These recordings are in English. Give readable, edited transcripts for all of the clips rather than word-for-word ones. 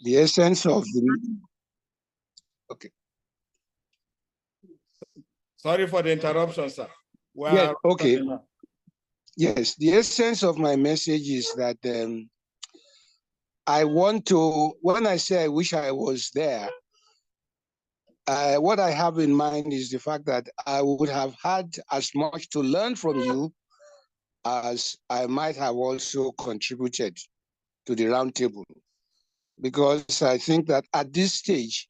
The essence of the... Okay. Sorry for the interruption, sir. Yes, okay. Yes, the essence of my message is that I want to, when I say I wish I was there, what I have in mind is the fact that I would have had as much to learn from you as I might have also contributed to the roundtable. Because I think that at this stage,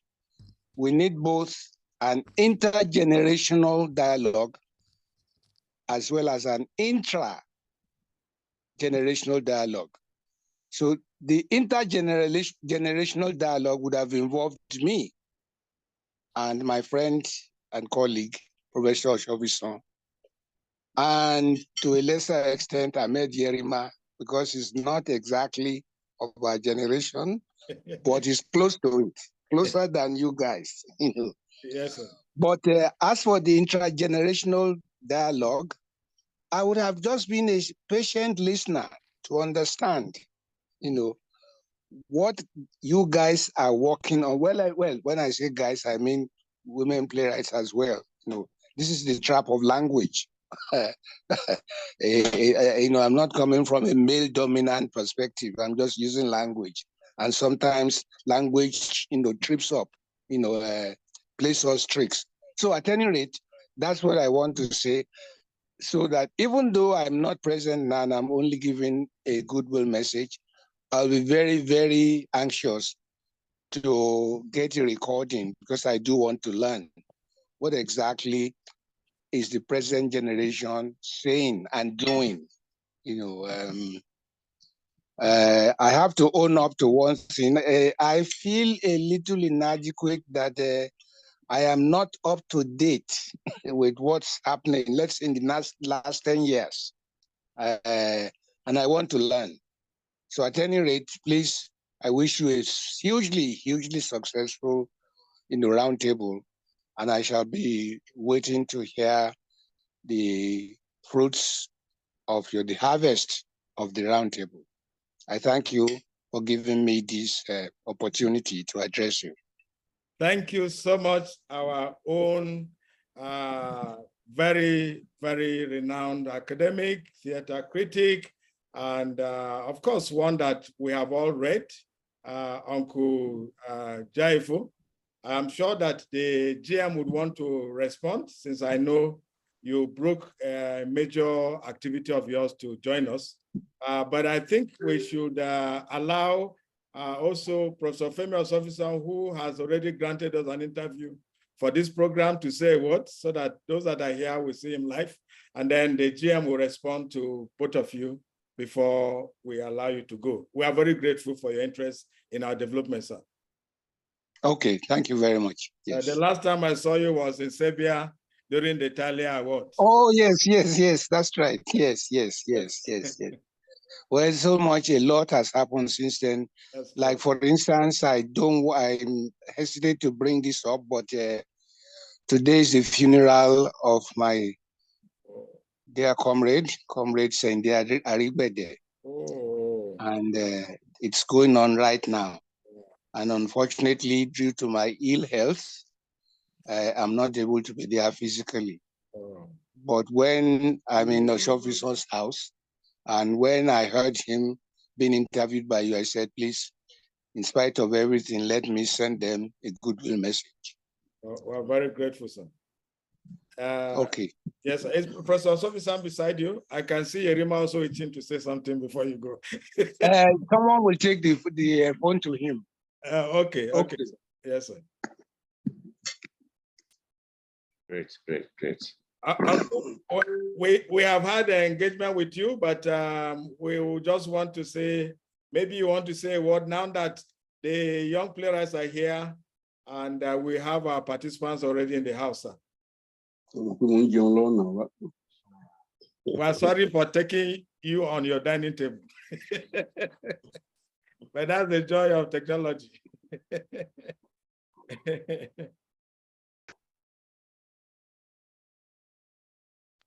we need both an intergenerational dialogue as well as an intra-generational dialogue. So the intergenerational dialogue would have involved me and my friend and colleague, Professor Oshobison, and to a lesser extent, Ahmed Yerima, because he's not exactly of our generation, but he's close to it, closer than you guys. Yes, sir. But as for the intergenerational dialogue, I would have just been a patient listener to understand, what you guys are working on. Well, when I say guys, I mean women playwrights as well. This is the trap of language. I'm not coming from a male-dominant perspective. I'm just using language, and sometimes language, trips up, plays us tricks. So at any rate, that's what I want to say. So that even though I'm not present now and I'm only giving a goodwill message, I'll be very, very anxious to get a recording because I do want to learn what exactly is the present generation saying and doing. I have to own up to one thing. I feel a little inadequate that I am not up to date with what's happening, let's say in the last 10 years. And I want to learn. So at any rate, please, I wish you a hugely, hugely successful roundtable, and I shall be waiting to hear the fruits of the harvest of the roundtable. I thank you for giving me this opportunity to address you. Thank you so much, our own very, very renowned academic, theater critic, and of course, one that we have all read, Uncle Jaifu. I'm sure that the GM would want to respond, since I know you broke a major activity of yours to join us. But I think we should allow also Professor Femi Osofison, who has already granted us an interview for this program, to say a word, so that those that are here will see him live. And then the GM will respond to both of you before we allow you to go. We are very grateful for your interest in our development, sir. Okay, thank you very much. Yes. The last time I saw you was in Serbia during the Italia Awards. Oh, yes, that's right. Yes. Well, a lot has happened since then. Like, for instance, I'm hesitate to bring this up, but today is the funeral of my dear comrade Sende Aribede. Oh. And it's going on right now. And unfortunately, due to my ill health, I'm not able to be there physically. Oh. But when I'm in Oshofison's house, and when I heard him being interviewed by you, I said, please, in spite of everything, let me send them a goodwill message. We're very grateful, sir. Okay. Yes, is Professor Osofison beside you? I can see Yerima also itching to say something before you go. Someone will take the phone to him. Okay. Yes, sir. Great. We have had an engagement with you, but we will just want to say, maybe you want to say a word now that the young playwrights are here and we have our participants already in the house, sir. We're sorry for taking you on your dining table. But that's the joy of technology.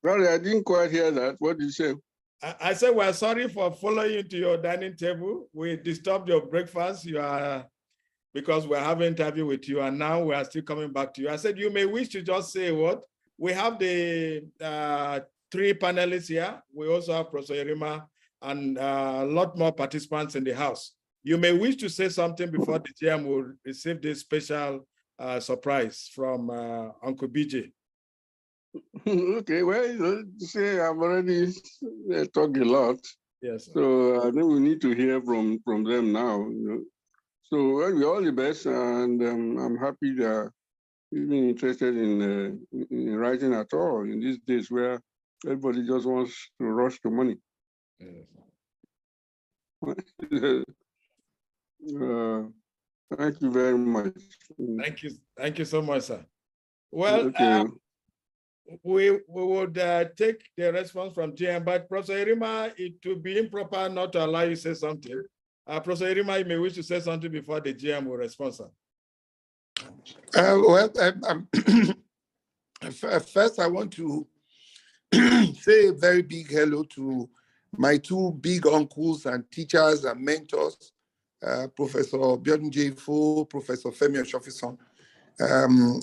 Sorry, I didn't quite hear that. What did you say? I said, we're sorry for following you to your dining table. We disturbed your breakfast. Because we're having an interview with you, and now we are still coming back to you. I said, you may wish to just say what? We have the 3 panelists here. We also have Professor Yerima and a lot more participants in the house. You may wish to say something before the GM will receive this special surprise from Uncle BJ. Okay, well, say I've already talked a lot. Yes, sir. So I think we need to hear from them now. So well, we're all the best, and I'm happy that you've been interested in writing at all in these days where everybody just wants to rush to money. Yes. Thank you very much. Thank you so much, sir. Well, okay. We would take the response from GM, but Professor Yerima, it would be improper not to allow you to say something. Professor Yerima, you may wish to say something before the GM will respond, sir. Well, first I want to say a very big hello to my 2 big uncles and teachers and mentors, Professor Biodun Jefo, Professor Femi Oshofison.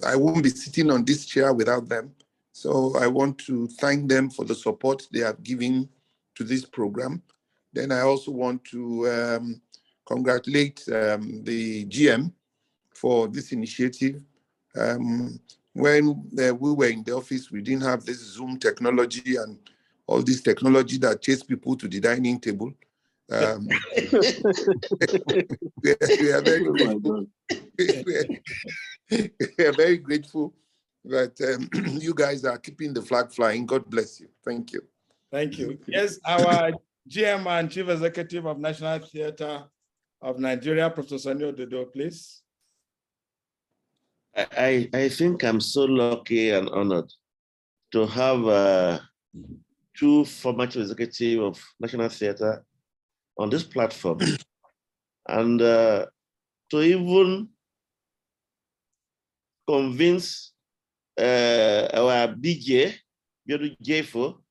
I won't be sitting on this chair without them. So I want to thank them for the support they have given to this program. Then I also want to congratulate the GM for this initiative. When we were in the office, we didn't have this Zoom technology and all this technology that chase people to the dining table. We are very grateful. We are very grateful that you guys are keeping the flag flying. God bless you. Thank you. Thank you. Yes, our GM and Chief Executive of National Theatre of Nigeria, Professor Sanyo Dodo, please. I think I'm so lucky and honored to have 2 former chief executives of National Theatre on this platform, and to even convince our BJ, Biodu Jefo,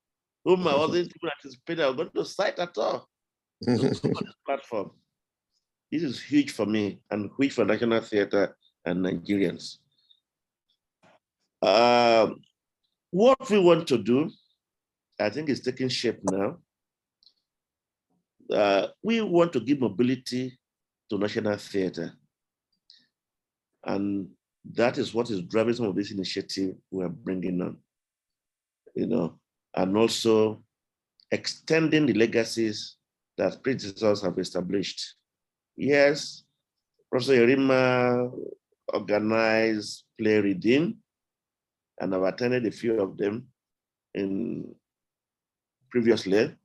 whom I wasn't even anticipating I was going to cite at all, to come on this platform. This is huge for me and huge for National Theatre and Nigerians. What we want to do, I think, is taking shape now. We want to give mobility to National Theatre. And that is what is driving some of this initiative we are bringing on, and also extending the legacies that predecessors have established. Yes, Professor Yerima organized play reading, and I've attended a few of them previously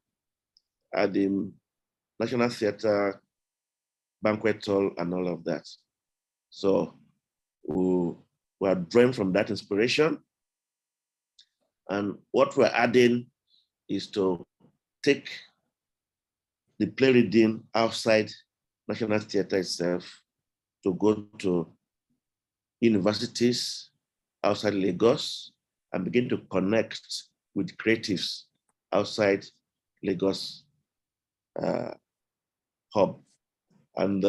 at the National Theatre banquet hall and all of that. So we are drawing from that inspiration. And what we're adding is to take the play reading outside National Theatre itself, to go to universities outside Lagos and begin to connect with creatives outside Lagos hub. And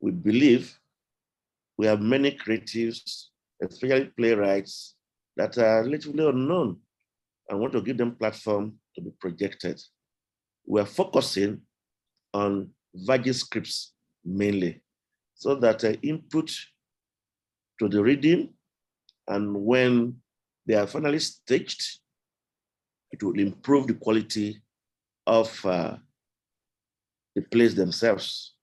we believe we have many creatives, especially playwrights, that are relatively unknown and want to give them platform to be projected. We are focusing on virgin scripts mainly, so that input to the reading, and when they are finally staged, it will improve the quality of the plays themselves.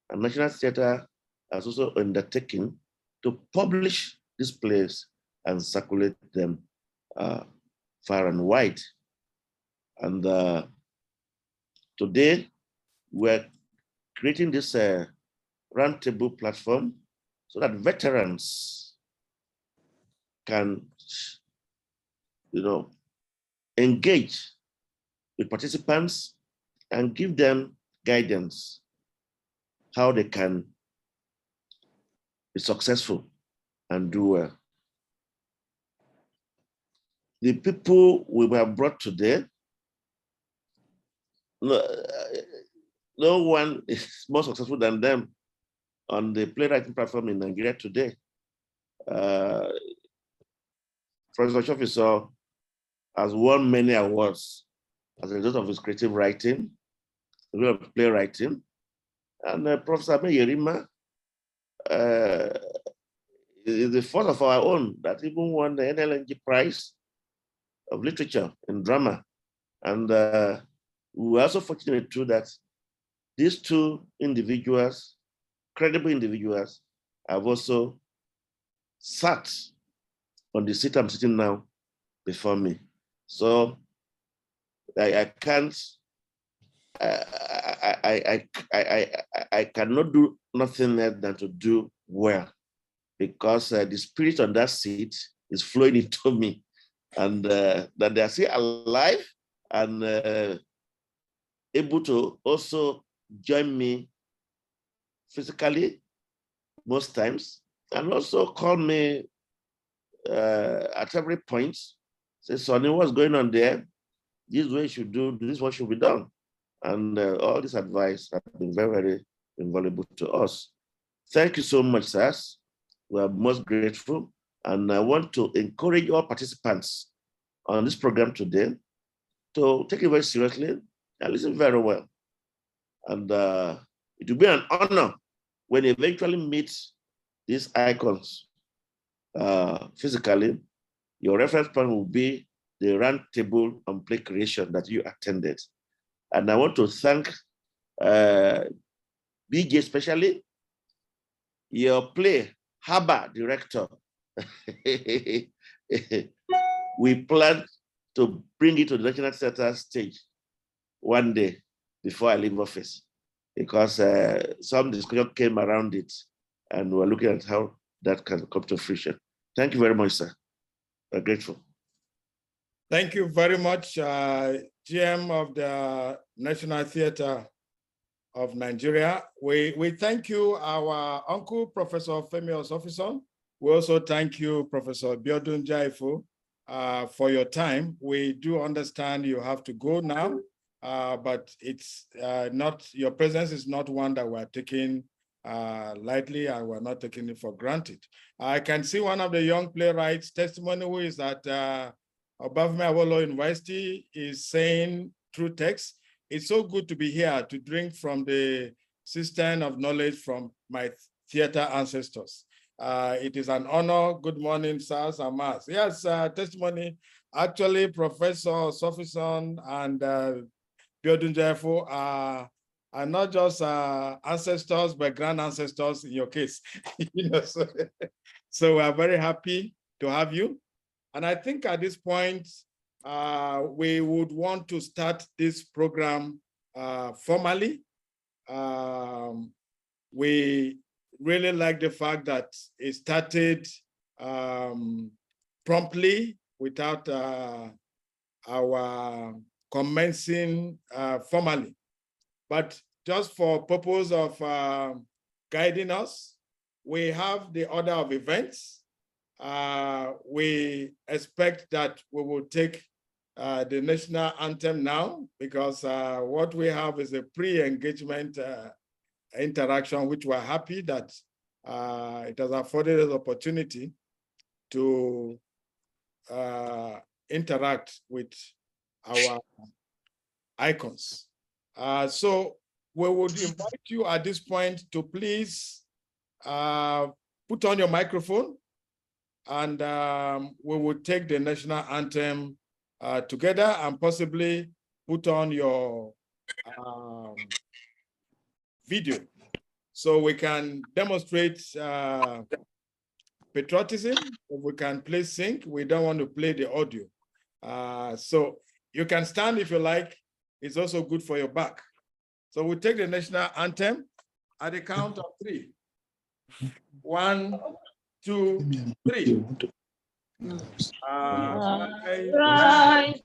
And National Theatre has also undertaken to publish these plays and circulate them far and wide. And today, we're creating this roundtable platform so that veterans can, engage with participants and give them guidance how they can be successful and do well. The people we have brought today no one is more successful than them on the playwriting platform in Nigeria today. Professor Shofiso has won many awards as a result of his creative writing, a lot of playwriting. And Professor Yerima is the first of our own that even won the NLNG Prize of Literature in Drama. And we were also fortunate too that these two individuals, credible individuals, have also sat on the seat I'm sitting now before me. So I can't, I cannot do nothing else than to do well, because the spirit on that seat is flowing into me, and that they are still alive and able to also join me physically most times, and also call me at every point, say, Sonny, what's going on there? This is what you should do, this is what should be done. And all this advice has been very, very invaluable to us. Thank you so much, sirs. We are most grateful. And I want to encourage all participants on this program today to take it very seriously and listen very well. And it will be an honor when you eventually meet these icons physically. Your reference point will be the roundtable on Playcreation that you attended. And I want to thank BJ, especially your play, Harbor Director. We plan to bring it to the National Centre stage one day before I leave office, because some discussion came around it, and we're looking at how that can come to fruition. Thank you very much, sir. We're grateful. Thank you very much, GM of the National Theatre of Nigeria. We thank you, our uncle, Professor Femi Osofison. We also thank you, Professor Biodun Jaifu, for your time. We do understand you have to go now, but it's not, your presence is not one that we're taking lightly, and we're not taking it for granted. I can see one of the young playwrights' testimony, who is at Obafemi Awolowo University, is saying through text, it's so good to be here to drink from the cistern of knowledge from my theater ancestors. It is an honor. Good morning, sirs and mas. Yes, testimony. Actually, Professor Sofison and Biodun Jaifu are not just ancestors, but grand ancestors in your case. You know, so we are very happy to have you. And I think at this point, we would want to start this program formally. We really like the fact that it started promptly without our commencing formally. But just for purpose of guiding us, we have the order of events. We expect that we will take the national anthem now, because what we have is a pre-engagement interaction, which we're happy that it has afforded us opportunity to interact with our icons. So we would invite you at this point to please put on your microphone, and we will take the national anthem together, and possibly put on your video so we can demonstrate patriotism. We can play sync. We don't want to play the audio. So you can stand if you like. It's also good for your back. So we'll take the national anthem at the count of 3. 1, 2, 3. Right.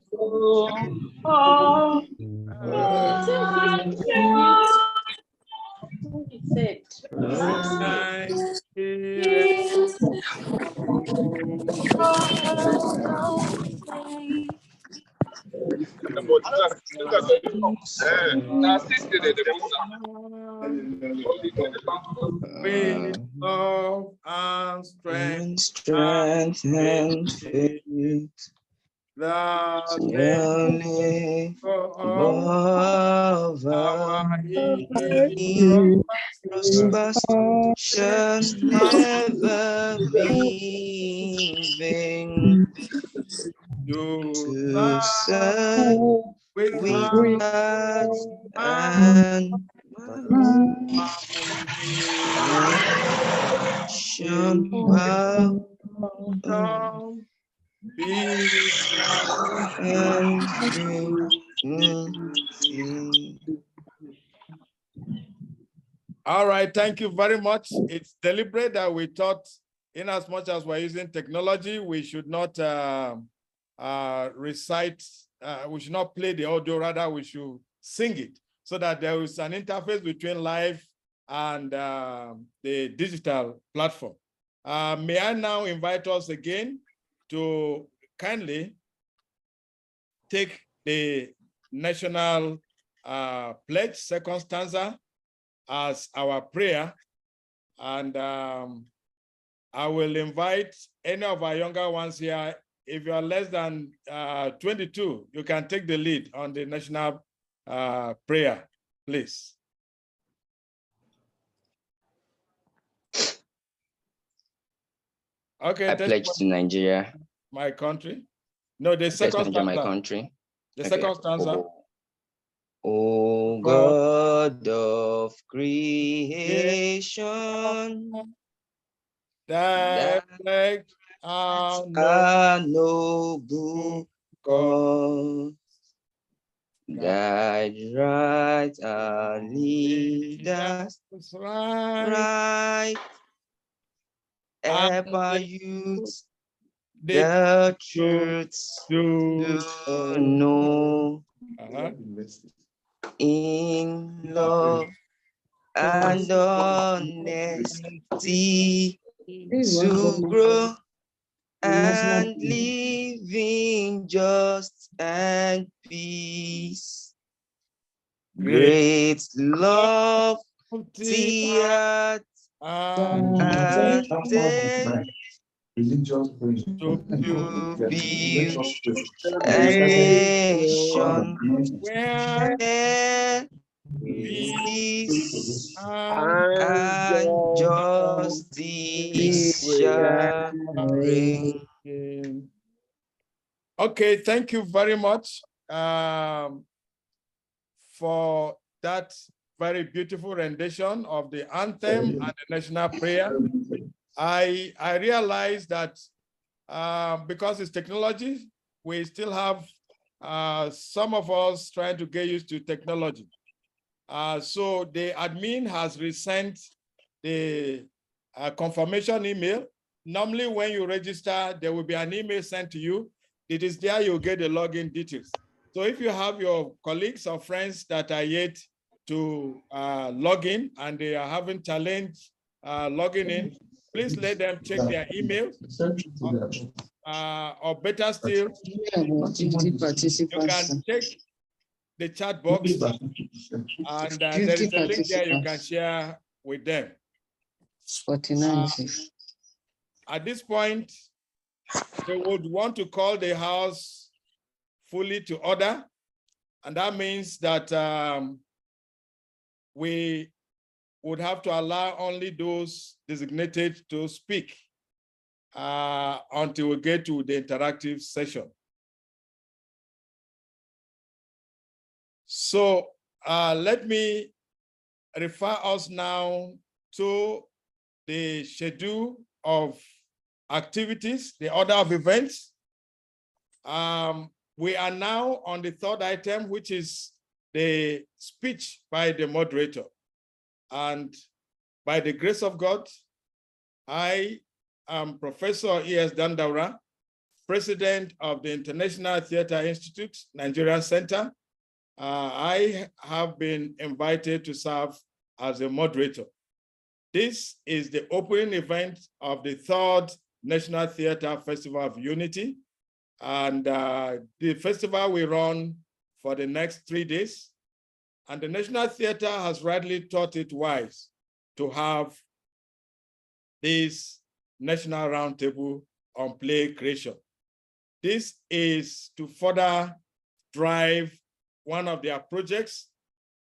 With love and strength, strength and faith, the above our prospers shall never be in vain. To serve with hearts and passion while and All right, thank you very much. It's deliberate that we thought, in as much as we're using technology, we should not recite, we should not play the audio, rather we should sing it, so that there is an interface between live and the digital platform. May I now invite us again to kindly take the national pledge, second stanza, as our prayer. And I will invite any of our younger ones here. If you are less than 22, you can take the lead on the national prayer, please. Okay. I pledge to Nigeria. My country. No, the second stanza. My country. The second stanza. O God of creation, direct our noble God, guide right our leaders, right, help our youth, the truth to know. In love and honesty to grow and live in just and peace. Great love, tears, and to build a nation where peace and justice shall reign. Okay, thank you very much for that very beautiful rendition of the anthem and the national prayer. I realize that because it's technology, we still have some of us trying to get used to technology. So the admin has resent the confirmation email. Normally when you register, there will be an email sent to you. It is there you'll get the login details. So if you have your colleagues or friends that are yet to log in and they are having challenge logging in, please let them check their email. Or better still, you can check the chat box and there is a link there you can share with them. 49. At this point, they would want to call the house fully to order. And that means that we would have to allow only those designated to speak until we get to the interactive session. So let me refer us now to the schedule of activities, the order of events. We are now on the third item, which is the speech by the moderator. And by the grace of God, I am Professor E.S. Dandaura, President of the International Theatre Institute, Nigerian Centre. I have been invited to serve as a moderator. This is the opening event of the third National Theatre Festival of Unity. And the festival will run for the next 3 days. And the National Theatre has rightly thought it wise to have this National Roundtable on play creation. This is to further drive one of their projects,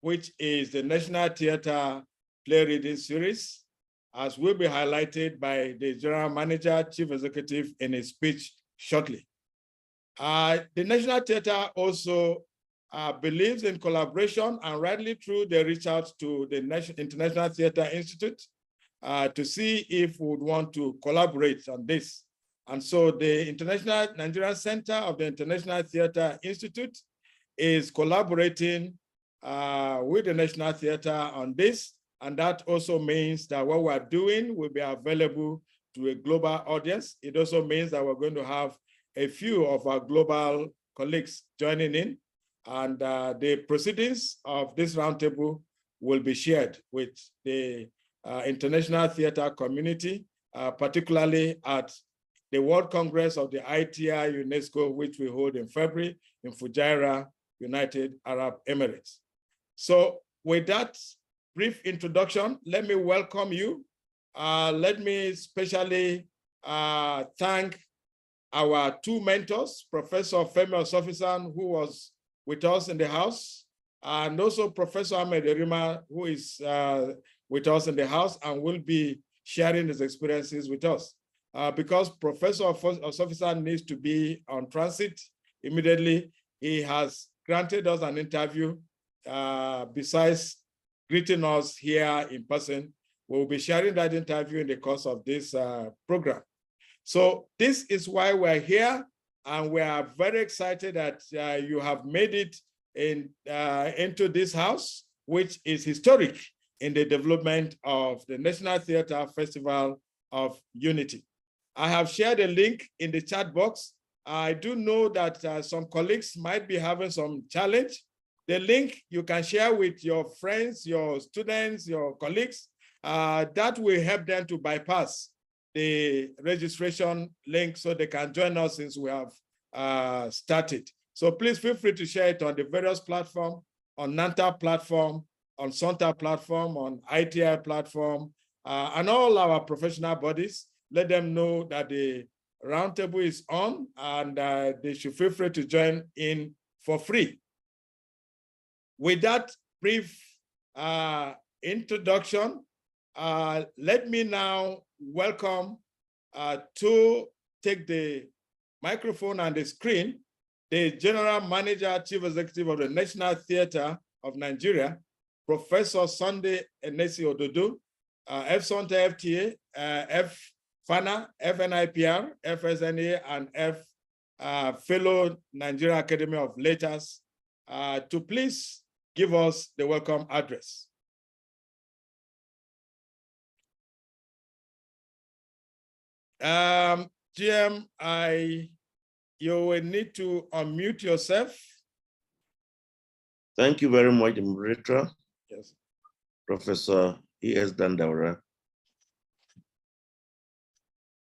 which is the National Theatre Play Reading Series, as will be highlighted by the General Manager, Chief Executive in his speech shortly. The National Theatre also believes in collaboration, and rightly true, they reach out to the International Theatre Institute to see if we would want to collaborate on this. And so the Nigerian Centre of the International Theatre Institute is collaborating with the National Theatre on this. And that also means that what we're doing will be available to a global audience. It also means that we're going to have a few of our global colleagues joining in. And the proceedings of this roundtable will be shared with the international theater community, particularly at the World Congress of the ITI-UNESCO, which we hold in February in Fujairah, United Arab Emirates. So with that brief introduction, let me welcome you. Let me especially thank our two mentors, Professor Femi Osofisan, who was with us in the house, and also Professor Ahmed Erima, who is with us in the house and will be sharing his experiences with us. Because Professor Osofisan needs to be on transit immediately, he has granted us an interview. Besides greeting us here in person, we'll be sharing that interview in the course of this program. So this is why we're here, and we are very excited that you have made it into this house, which is historic in the development of the National Theatre Festival of Unity. I have shared a link in the chat box. I do know that some colleagues might be having some challenge. The link you can share with your friends, your students, your colleagues. That will help them to bypass the registration link so they can join us since we have started. So please feel free to share it on the various platforms, on NANTA platform, on SONTA platform, on ITI platform, and all our professional bodies. Let them know that the roundtable is on, and they should feel free to join in for free. With that brief introduction, let me now welcome to take the microphone and the screen, the General Manager, Chief Executive of the National Theatre of Nigeria, Professor Sunday Enesi Ododo, F-SONTA FTA, F-FANA, FNIPR, FSNA, and fellow Nigerian Academy of Letters, to please give us the welcome address. GM, you will need to unmute yourself. Thank you very much, moderator. Yes. Professor E.S. Dandaura.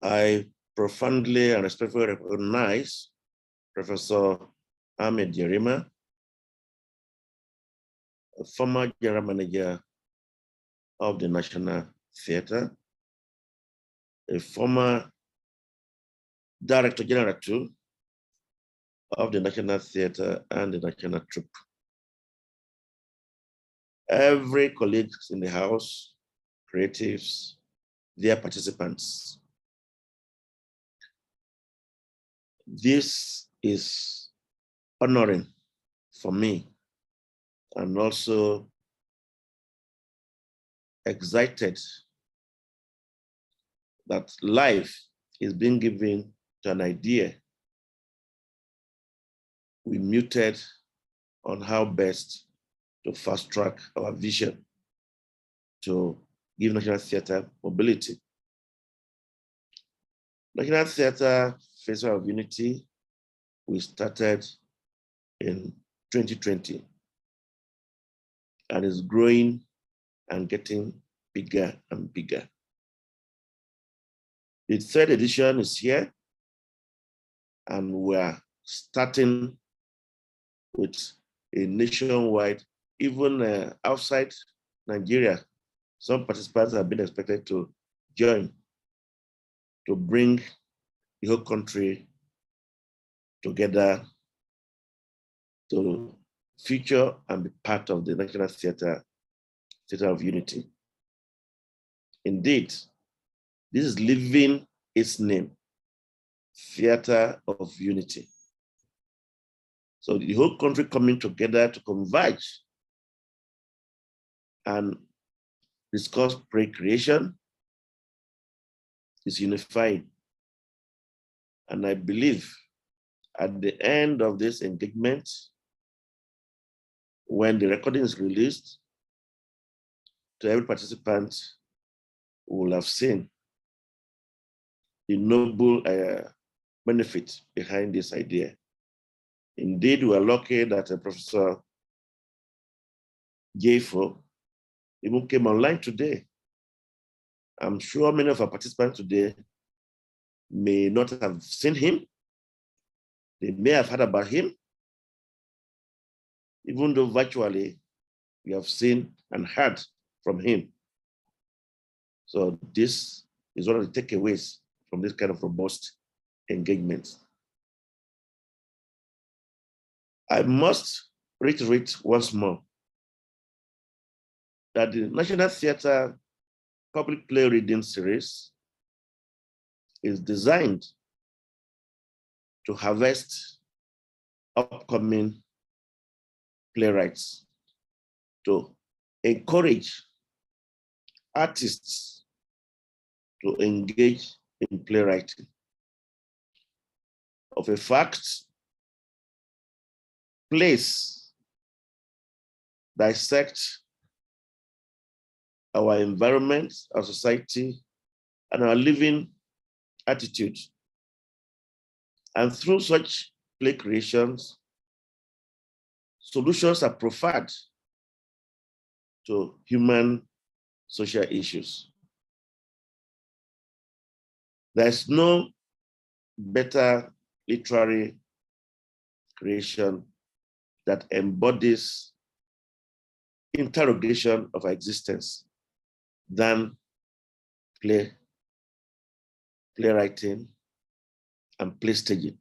I profoundly and respectfully recognize Professor Ahmed Yerima, a former general manager of the National Theatre, a former Director General too of the National Theatre and the National Troupe. Every colleague in the house, creatives, their participants. This is honoring for me, and also excited that life is being given to an idea we muted on how best to fast track our vision to give National Theatre mobility. National Theatre Festival of Unity, we started in 2020 and is growing and getting bigger and bigger. The third edition is here, and we're starting with nationwide, even outside Nigeria. Some participants have been expected to join to bring the whole country together to feature and be part of the National Theatre of Unity. Indeed, this is living its name, Theatre of Unity. So the whole country coming together to converge and discuss Playcreation is unifying. And I believe at the end of this engagement, when the recording is released, to every participant will have seen the noble benefit behind this idea. Indeed, we are lucky that Professor Jayfo even came online today. I'm sure many of our participants today may not have seen him. They may have heard about him, even though virtually we have seen and heard from him. So this is one of the takeaways from this kind of robust engagement. I must reiterate once more that the National Theatre Public Play Reading Series is designed to harvest upcoming playwrights, to encourage artists to engage in playwriting. Of a fact, plays dissect our environment, our society, and our living attitude. And through such play creations, solutions are proffered to human social issues. There's no better literary creation that embodies interrogation of our existence than playwriting and play staging.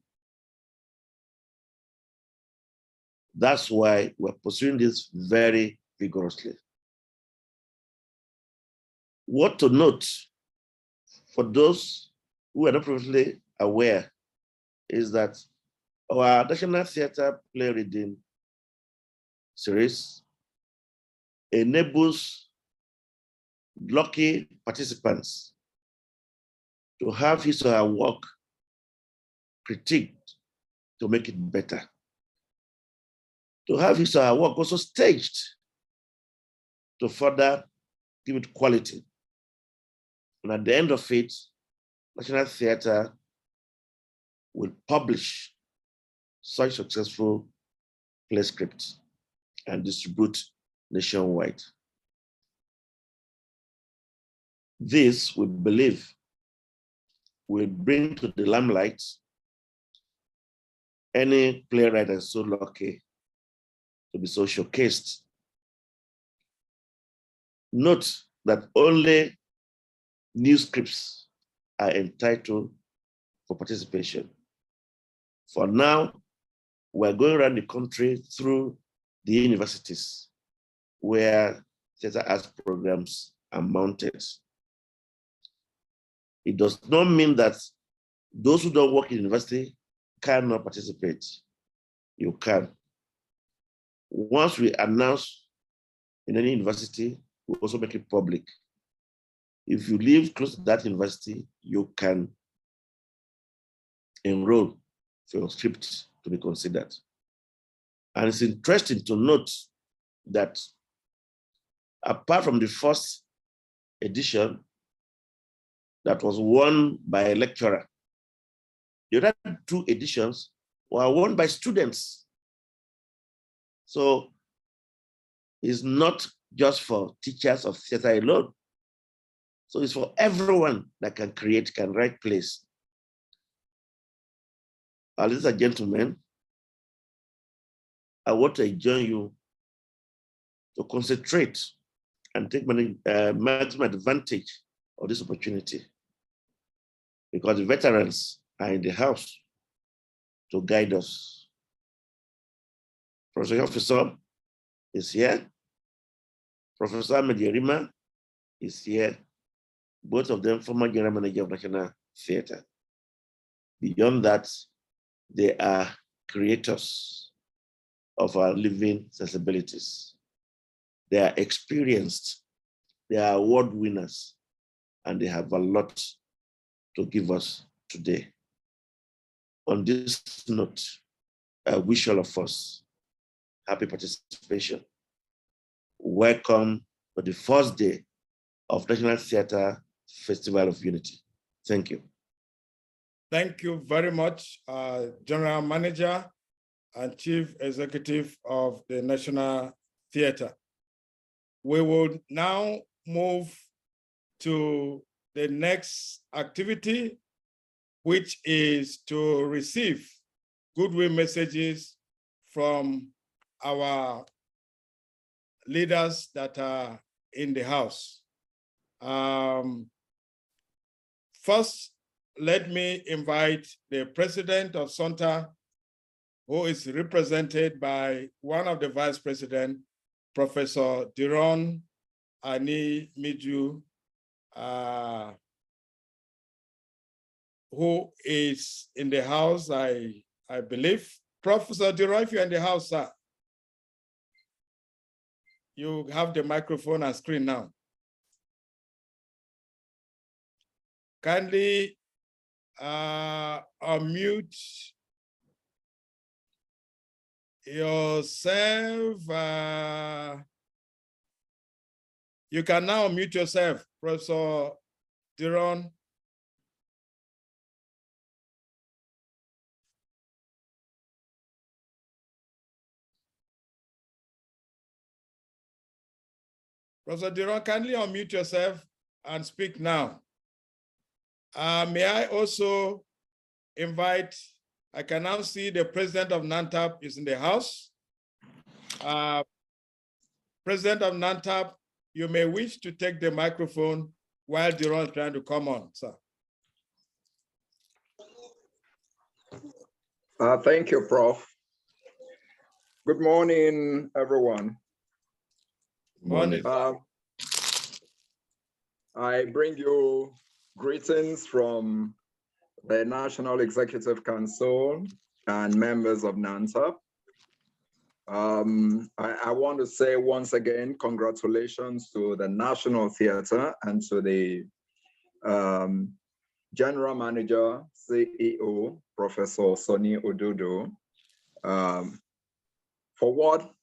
That's why we're pursuing this very vigorously. What to note for those who are not previously aware is that our National Theatre Play Reading Series enables lucky participants to have his or her work critiqued to make it better, to have his or her work also staged to further give it quality. And at the end of it, National Theatre will publish such successful play scripts and distribute nationwide. This, we believe, will bring to the limelight any playwright that is so lucky to be so showcased. Note that only new scripts are entitled for participation. For now, we're going around the country through the universities where theater arts programs are mounted. It does not mean that those who don't work in university cannot participate. You can. Once we announce in any university, we also make it public. If you live close to that university, you can enroll for your script to be considered. And it's interesting to note that apart from the first edition that was won by a lecturer, the other two editions were won by students. So it's not just for teachers of theater alone. So it's for everyone that can create, can write plays. Ladies and gentlemen, I want to join you to concentrate and take maximum advantage of this opportunity, because the veterans are in the house to guide us. Professor Officer is here. Professor Ahmed Yerima is here. Both of them former general manager of National Theatre. Beyond that, they are creators of our living sensibilities. They are experienced, they are award winners, and they have a lot to give us today. On this note, I wish all of us happy participation. Welcome to the first day of National Theatre Festival of Unity. Thank you. Thank you very much, General Manager and Chief Executive of the National Theatre. We will now move to the next activity, which is to receive goodwill messages from our leaders that are in the house. First, let me invite the president of Centre, who is represented by one of the vice presidents, Professor Diron Ani Miju, who is in the house, I believe. Professor Diron, if you're in the house, sir, you have the microphone and screen now. Kindly unmute yourself. You can now unmute yourself, Professor Diron. Professor Diron, kindly unmute yourself and speak now. May I also invite, I can now see the president of NATFU is in the house. President of NATFU, you may wish to take the microphone while Diron is trying to come on, sir. Thank you, Prof. Good morning, everyone. Morning. I bring you greetings from the National Executive Council and members of NATFU. I want to say once again, congratulations to the National Theatre and to the General Manager, CEO, Professor Sonny Odudu, for what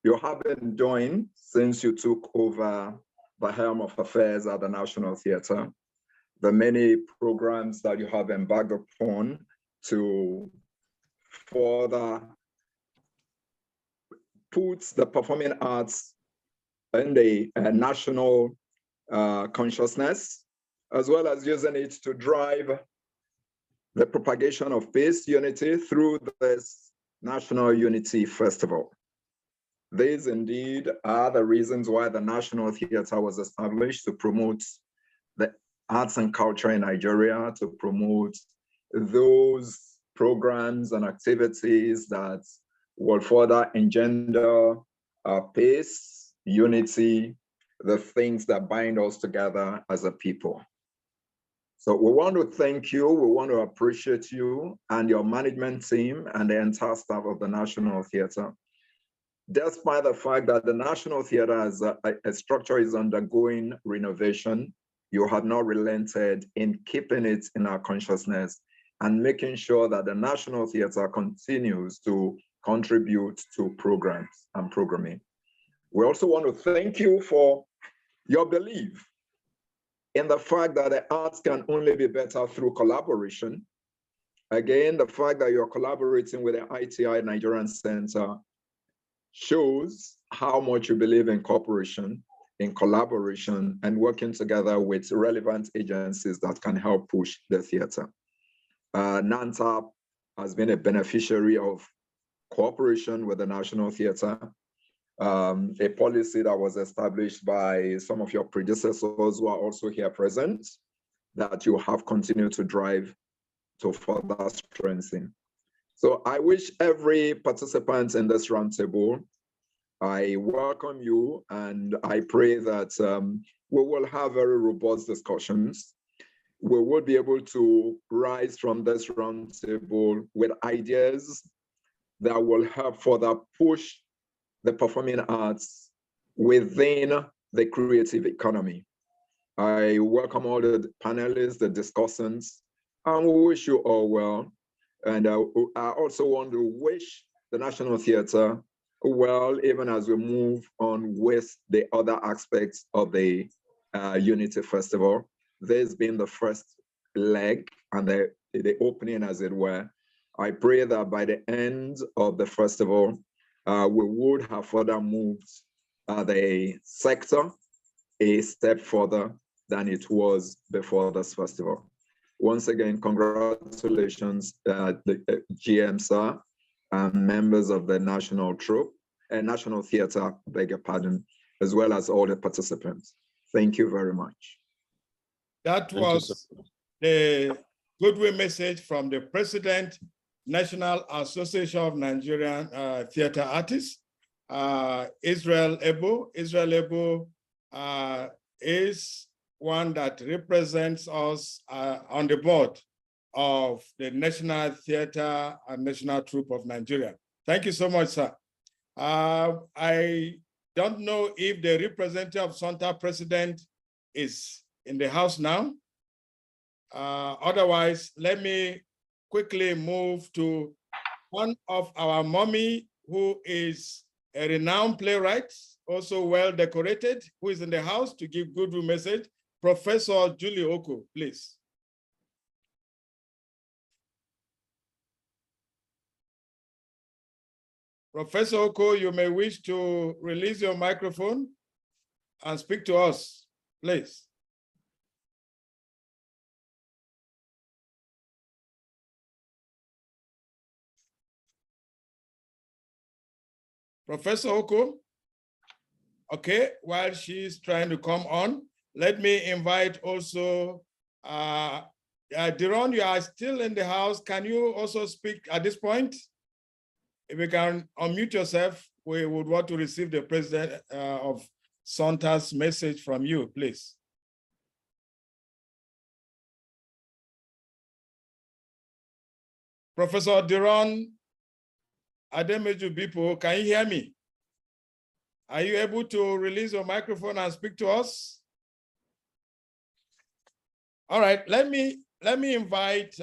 you have been doing since you took over the helm of affairs at the National Theatre, the many programs that you have embarked upon to further put the performing arts in the national consciousness, as well as using it to drive the propagation of peace, unity through this National Unity Festival. These indeed are the reasons why the National Theatre was established, to promote the arts and culture in Nigeria, to promote those programs and activities that will further engender peace, unity, the things that bind us together as a people. So we want to thank you, we want to appreciate you and your management team and the entire staff of the National Theatre. Despite the fact that the National Theatre as a structure is undergoing renovation, you have not relented in keeping it in our consciousness and making sure that the National Theatre continues to contribute to programs and programming. We also want to thank you for your belief in the fact that the arts can only be better through collaboration. Again, the fact that you're collaborating with the ITI Nigerian Centre shows how much you believe in cooperation, in collaboration, and working together with relevant agencies that can help push the theatre. NATFU has been a beneficiary of cooperation with the National Theatre, a policy that was established by some of your predecessors who are also here present, that you have continued to drive to further strengthen. So I wish every participant in this roundtable, I welcome you, and I pray that we will have very robust discussions. We will be able to rise from this roundtable with ideas that will help further push the performing arts within the creative economy. I welcome all the panelists, the discussants, and we wish you all well. And I also want to wish the National Theatre well, even as we move on with the other aspects of the Unity Festival. This being the first leg and the opening, as it were. I pray that by the end of the festival, we would have further moved the sector a step further than it was before this festival. Once again, congratulations, the GM sir, and members of the National Theatre, beg your pardon, as well as all the participants. Thank you very much. That was the goodwill message from the President, National Association of Nigerian Theatre Artists, Israel Ebo. Israel Ebo is one that represents us on the board of the National Theatre and National Troupe of Nigeria. Thank you so much, sir. I don't know if the representative of Santa President is in the house now. Otherwise, let me quickly move to one of our mommy, who is a renowned playwright, also well decorated, who is in the house to give goodwill message. Professor Julie Oko, please. Professor Oko, you may wish to release your microphone and speak to us, please. Professor Oko? Okay, while she's trying to come on, let me invite also, Deron, you are still in the house. Can you also speak at this point? If you can unmute yourself, we would want to receive the president of Santa's message from you, please. Professor Deron Ademeju Bipo, can you hear me? Are you able to release your microphone and speak to us? All right, let me invite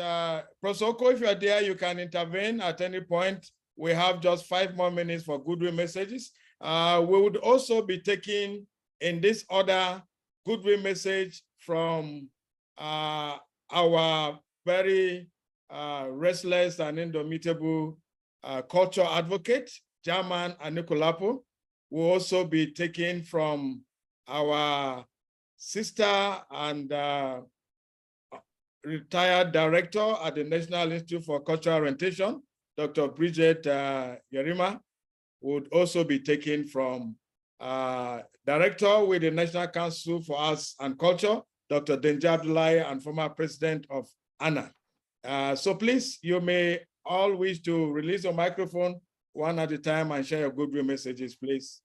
Professor Oko, if you are there, you can intervene at any point. We have just 5 more minutes for goodwill messages. We would also be taking in this order goodwill message from our very restless and indomitable culture advocate, German Anikulapo. We'll also be taking from our sister and retired director at the National Institute for Cultural Orientation, Dr. Bridget Yerima. Would also be taken from director with the National Council for Arts and Culture, Dr. Denja Abdullahi, and former president of ANA. So please, you may all wish to release your microphone one at a time and share your goodwill messages, please.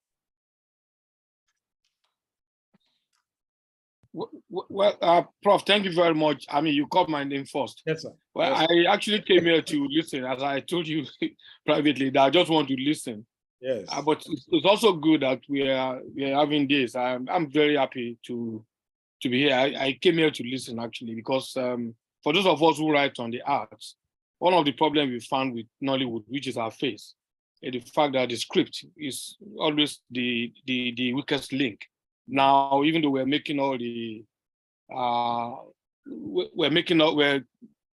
Well, Prof, thank you very much. I mean, you called my name first. Yes, sir. Well, yes, I actually came here to listen, as I told you privately, that I just want to listen. Yes. But it's also good that we are having this. I'm very happy to be here. I came here to listen, actually, because for those of us who write on the arts, one of the problems we found with Nollywood, which is our face, is the fact that the script is always the weakest link. Now, even though we're making all the, we're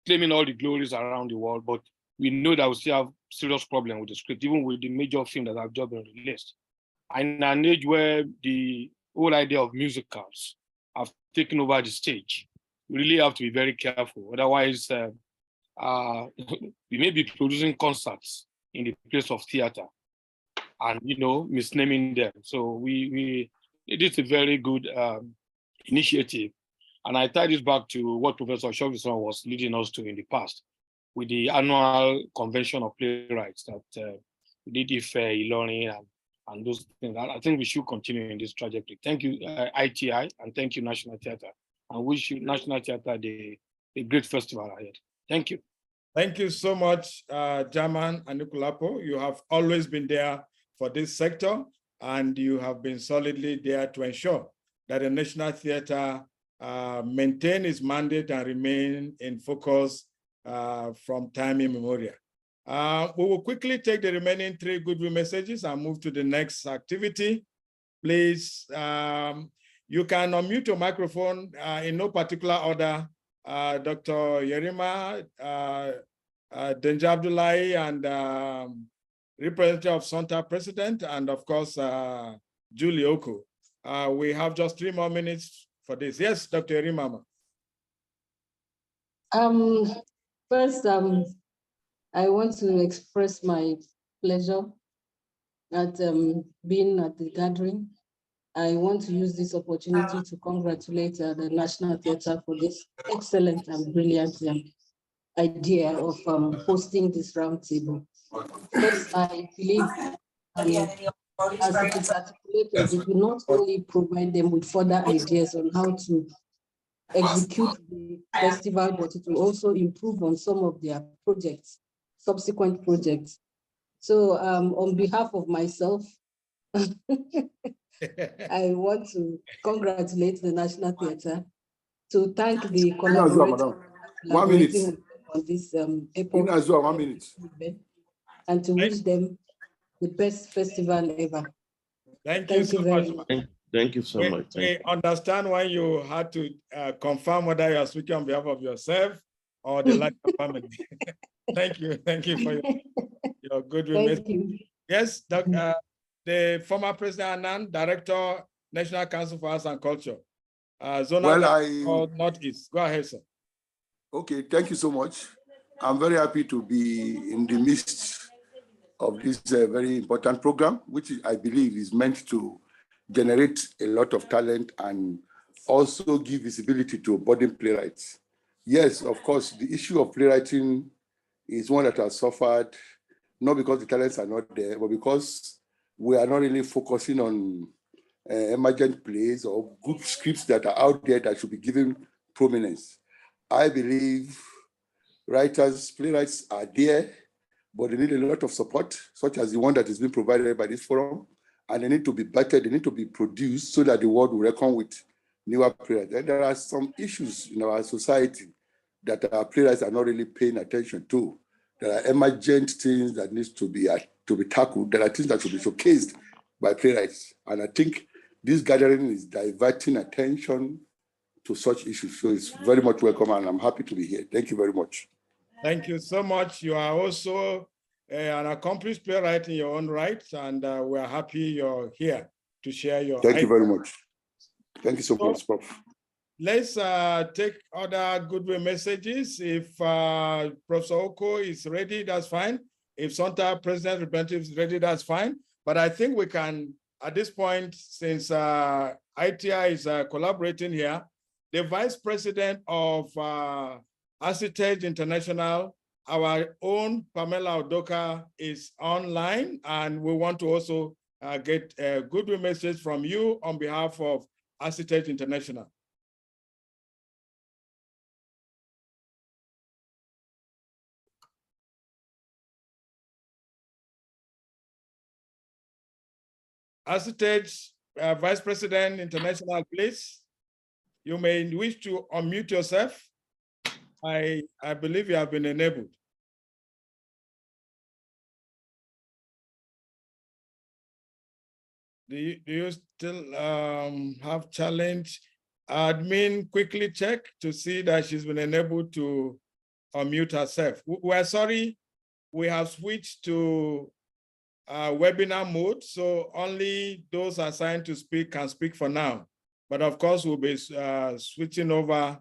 claiming all the glories around the world, but we know that we still have serious problem with the script, even with the major film that have just been released. In an age where the whole idea of musicals have taken over the stage, we really have to be very careful. Otherwise, we may be producing concerts in the place of theater and, misnaming them. So it is a very good initiative. And I tie this back to what Professor Shovison was leading us to in the past with the annual convention of playwrights that we did Ife, and those things. I think we should continue in this trajectory. Thank you, ITI, and thank you, National Theatre. And wish you, National Theatre, a great festival ahead. Thank you. Thank you so much, German and Anikulapo. You have always been there for this sector, and you have been solidly there to ensure that the National Theatre maintain its mandate and remain in focus from time immemorial. We will quickly take the remaining 3 goodwill messages and move to the next activity. Please, you can unmute your microphone in no particular order. Dr. Yerima, Denja Abdullahi, and representative of Centre President, and of course, Julie Oko. We have just 3 more minutes for this. Yes, Dr. Yerima. First, I want to express my pleasure at being at the gathering. I want to use this opportunity to congratulate the National Theatre for this excellent and brilliant idea of hosting this roundtable. Because I believe, as it is articulated, it will not only provide them with further ideas on how to execute the festival, but it will also improve on some of their projects, subsequent projects. So on behalf of myself, I want to congratulate the National Theatre, to thank the collaborators collaborating on this epoch, 1 minute, and to wish them the best festival ever. Thank you so very much. Thank you so much. We understand why you had to confirm whether you are speaking on behalf of yourself or the larger family. Thank you for your good message. Yes, the former President Anand, Director, National Council for Arts and Culture, Zonal Northeast. Go ahead, sir. Okay, thank you so much. I'm very happy to be in the midst of this very important program, which I believe is meant to generate a lot of talent and also give visibility to budding playwrights. Yes, of course, the issue of playwriting is one that has suffered, not because the talents are not there, but because we are not really focusing on emergent plays or good scripts that are out there that should be given prominence. I believe playwrights are there, but they need a lot of support, such as the one that is being provided by this forum, and they need to be better, they need to be produced so that the world will reckon with newer playwrights. And there are some issues in our society that our playwrights are not really paying attention to. There are emergent things that need to be tackled. There are things that should be showcased by playwrights. And I think this gathering is diverting attention to such issues. So it's very much welcome, and I'm happy to be here. Thank you very much. Thank you so much. You are also an accomplished playwright in your own right, and we are happy you're here to share your Thank you very much. Thank you so much, Prof. Let's take other goodwill messages. If Professor Oko is ready, that's fine. If Centre President representative is ready, that's fine. But I think we can, at this point, since ITI is collaborating here, the Vice President of Heritage International, our own Pamela Odoka, is online, and we want to also get a goodwill message from you on behalf of Heritage International. Heritage Vice President International, please. You may wish to unmute yourself. I believe you have been enabled. Do you still have challenge? Admin, quickly check to see that she's been enabled to unmute herself. We're sorry, we have switched to webinar mode, so only those assigned to speak can speak for now. But of course, we'll be switching over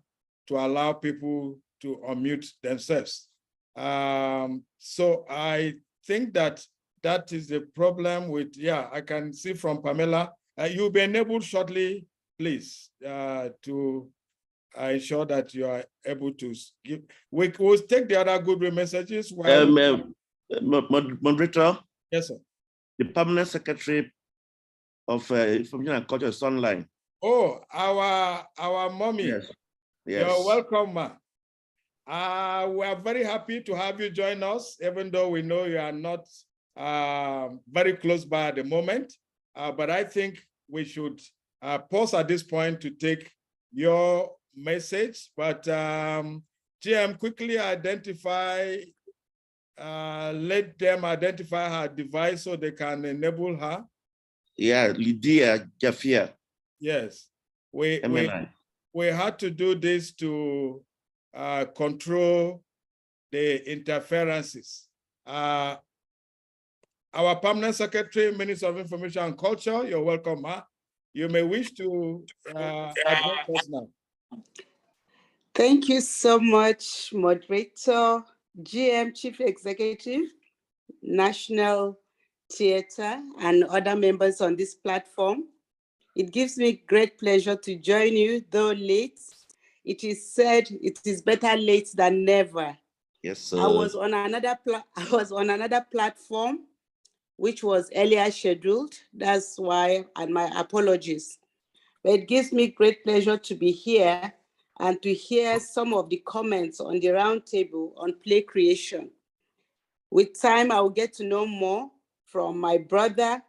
to allow people to unmute themselves. So I think that that is the problem with, yeah, I can see from Pamela. You'll be enabled shortly, please, to ensure that you are able to give. We'll take the other good messages. Moderator? Yes, sir. The permanent secretary of Information and Culture is online. Oh, our mommy. Yes. Yes. You're welcome, ma. We are very happy to have you join us, even though we know you are not very close by at the moment. But I think we should pause at this point to take your message. But GM, quickly identify, let them identify her device so they can enable her. Yeah, Lydia Jafia. Yes, we had to do this to control the interferences. Our permanent secretary, Minister of Information and Culture, you're welcome, ma. You may wish to address us now. Thank you so much, moderator, GM, Chief Executive, National Theatre, and other members on this platform. It gives me great pleasure to join you, though late. It is said it is better late than never. Yes, sir. I was on another platform, which was earlier scheduled. That's why, and my apologies. But it gives me great pleasure to be here and to hear some of the comments on the roundtable on play creation. With time, I will get to know more from my brother,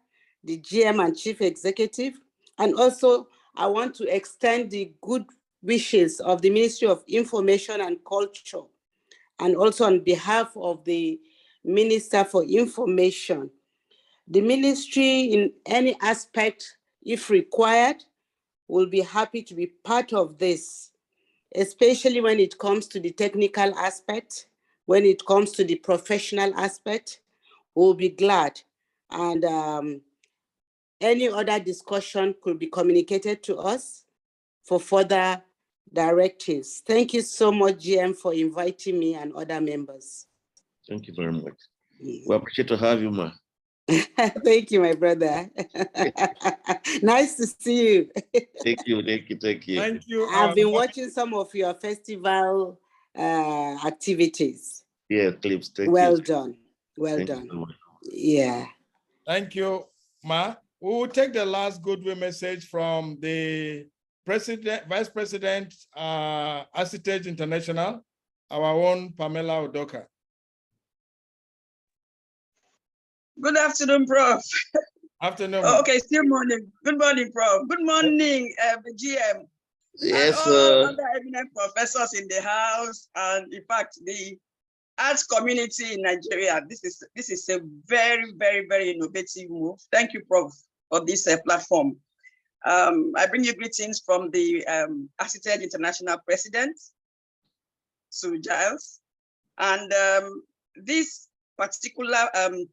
the GM and Chief Executive. And also, I want to extend the good wishes of the Ministry of Information and Culture, and also on behalf of the Minister for Information. The ministry, in any aspect, if required, will be happy to be part of this, especially when it comes to the technical aspect, when it comes to the professional aspect. We'll be glad. And any other discussion could be communicated to us for further directives. Thank you so much, GM, for inviting me and other members. Thank you very much. We appreciate to have you, ma. Thank you, my brother. Nice to see you. Thank you. Thank you. I've been watching some of your festival activities. Yeah, clips. Well done. Well done. So much. Yeah. Thank you, ma. We will take the last goodwill message from the Vice President, Heritage International, our own Pamela Udoka. Good afternoon, Prof. Afternoon. Oh, okay, still morning. Good morning, Prof. Good morning, GM. Yes, and all other eminent professors in the house, and in fact, the arts community in Nigeria. This is a very, very, very innovative move. Thank you, Prof, for this platform. I bring you greetings from the Heritage International President, Sue Giles, and this particular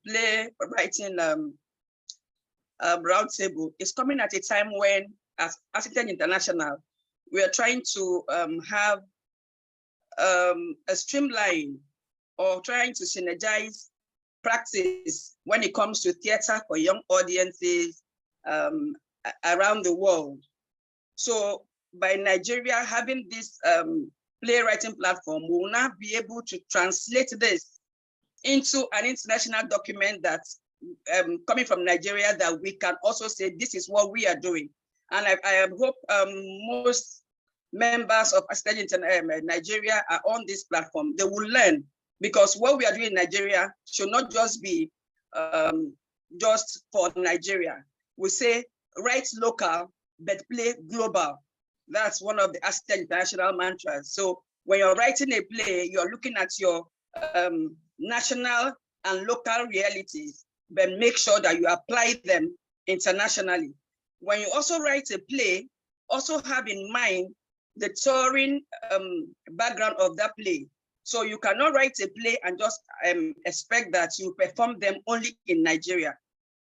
playwriting roundtable is coming at a time when, as Heritage International, we are trying to have a streamline or trying to synergize practice when it comes to theater for young audiences around the world. So by Nigeria having this playwriting platform, we will now be able to translate this into an international document that's coming from Nigeria, that we can also say this is what we are doing. And I hope most members of Heritage Nigeria are on this platform. They will learn, because what we are doing in Nigeria should not just be just for Nigeria. We say write local, but play global. That's one of the Heritage International mantras. So when you're writing a play, you're looking at your national and local realities, but make sure that you apply them internationally. When you also write a play, also have in mind the touring background of that play. So you cannot write a play and just expect that you perform them only in Nigeria.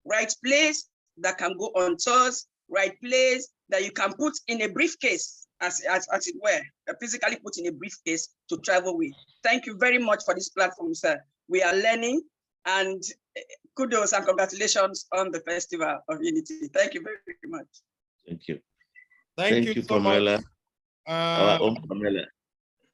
Write plays that can go on tours, write plays that you can put in a briefcase, as it were, physically put in a briefcase to travel with. Thank you very much for this platform, sir. We are learning, And kudos and congratulations on the Festival of Unity. Thank you very much. Thank you. Thank you so Pamela. much. Our own Pamela.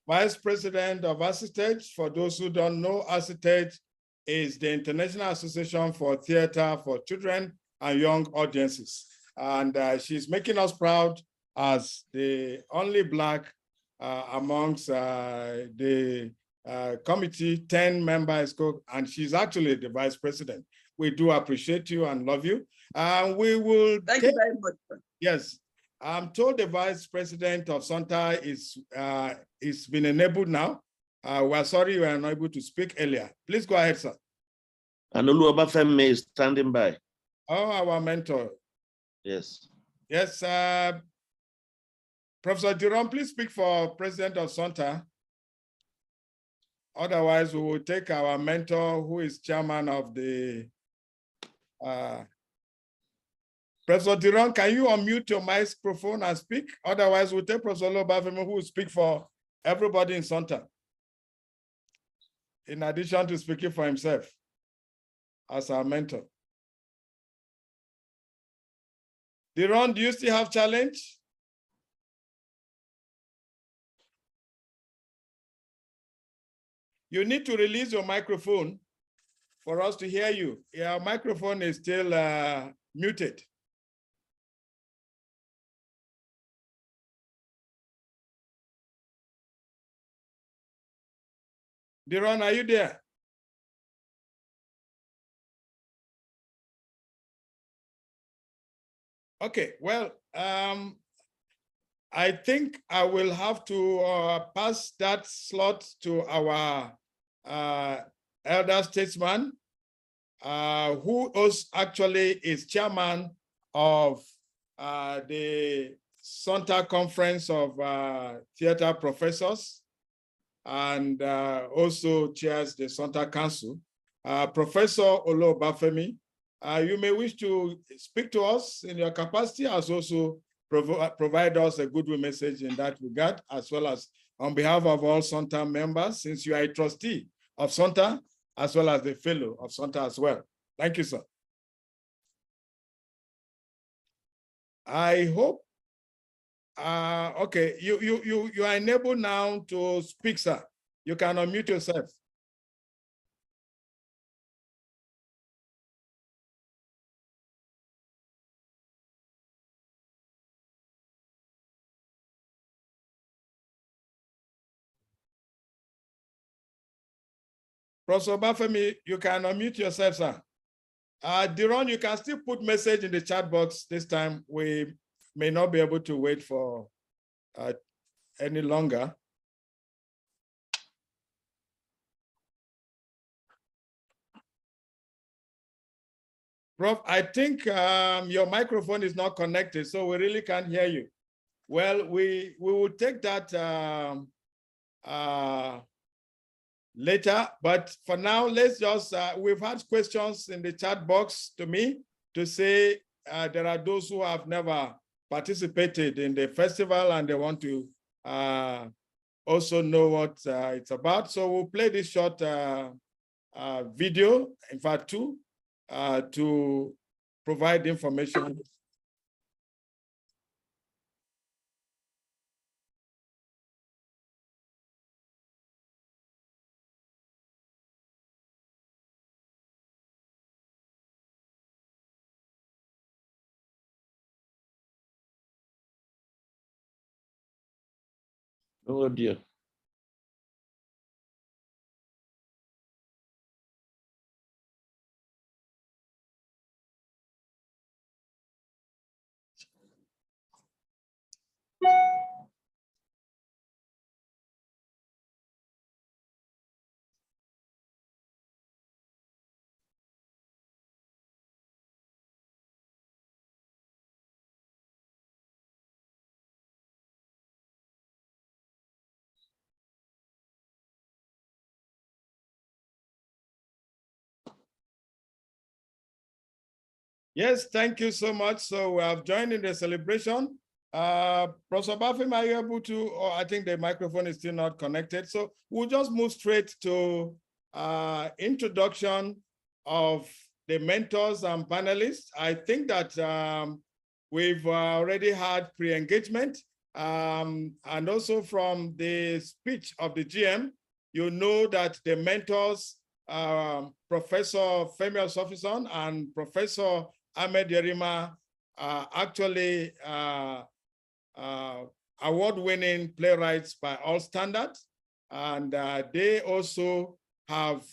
Vice President of ASITEJ. For those who don't know, ASITEJ is the International Association for Theater for Children and Young Audiences. And she's making us proud as the only Black amongst the committee, 10 members, and she's actually the Vice President. We do appreciate you and love you. We will— Thank you very much. Yes. I'm told the Vice President of Centre is been enabled now. We're sorry you were not able to speak earlier. Please go ahead, sir. And Oluwabafemi is standing by. Oh, our mentor. Yes. Yes, Professor Duron, please speak for President of Centre. Otherwise, we will take our mentor, who is chairman of the Professor Duron, can you unmute your microphone and speak? Otherwise, we'll take Professor Olobafemi, who will speak for everybody in Centre, in addition to speaking for himself as our mentor. Duron, do you still have challenge? You need to release your microphone for us to hear you. Your microphone is still muted. Duron, are you there? Okay, well, I think I will have to pass that slot to our elder statesman, who actually is chairman of the Centre Conference of Theatre Professors, and also chairs the Centre Council. Professor Olobafemi, you may wish to speak to us in your capacity, as also provide us a goodwill message in that regard, as well as on behalf of all Centre members, since you are a trustee of Centre, as well as the fellow of Centre as well. Thank you, sir. I hope, okay, you are enabled now to speak, sir. You can unmute yourself. Professor Bafemi, you can unmute yourself, sir. Duron, you can still put message in the chat box this time. We may not be able to wait for any longer. Prof, I think your microphone is not connected, so we really can't hear you. Well, we will take that later, but for now, let's just, we've had questions in the chat box to me to say there are those who have never participated in the festival and they want to also know what it's about. So we'll play this short video, in fact, two, to provide information. Oh dear. Yes, thank you so much. So we have joined in the celebration. Professor Bafim, are you able to, or I think the microphone is still not connected. So we'll just move straight to introduction of the mentors and panelists. I think that we've already had pre-engagement, and also from the speech of the GM, you know that the mentors, Professor Femi Osofison and Professor Ahmed Yerima, are actually award-winning playwrights by all standards, and they also have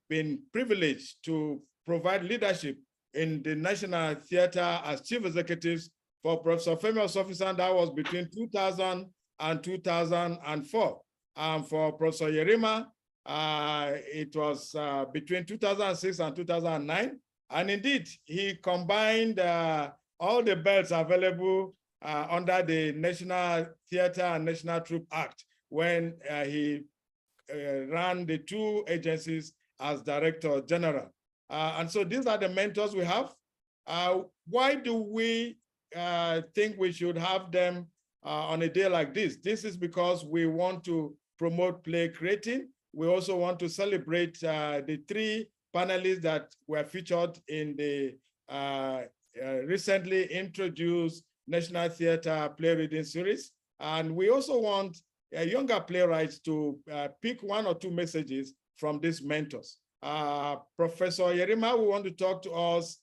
been privileged to provide leadership in the National Theatre as chief executives for Professor Femi Osofison. That was between 2000 and 2004. And for Professor Yerima, it was between 2006 and 2009. And indeed, he combined all the belts available under the National Theatre and National Troupe Act when he ran the two agencies as Director General. And so these are the mentors we have. Why do we think we should have them on a day like this? This is because we want to promote play creating. We also want to celebrate the three panelists that were featured in the recently introduced National Theatre Play Reading Series. And we also want younger playwrights to pick one or two messages from these mentors. Professor Yerima, we want to talk to us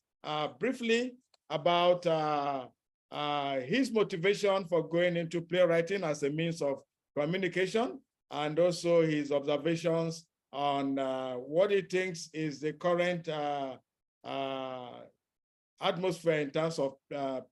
briefly about his motivation for going into playwriting as a means of communication, and also his observations on what he thinks is the current atmosphere in terms of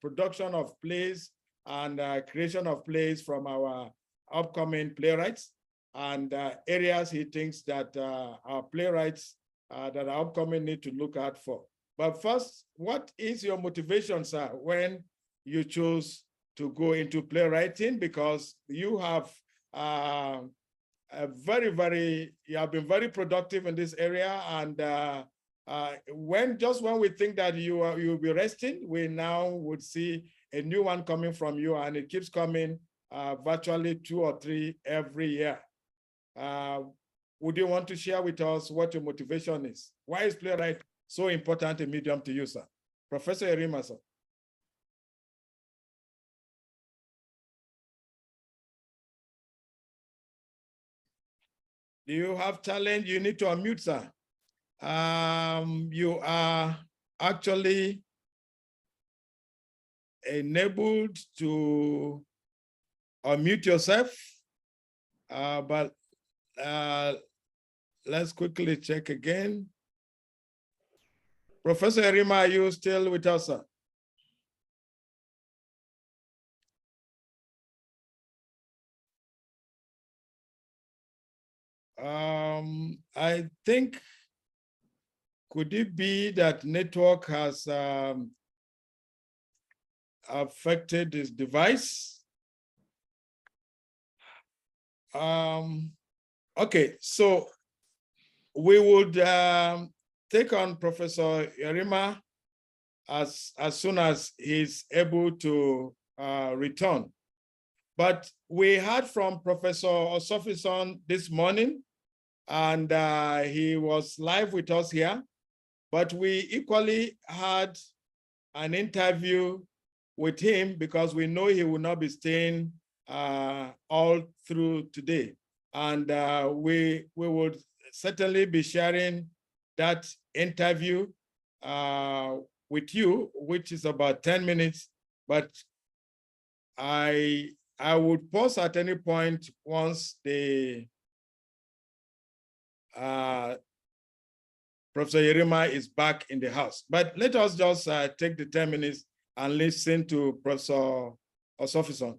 production of plays and creation of plays from our upcoming playwrights, and areas he thinks that our playwrights that are upcoming need to look out for. But first, what is your motivation, sir, when you chose to go into playwriting? Because you have you have been very productive in this area, and when we think that you'll be resting, we now would see a new one coming from you, and it keeps coming virtually 2 or 3 every year. Would you want to share with us what your motivation is? Why is playwright so important a medium to you, sir? Professor Yerima, sir. Do you have talent? You need to unmute, sir. You are actually enabled to unmute yourself, but let's quickly check again. Professor Yerima, are you still with us, sir? I think, could it be that network has affected this device? Okay, so we would take on Professor Yerima as soon as he's able to return. But we heard from Professor Osofison this morning, and he was live with us here. But we equally had an interview with him because we know he will not be staying all through today. And we would certainly be sharing that interview with you, which is about 10 minutes. But I would pause at any point once the Professor Yerima is back in the house. But let us just take the 10 minutes and listen to Professor Osofison.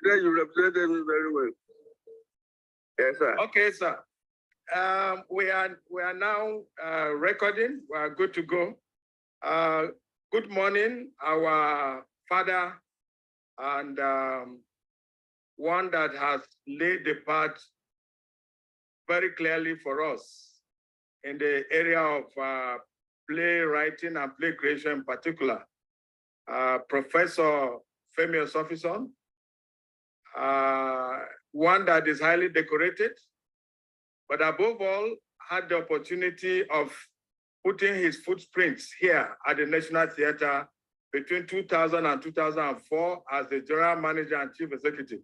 Yeah, you represented me very well. Yes, sir. Okay, sir. We are now recording. We are good to go. Good morning, our father, and one that has laid the path very clearly for us in the area of playwriting and play creation in particular. Professor Femi Osofison, one that is highly decorated, but above all, had the opportunity of putting his footprints here at the National Theatre between 2000 and 2004 as the general manager and chief executive.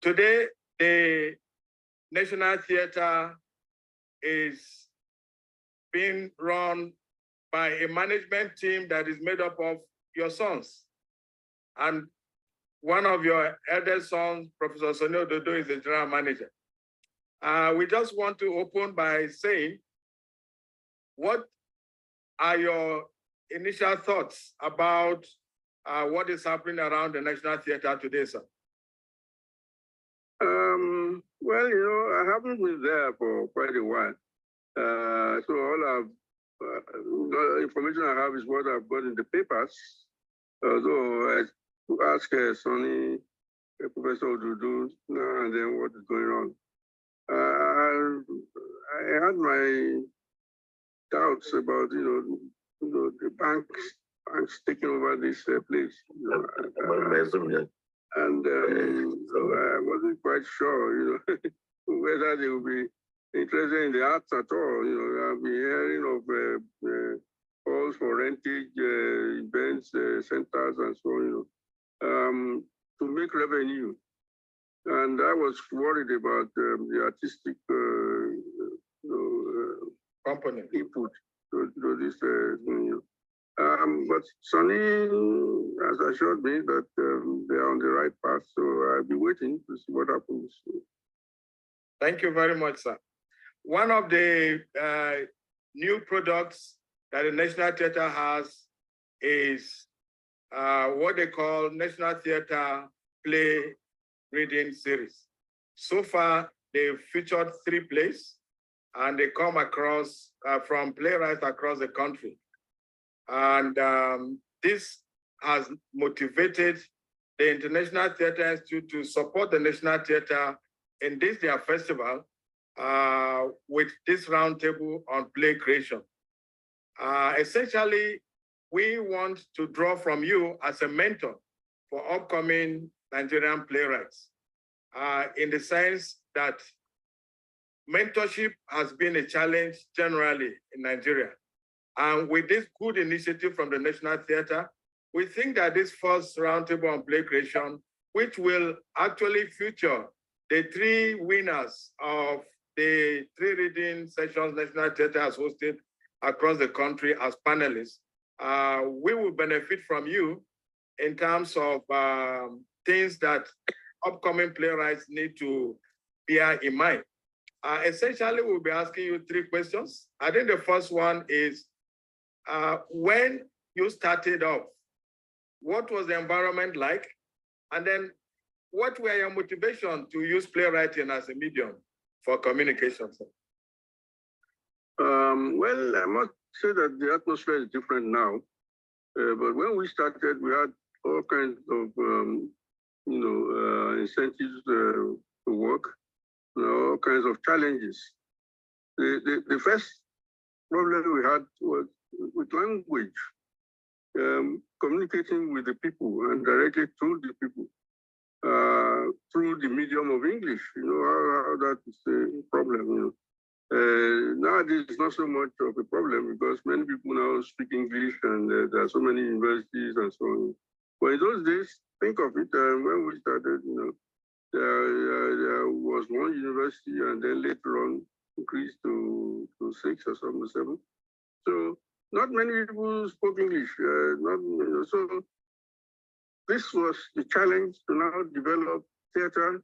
Today, the National Theatre is being run by a management team that is made up of your sons. And one of your eldest sons, Professor Sonny Ododo, is the general manager. We just want to open by saying, what are your initial thoughts about what is happening around the National Theatre today, sir? Well, you know, I haven't been there for quite a while. So all the information I have is what I've got in the papers. Although I ask Sonny, Professor Odudu, now and then what is going on. I had my doubts about, you know, the banks taking over this place. You know, and so I wasn't quite sure, you know, whether they will be interested in the arts at all. You know, I've been hearing of calls for rentage events, centers, and so on, you know, to make revenue. And I was worried about the artistic component input to this thing. But Sonny has assured me that they are on the right path, so I'll be waiting to see what happens. Thank you very much, sir. One of the new products that the National Theatre has is what they call National Theatre Play Reading Series. So far, they've featured 3 plays, and they come across from playwrights across the country. And this has motivated the International Theatre Institute to support the National Theatre in this their festival with this roundtable on play creation. Essentially, we want to draw from you as a mentor for upcoming Nigerian playwrights, in the sense that mentorship has been a challenge generally in Nigeria. And with this good initiative from the National Theatre, we think that this first roundtable on play creation, which will actually feature the 3 winners of the 3 reading sessions National Theatre has hosted across the country as panelists, we will benefit from you in terms of things that upcoming playwrights need to bear in mind. Essentially, we'll be asking you 3 questions. I think the first one is, when you started off, what was the environment like? And then what were your motivation to use playwriting as a medium for communication? Well, I must say that the atmosphere is different now. But when we started, we had all kinds of, incentives to work, all kinds of challenges. The first problem we had was with language, communicating with the people and directly through the people, through the medium of English. You know, how that is a problem. You know. Nowadays, it's not so much of a problem because many people now speak English, and there are so many universities and so on. But in those days, think of it, when we started, you know, there was one university, and then later on increased to 6 or 7. So not many people spoke English. So this was the challenge to now develop theater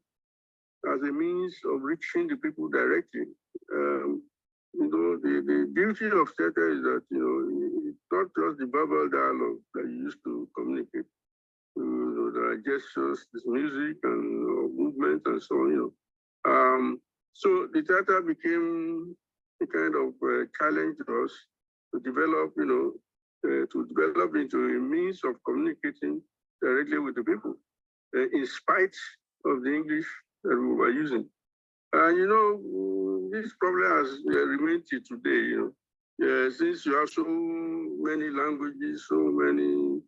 as a means of reaching the people directly. The beauty of theater is that, you know, it's not just the verbal dialogue that you used to communicate. There are gestures, there's music and movement and so on, you know. So the theater became a kind of challenge to us to develop, to develop into a means of communicating directly with the people, in spite of the English that we were using. This problem has remained till today, since you have so many languages, so many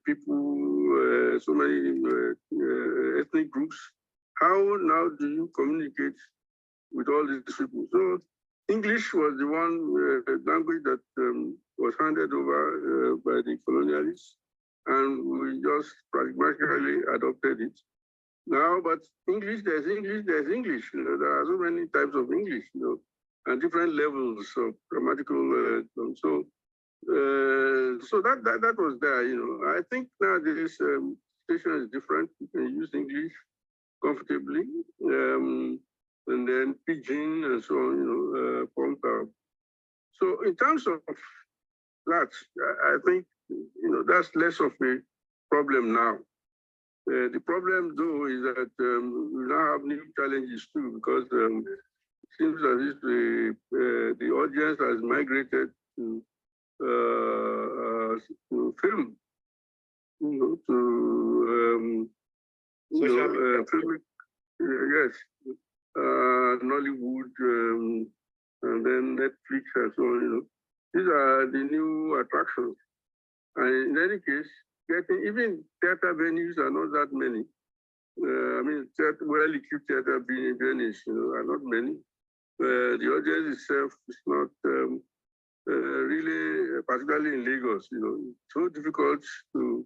people, so many ethnic groups. How now do you communicate with all these people? So English was the one language that was handed over by the colonialists, and we just pragmatically adopted it. Now, but English, there's English. You know, there are so many types of English, you know, and different levels of grammatical. So that was there, you know. I think now this situation is different. You can use English comfortably, and then pidgin and so on, you know, pumped out. So in terms of that, I think, you know, that's less of a problem now. The problem, though, is that we now have new challenges too, because it seems as if the audience has migrated to film, you know, to film, yes, Nollywood, and then Netflix and so on. You know, these are the new attractions. And in any case, getting even theater venues are not that many. I mean, well-equipped theater venues, you know, are not many. The audience itself is not really, particularly in Lagos, you know, it's so difficult to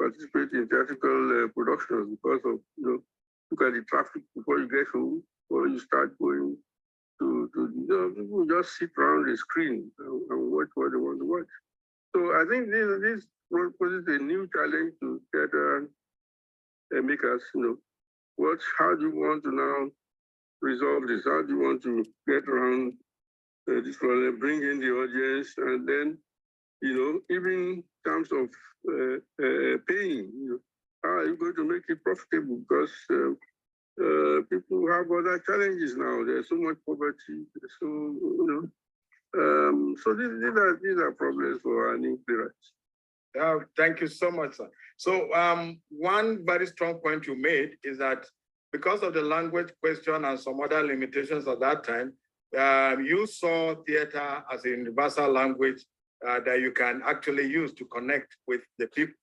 participate in theatrical productions because of, you know, look at the traffic before you get home, before you start going to you know, people just sit around the screen and watch what they want to watch. So I think this poses a new challenge to theater makers, you know, how do you want to now resolve this? How do you want to get around this one, bring in the audience, and then, you know, even in terms of paying, you know, how are you going to make it profitable? Because people have other challenges now. There's so much poverty. So, you know, so these are problems for our new playwrights. Thank you so much, sir. So one very strong point you made is that because of the language question and some other limitations at that time, you saw theater as a universal language that you can actually use to connect with the people.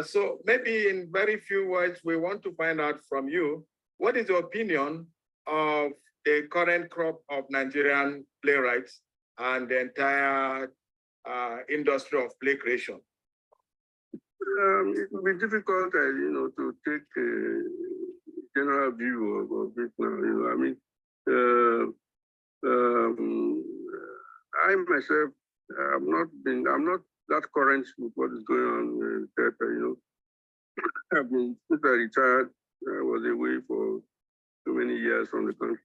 So maybe in very few words, we want to find out from you, what is your opinion of the current crop of Nigerian playwrights and the entire industry of play creation? It will be difficult, you know, to take a general view of it now. You know, I mean, I myself, I'm not that current with what is going on in theater. You know, I've been since I retired. I was away for so many years from the country.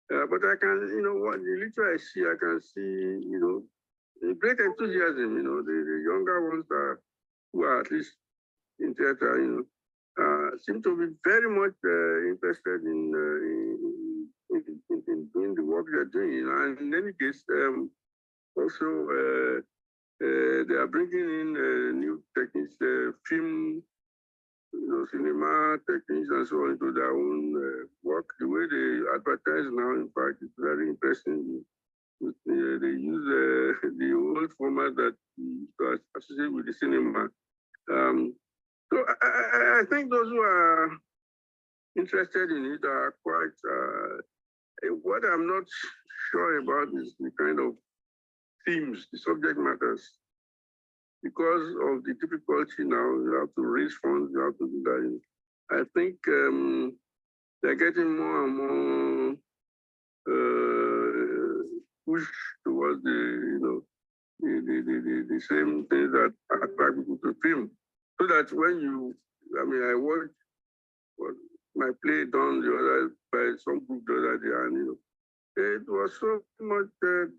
But I can, you know, what the little I see, I can see, you know, great enthusiasm. You know, the younger ones who are at least in theater, you know, seem to be very much interested in doing the work they're doing. And in any case, also they are bringing in new techniques, film, you know, cinema techniques and so on into their own work. The way they advertise now, in fact, is very interesting. They use the old format that is associated with the cinema. So I think those who are interested in it are quite, what I'm not sure about is the kind of themes, the subject matters. Because of the difficulty now, you have to raise funds, you have to do that. I think they're getting more and more pushed towards the, you know, the same things that attract people to film. So that when you, I mean, I watched my play done the other by some group the other day, and you know, it was so much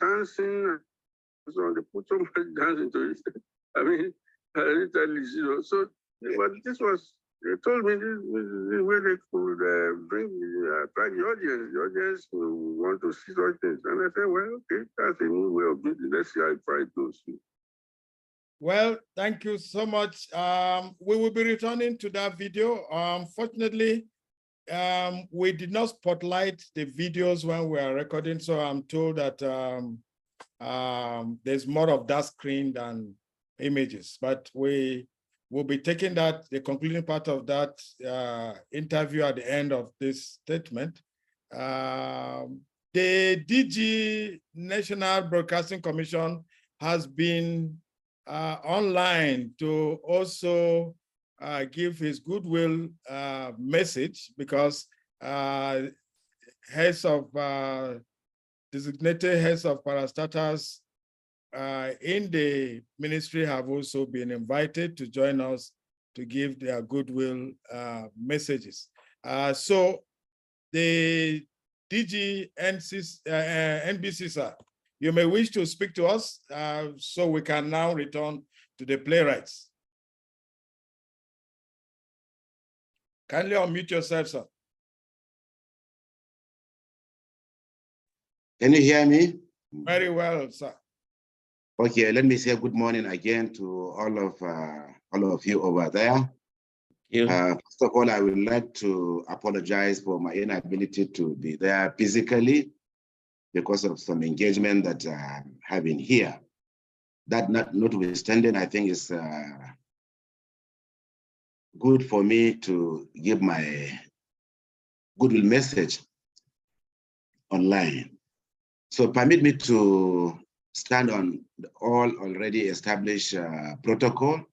dancing. So they put so much dance into it. I mean, literally, you know. So, but this was, they told me this way they could attract the audience. The audience want to see such things. And I said, well, okay, that's a new way of doing it. Let's see how far it goes. Well, thank you so much. We will be returning to that video. Fortunately, we did not spotlight the videos when we are recording, so I'm told that there's more of that screen than images, but we will be taking that, the concluding part of that interview at the end of this statement. The DG National Broadcasting Commission has been online to also give his goodwill message, because heads of designated heads of parastatals in the ministry have also been invited to join us to give their goodwill messages. So the DG NBC, sir, you may wish to speak to us, so we can now return to the playwrights. Kindly unmute yourself, sir. Can you hear me? Very well, sir. Okay, let me say good morning again to all of you over there. First of all, I would like to apologize for my inability to be there physically because of some engagement that I'm having here. That notwithstanding, I think it's good for me to give my goodwill message online. So permit me to stand on all already established protocol.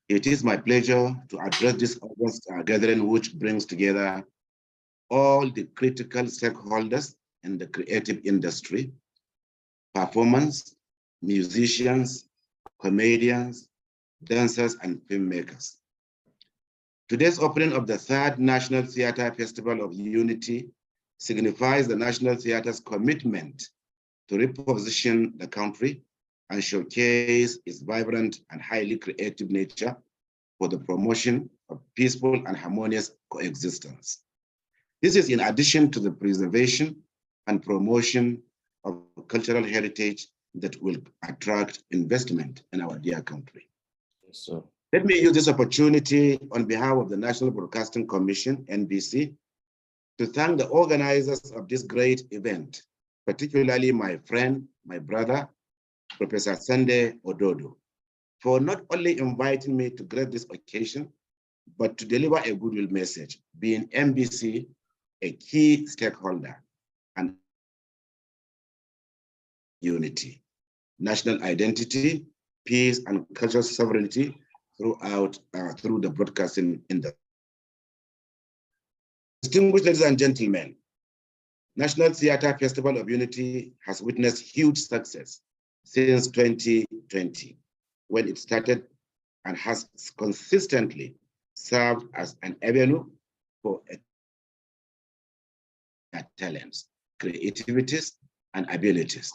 It is my pleasure to address this August gathering, which brings together all the critical stakeholders in the creative industry: performers, musicians, comedians, dancers, and filmmakers. Today's opening of the third National Theatre Festival of Unity signifies the National Theatre's commitment to reposition the country and showcase its vibrant and highly creative nature for the promotion of peaceful and harmonious coexistence. This is in addition to the preservation and promotion of cultural heritage that will attract investment in our dear country. So let me use this opportunity on behalf of the National Broadcasting Commission, NBC, to thank the organizers of this great event, particularly my friend, my brother, Professor Sunday Ododo, for not only inviting me to grace this occasion, but to deliver a goodwill message, being NBC a key stakeholder and unity, national identity, peace, and cultural sovereignty through the broadcasting industry. Distinguished ladies and gentlemen, National Theatre Festival of Unity has witnessed huge success since 2020, when it started, and has consistently served as an avenue for talents, creativities, and abilities.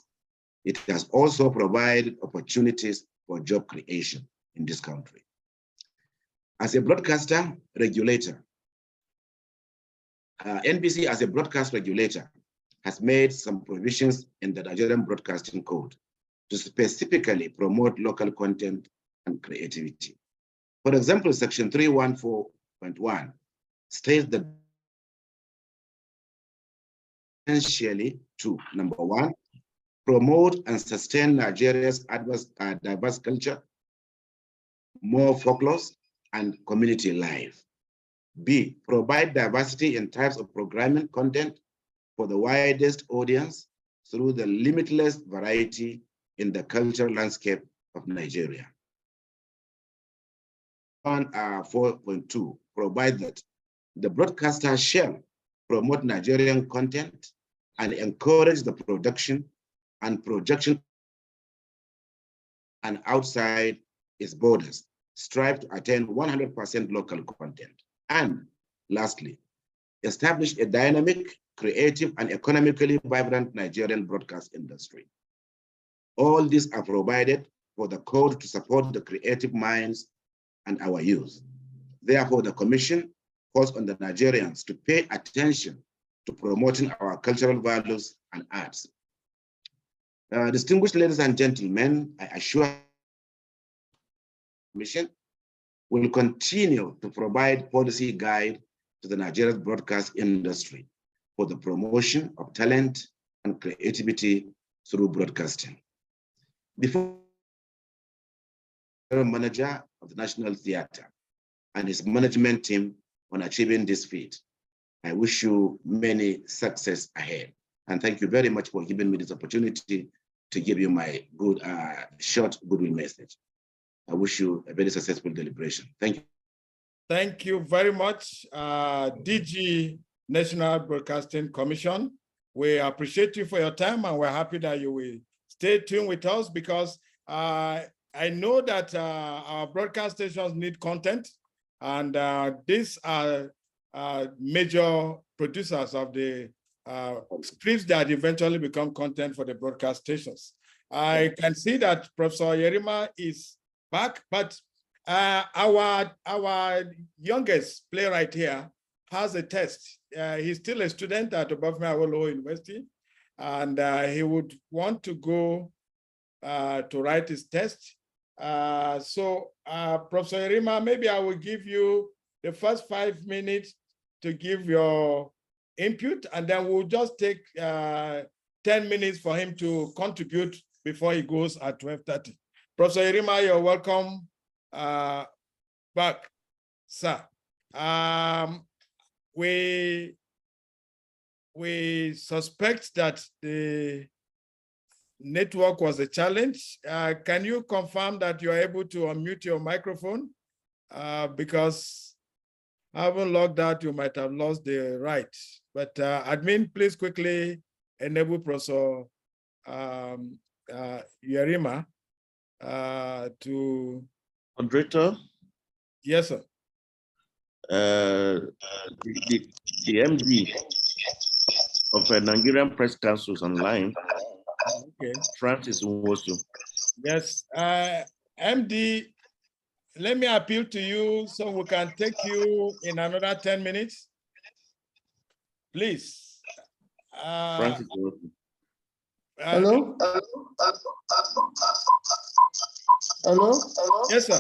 It has also provided opportunities for job creation in this country. As a broadcaster regulator, NBC as a broadcast regulator has made some provisions in the Nigerian Broadcasting Code to specifically promote local content and creativity. For example, Section 314.1 states that essentially to, number one, promote and sustain Nigeria's diverse culture, more folklore, and community life. B, provide diversity in types of programming content for the widest audience through the limitless variety in the cultural landscape of Nigeria. 4.2 provide that the broadcaster shall promote Nigerian content and encourage the production and projection and outside its borders, strive to attain 100% local content. And lastly, establish a dynamic, creative, and economically vibrant Nigerian broadcast industry. All these are provided for the code to support the creative minds and our youth. Therefore, the Commission calls on the Nigerians to pay attention to promoting our cultural values and arts. Distinguished ladies and gentlemen, I assure the Commission will continue to provide policy guide to the Nigerian broadcast industry for the promotion of talent and creativity through broadcasting. Before the manager of the National Theatre and his management team on achieving this feat, I wish you many success ahead. And thank you very much for giving me this opportunity to give you my good, short goodwill message. I wish you a very successful deliberation. Thank you. Thank you very much, DG National Broadcasting Commission. We appreciate you for your time, and we're happy that you will stay tuned with us, because I know that our broadcast stations need content, and these are major producers of the scripts that eventually become content for the broadcast stations. I can see that Professor Yerima is back, but our youngest playwright here has a test. He's still a student at Obafemi Awolowo University, and he would want to go to write his test. So Professor Yerima, maybe I will give you the first 5 minutes to give your input, and then we'll just take 10 minutes for him to contribute before he goes at 12:30. Professor Yerima, you're welcome back, sir. We suspect that the network was a challenge. Can you confirm that you're able to unmute your microphone? Because having logged out, you might have lost the right. But admin, please quickly enable Professor Yerima to. Moderator? Yes, sir. The MD of Nigerian Press Council is online. Okay. Francis Nwosu. Yes, MD, let me appeal to you so we can take you in another 10 minutes. Please. Francis Nwosu. Hello? Hello? Yes, sir.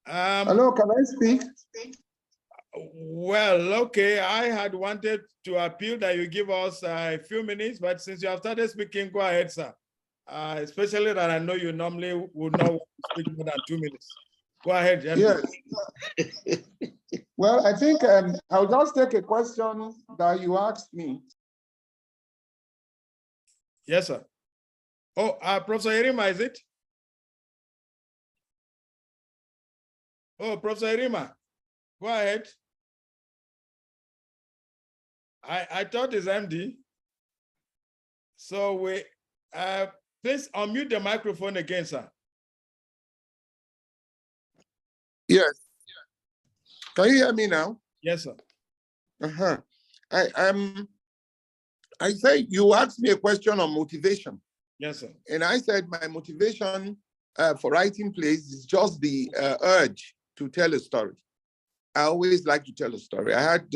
Hello, can I speak? Well, okay, I had wanted to appeal that you give us a few minutes, but since you have started speaking, go ahead, sir. Especially that I know you normally would not speak more than 2 minutes. Go ahead, MD. Yes. Well, I think I'll just take a question that you asked me. Yes, sir. Oh, Professor Yerima, is it? Oh, Professor Yerima, go ahead. I thought it's MD. So we, please unmute the microphone again, sir. Yes. Can you hear me now? Yes, sir. I said you asked me a question on motivation. Yes, sir. And I said my motivation for writing plays is just the urge to tell a story. I always like to tell a story. I had,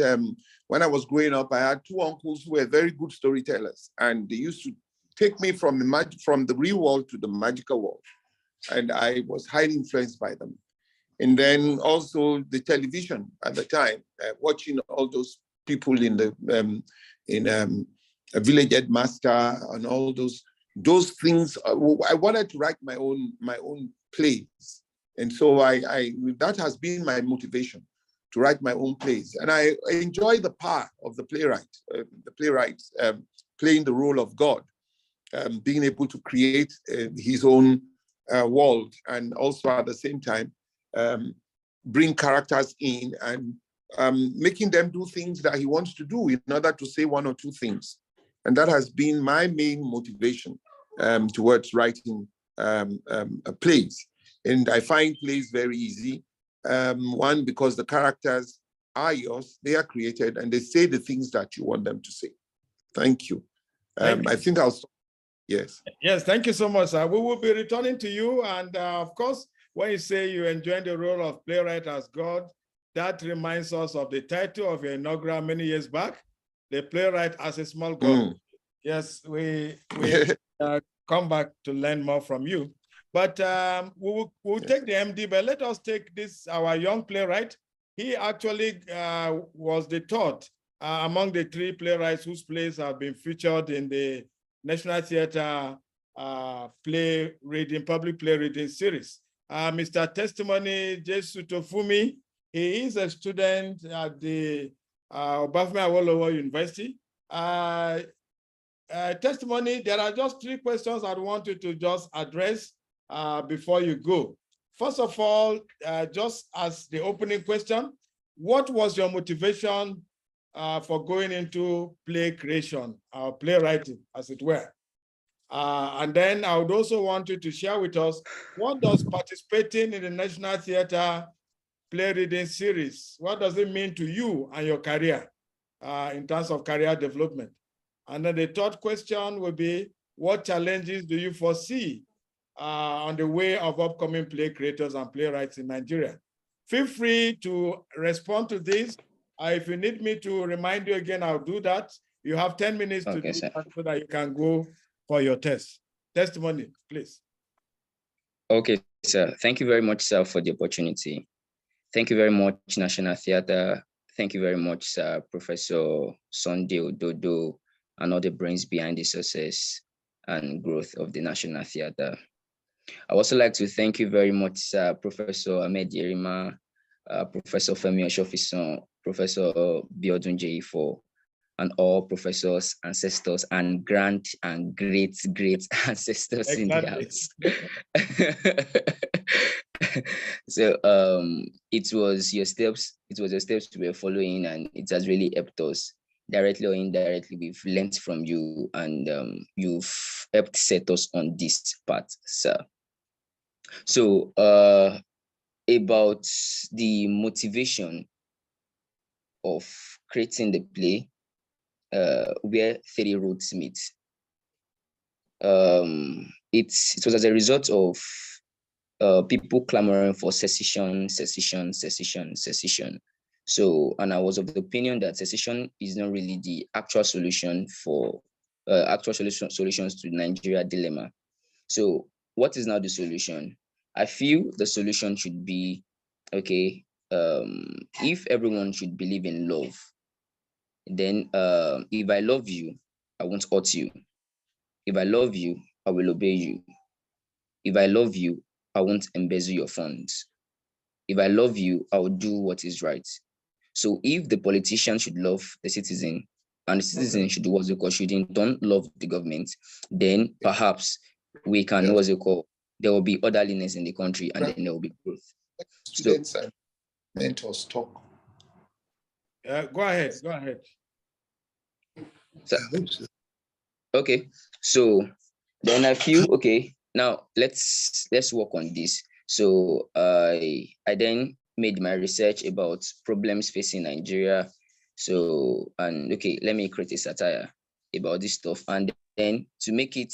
when I was growing up, I had two uncles who were very good storytellers, and they used to take me from the real world to the magical world. And I was highly influenced by them. And then also the television at the time, watching all those people in the a village headmaster and all those things. I wanted to write my own plays, and so that has been my motivation to write my own plays. And I enjoy the power of the playwright playing the role of God, being able to create his own world, and also at the same time bring characters in and making them do things that he wants to do in order to say one or two things. And that has been my main motivation towards writing plays. And I find plays very easy. One, because the characters are yours, they are created, and they say the things that you want them to say. Thank you. I think I'll stop. Yes. Yes, thank you so much, sir. We will be returning to you. And of course, when you say you enjoy the role of playwright as God, that reminds us of the title of your inaugural many years back, The Playwright as a Small God. Yes, we come back to learn more from you. But we'll take the MD, but let us take this, our young playwright. He actually was the third among the three playwrights whose plays have been featured in the National Theatre public play reading series. Mr. Testimony Jesu Tofumi, he is a student at the Obafemi Awolowo University. Testimony, there are just 3 questions I want you to just address before you go. First of all, just as the opening question, what was your motivation for going into play creation, playwriting, as it were? And then I would also want you to share with us, what does participating in the National Theatre play reading series, what does it mean to you and your career in terms of career development? And then the third question will be, what challenges do you foresee on the way of upcoming play creators and playwrights in Nigeria? Feel free to respond to this. If you need me to remind you again, I'll do that. You have 10 minutes to do that so that you can go for your testimony, please. Okay, sir. Thank you very much, sir, for the opportunity. Thank you very much, National Theatre. Thank you very much, sir, Professor Sunday Ododo, and all the brains behind the success and growth of the National Theatre. I also like to thank you very much, sir, Professor Ahmed Yerima, Professor Femi Oshofison, Professor Biodun Jeifo, and all professors, ancestors, and great ancestors in the house. So it was your steps we were following, and it has really helped us directly or indirectly. We've learned from you, and you've helped set us on this path, sir. So about the motivation of creating the play, where 30 roads meet. It was as a result of people clamoring for secession. So, and I was of the opinion that secession is not really the actual solution for solutions to Nigeria dilemma. So, what is now the solution? I feel the solution should be, okay, if everyone should believe in love, then if I love you, I won't hurt you. If I love you, I will obey you. If I love you, I won't embezzle your funds. If I love you, I will do what is right. So if the politician should love the citizen, and the citizen should do should in turn love the government, then perhaps we can, there will be orderliness in the country, and then there will be growth. Students and mentors talk. Go ahead. So, okay, so then I feel, okay, now let's work on this. So I then made my research about problems facing Nigeria. So, and okay, let me create a satire about this stuff, and then to make it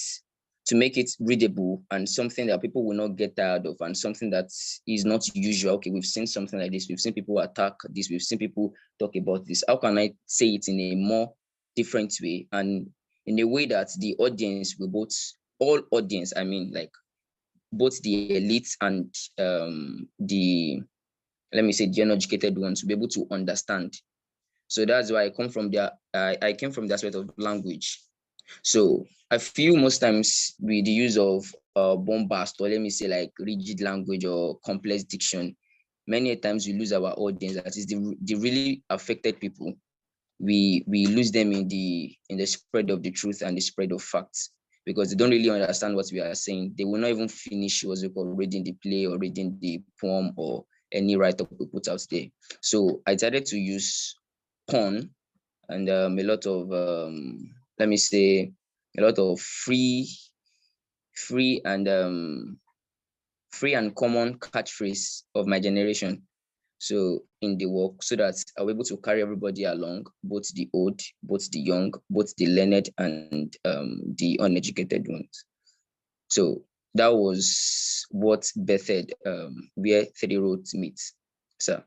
readable and something that people will not get tired of, and something that is not usual. Okay, we've seen something like this, we've seen people attack this, we've seen people talk about this. How can I say it in a more different way, and in a way that the audience will I mean, like both the elites and the, let me say, the uneducated ones will be able to understand. So that's why I came from the aspect of language. So I feel most times with the use of bombast, or let me say like rigid language or complex diction, many times we lose our audience. That is the really affected people. We lose them in the spread of the truth and the spread of facts, because they don't really understand what we are saying. They will not even finish reading the play or reading the poem or any write-up we put out there. So I decided to use pun and a lot of let me say a lot of free and common catchphrase of my generation. So in the work, so that I'll be able to carry everybody along, both the old, both the young, both the learned and the uneducated ones. So that was what bettered where 3 roads meet, sir.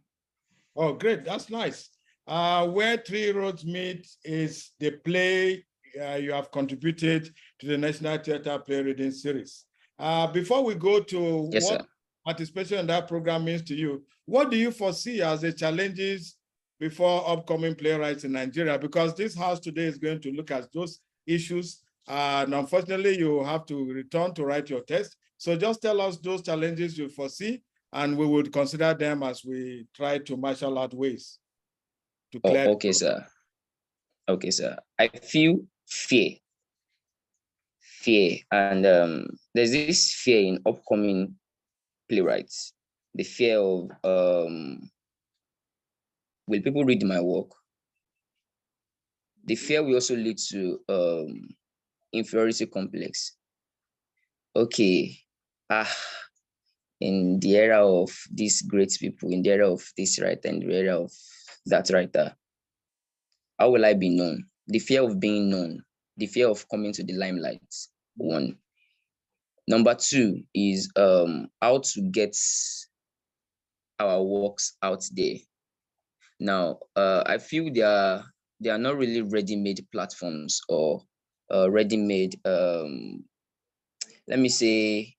Oh, great, that's nice. Where 3 roads meet is the play you have contributed to the National Theatre Play Reading Series. Before we go to what participation in that program means to you, what do you foresee as the challenges before upcoming playwrights in Nigeria? Because this house today is going to look at those issues. And unfortunately, you have to return to write your test. So just tell us those challenges you foresee, and we would consider them as we try to marshal out ways. to clear. Okay, sir. Okay, sir. I feel fear. And there's this fear in upcoming playwrights. The fear of will people read my work? The fear will also lead to inferiority complex. Okay, in the era of these great people, in the era of this writer, in the era of that writer, how will I be known? The fear of being known, the fear of coming to the limelight, one. Number two is how to get our works out there. Now, I feel they are not really ready-made platforms or ready-made, let me say,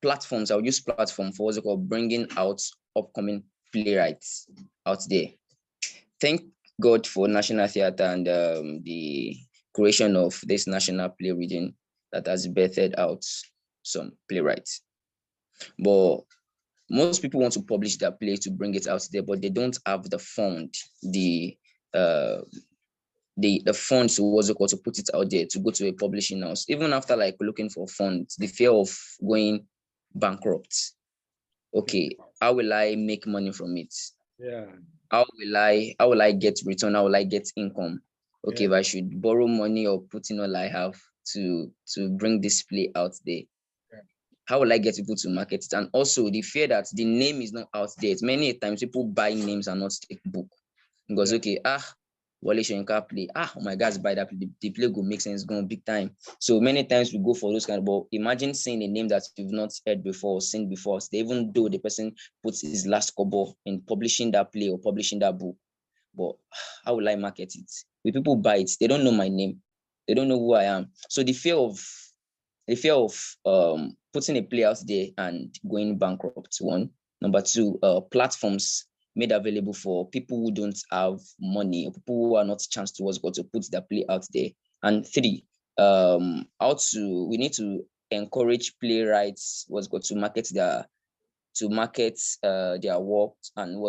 platforms. I'll use platform for what's it called, bringing out upcoming playwrights out there. Thank God for National Theatre and the creation of this national play reading that has birthed out some playwrights. But most people want to publish their play to bring it out there, but they don't have the fund, the funds to put it out there, to go to a publishing house. Even after like looking for funds, the fear of going bankrupt. Okay, how will I make money from it? Yeah. How will I get return? How will I get income? Okay, yeah. If I should borrow money or put in all I have to bring this play out there, yeah. How will I get people to market it? And also the fear that the name is not out there. It's many times people buy names and not take book. Because yeah. Okay, Wale Soyinka play. Oh my God, buy that play. The play go make sense, going big time. So many times we go for those kind of, but imagine saying a name that you've not heard before or seen before. So even though the person puts his last kobo in publishing that play or publishing that book, but how will I market it? Will people buy it? They don't know my name. They don't know who I am. So the fear of putting a play out there and going bankrupt, one. Number two, platforms made available for people who don't have money or people who are not chance towards God to put their play out there. And three, we need to encourage playwrights to market their work and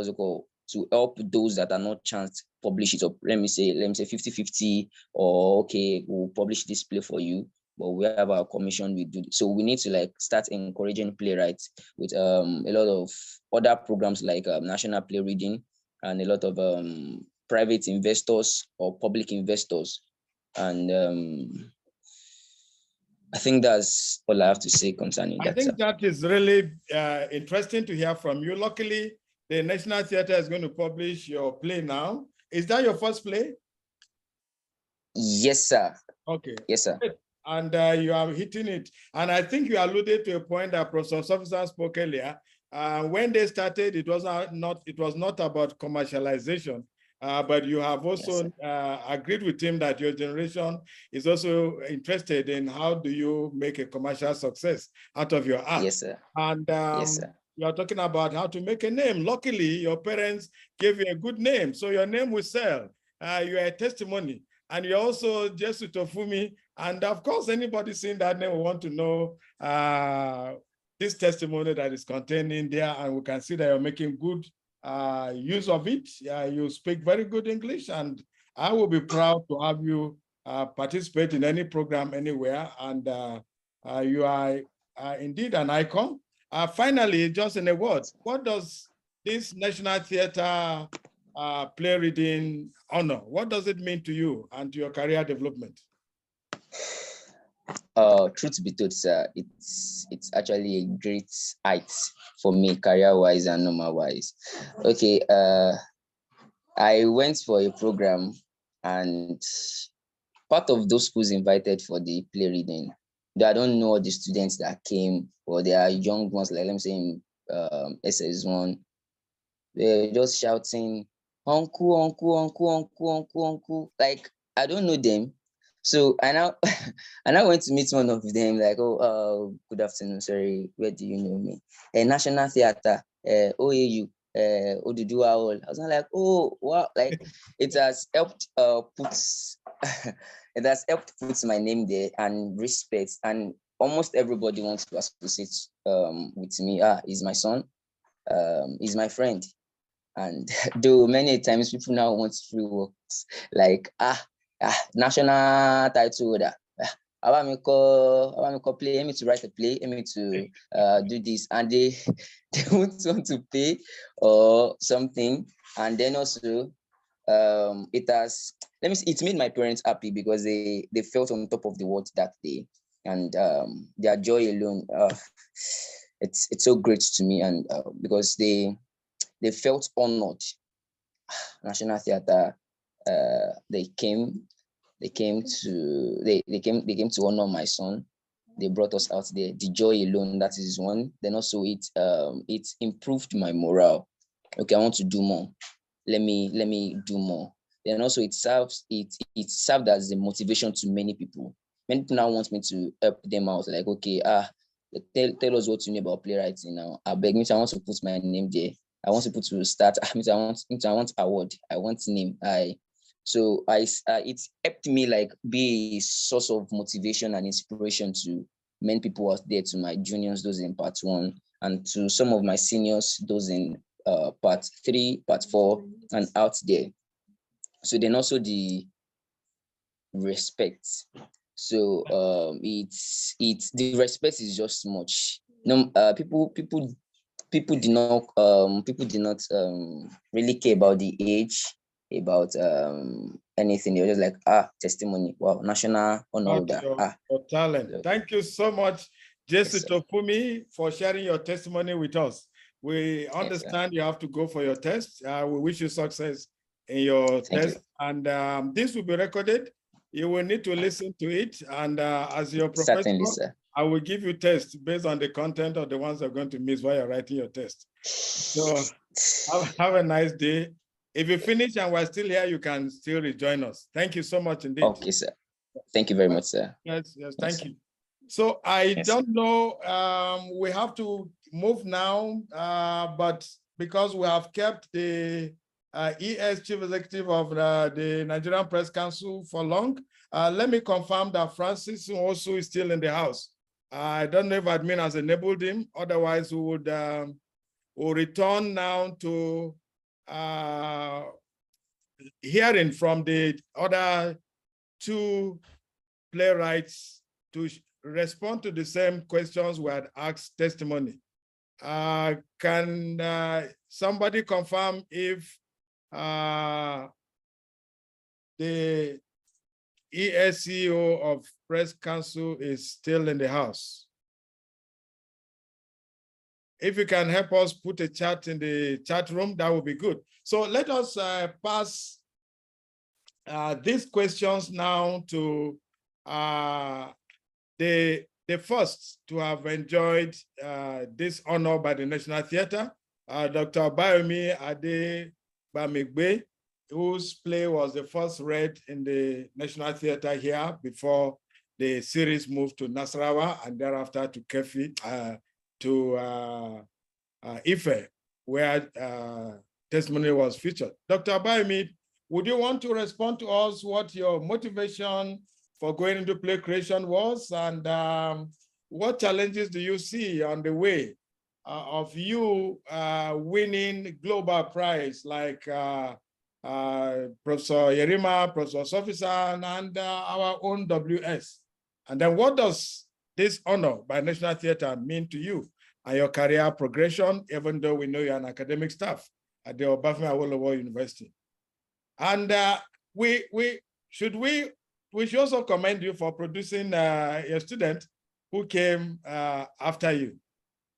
to help those that are not chance publish it. Or let me say 50-50, or okay, we'll publish this play for you, but we have our commission, we do. So we need to like start encouraging playwrights with a lot of other programs like national play reading and a lot of private investors or public investors. And I think that's all I have to say concerning that. I think that is really interesting to hear from you. Luckily, the National Theatre is going to publish your play now. Is that your first play? Yes, sir. Okay. Yes, sir. And you are hitting it. And I think you alluded to a point that Professor Sofisa spoke earlier. When they started, it was not about commercialization, but you have also agreed with him that your generation is also interested in how do you make a commercial success out of your art. Yes, sir. And yes, sir. You are talking about how to make a name. Luckily, your parents gave you a good name, so your name will sell. You are a testimony. And you're also Jesu Tofumi. And of course, anybody seeing that name will want to know this testimony that is contained in there. And we can see that you're making good use of it. You speak very good English. And I will be proud to have you participate in any program anywhere. And you are indeed an icon. Finally, just in a word, what does this National Theatre play reading honor, what does it mean to you and to your career development? Truth be told, sir, it's actually a great height for me, career-wise and normal-wise. Okay, I went for a program, and part of those schools invited for the play reading, I don't know the students that came, or they are young ones, like let me say in SS1, they're just shouting, uncle, uncle, uncle, uncle, uncle, uncle. Like, I don't know them. So I now went to meet one of them, like, good afternoon, sorry, where do you know me? National Theatre, OAU, Oduduwa Hall. I was like, oh, wow, like it has helped it has helped put my name there and respect, and almost everybody wants to associate with me. He's my son, he's my friend. And though many times people now want free works, like national title holder. Allow me play, let me to write a play, let me to do this, and they won't want to pay or something. And then also it made my parents happy because they felt on top of the world that day, and their joy alone, it's so great to me, and because they felt honored. National Theatre, they came to honor my son. They brought us out there. The joy alone, that is one. Then also it improved my morale. Okay, I want to do more. Let me do more. Then also it served as a motivation to many people. Many people now want me to help them out. Like, okay, tell us what you know about playwriting now. I beg me, I want to put my name there. I want people to start. I want award. I want name. So it helped me like be a source of motivation and inspiration to many people out there, to my juniors, those in part 1, and to some of my seniors, those in part 3, part 4, and out there. So then also the respect. So the respect is just much. No, people did not really care about the age, about anything. They were just like, testimony, wow, national honor holder. Your talent. Thank you so much, Jesse Tofumi, for sharing your testimony with us. We understand you have to go for your test. We wish you success in your test. And this will be recorded. You will need to listen to it. And as your professor, certainly, sir, I will give you tests based on the content of the ones you're going to miss while you're writing your test. So have a nice day. If you finish and we're still here, you can still rejoin us. Thank you so much indeed. Okay, sir. Thank you very much, sir. Yes, thank you. So I don't know, we have to move now, but because we have kept the ES Chief Executive of the Nigerian Press Council for long, let me confirm that Francis also is still in the house. I don't know if admin has enabled him. Otherwise, we would we'll return now to hearing from the other 2 playwrights to respond to the same questions we had asked testimony. Can somebody confirm if the ESCO of Press Council is still in the house? If you can help us put a chat in the chat room, that would be good. So let us pass these questions now to the first to have enjoyed this honor by the National Theatre, Dr. Bayomi Adebamigbe, whose play was the first read in the National Theatre here before the series moved to Nasarawa and thereafter to Kefi, to Ife, where testimony was featured. Dr. Bayomi, would you want to respond to us what your motivation for going into play creation was, and what challenges do you see on the way of you winning global prize like Professor Yerima, Professor Sofisan, and our own WS? And then what does this honor by National Theatre mean to you and your career progression, even though we know you're an academic staff at the Obafemi Awolowo University? And we should also commend you for producing a student who came after you.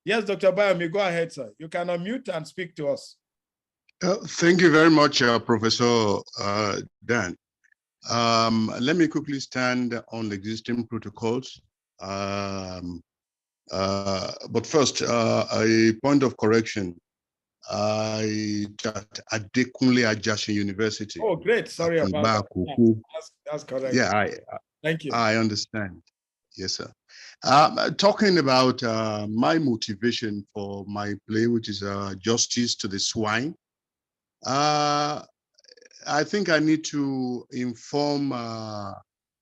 Yes, Dr. Bayomi, go ahead, sir. You can unmute and speak to us. Thank you very much, Professor Dan. Let me quickly stand on the existing protocols. But first, a point of correction. I taught at Adekunle Ajasin University. Oh, great. Sorry about that. That's correct. Yeah, thank you. I understand. Yes, sir. Talking about my motivation for my play, which is Justice to the Swine, I think I need to inform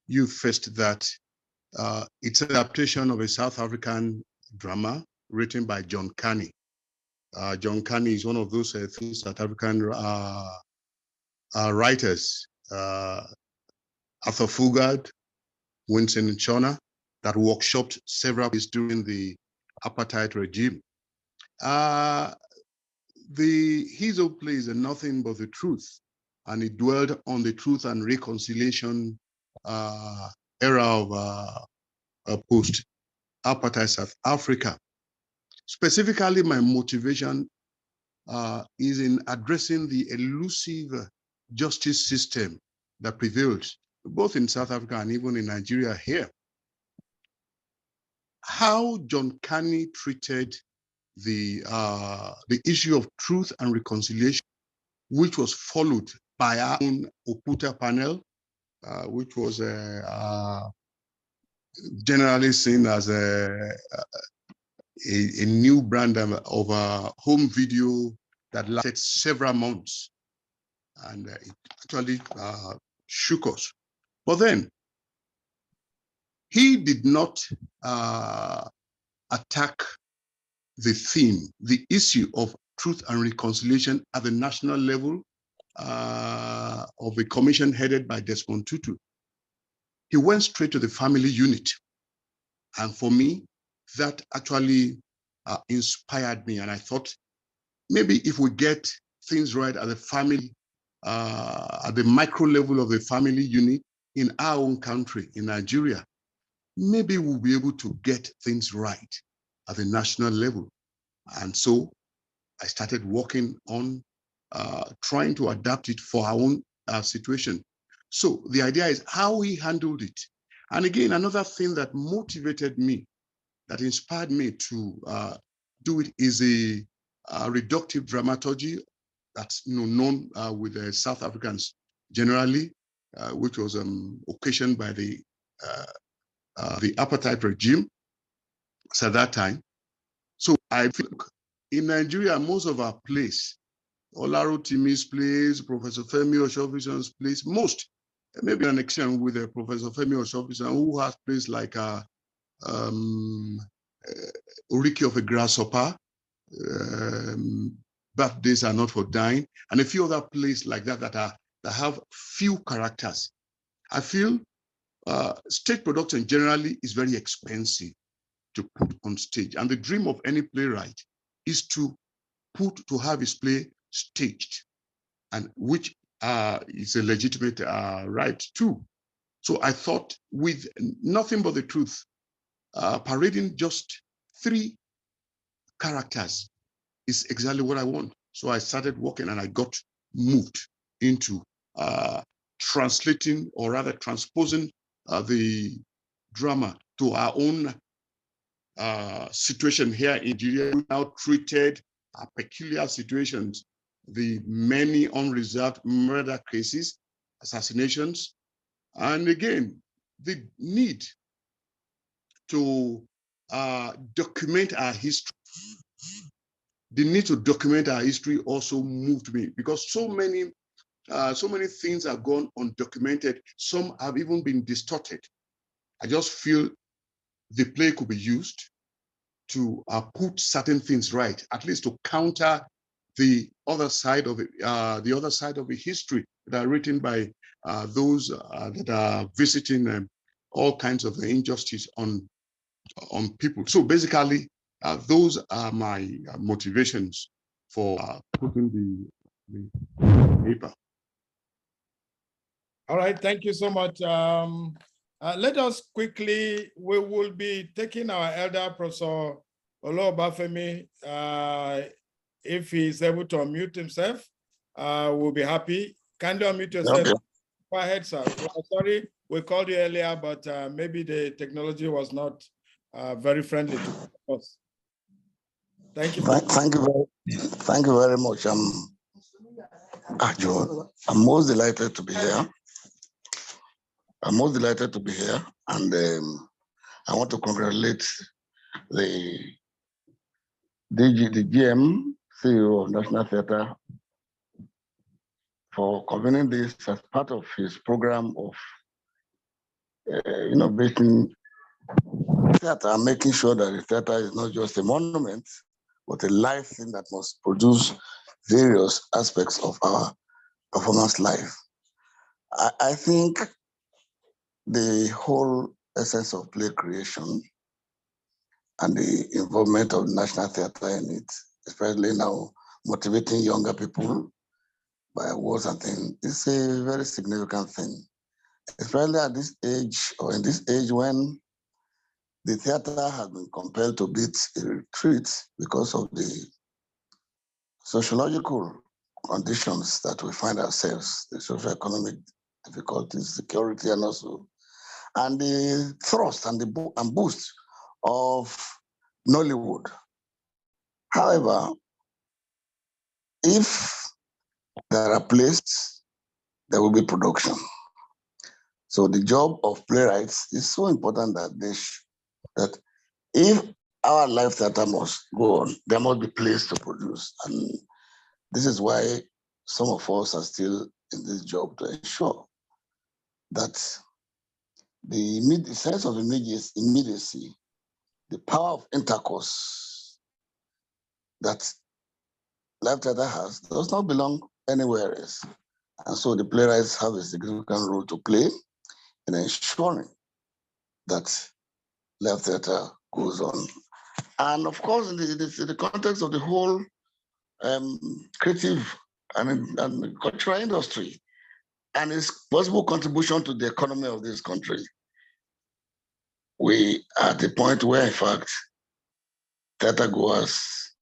you first that it's an adaptation of a South African drama written by John Carney. John Carney is one of those three South African writers, Arthur Fugard, Winston Chona, that workshopped several plays during the apartheid regime. His own plays are nothing but the truth, and it dwelled on the truth and reconciliation era of post-apartheid South Africa. Specifically, my motivation is in addressing the elusive justice system that prevailed both in South Africa and even in Nigeria here. How John Carney treated the issue of truth and reconciliation, which was followed by our own Oputa panel, which was generally seen as a new brand of home video that lasted several months, and it actually shook us. But then he did not attack the theme, the issue of truth and reconciliation at the national level of a commission headed by Desmond Tutu. He went straight to the family unit. And for me, that actually inspired me. And I thought, maybe if we get things right at the family, at the micro level of the family unit in our own country, in Nigeria, maybe we'll be able to get things right at the national level. And so I started working on trying to adapt it for our own situation. So the idea is how he handled it. And again, another thing that motivated me, that inspired me to do it, is a reductive dramaturgy that's known with the South Africans generally, which was occasioned by the apartheid regime at that time. So I feel in Nigeria, most of our plays, Olaro Timi's plays, Professor Femi Oshofisan's plays, most, maybe an exception with Professor Femi Oshofisan, who has plays like Oriki of a Grasshopper, Birthdays Are Not for Dying, and a few other plays like that that have few characters. I feel stage production generally is very expensive to put on stage, and the dream of any playwright is to have his play staged, and which is a legitimate right too. So I thought, with nothing but the truth, parading just 3 characters is exactly what I want. So I started working, and I got moved into translating, or rather transposing, the drama to our own situation here in Nigeria. We now treated peculiar situations, the many unresolved murder cases, assassinations, and again, the need to document our history. The need to document our history also moved me, because so many things have gone undocumented. Some have even been distorted. I just feel the play could be used to put certain things right, at least to counter the other side of it, the other side of the history that are written by those that are visiting all kinds of injustice on people. So basically, those are my motivations for putting the paper. All right, thank you so much. Let us quickly, we will be taking our elder Professor Olobafemi, if he's able to unmute himself, we'll be happy. Kindly unmute yourself. Okay. Go ahead, sir. Well, sorry, we called you earlier, but maybe the technology was not very friendly to us. Thank you. Thank you very much. I'm most delighted to be here. And I want to congratulate the GM, CEO of National Theatre, for convening this as part of his program of innovating theatre, making sure that the theatre is not just a monument, but a live thing that must produce various aspects of our performance life. I think the whole essence of play creation and the involvement of National Theatre in it, especially now motivating younger people by awards and things, is a very significant thing. Especially at this age, or in this age when the theatre has been compelled to beat a retreat because of the sociological conditions that we find ourselves, the socio-economic difficulties, security, and the thrust and the boost of Nollywood. However, if there are plays, there will be production. So the job of playwrights is so important that if our live theater must go on, there must be plays to produce. And this is why some of us are still in this job to ensure that the sense of immediacy, the power of intercourse that live theater has does not belong anywhere else. And so the playwrights have a significant role to play in ensuring that live theater goes on. And of course, in the context of the whole creative and cultural industry and its possible contribution to the economy of this country, we are at the point where, in fact, theater goers'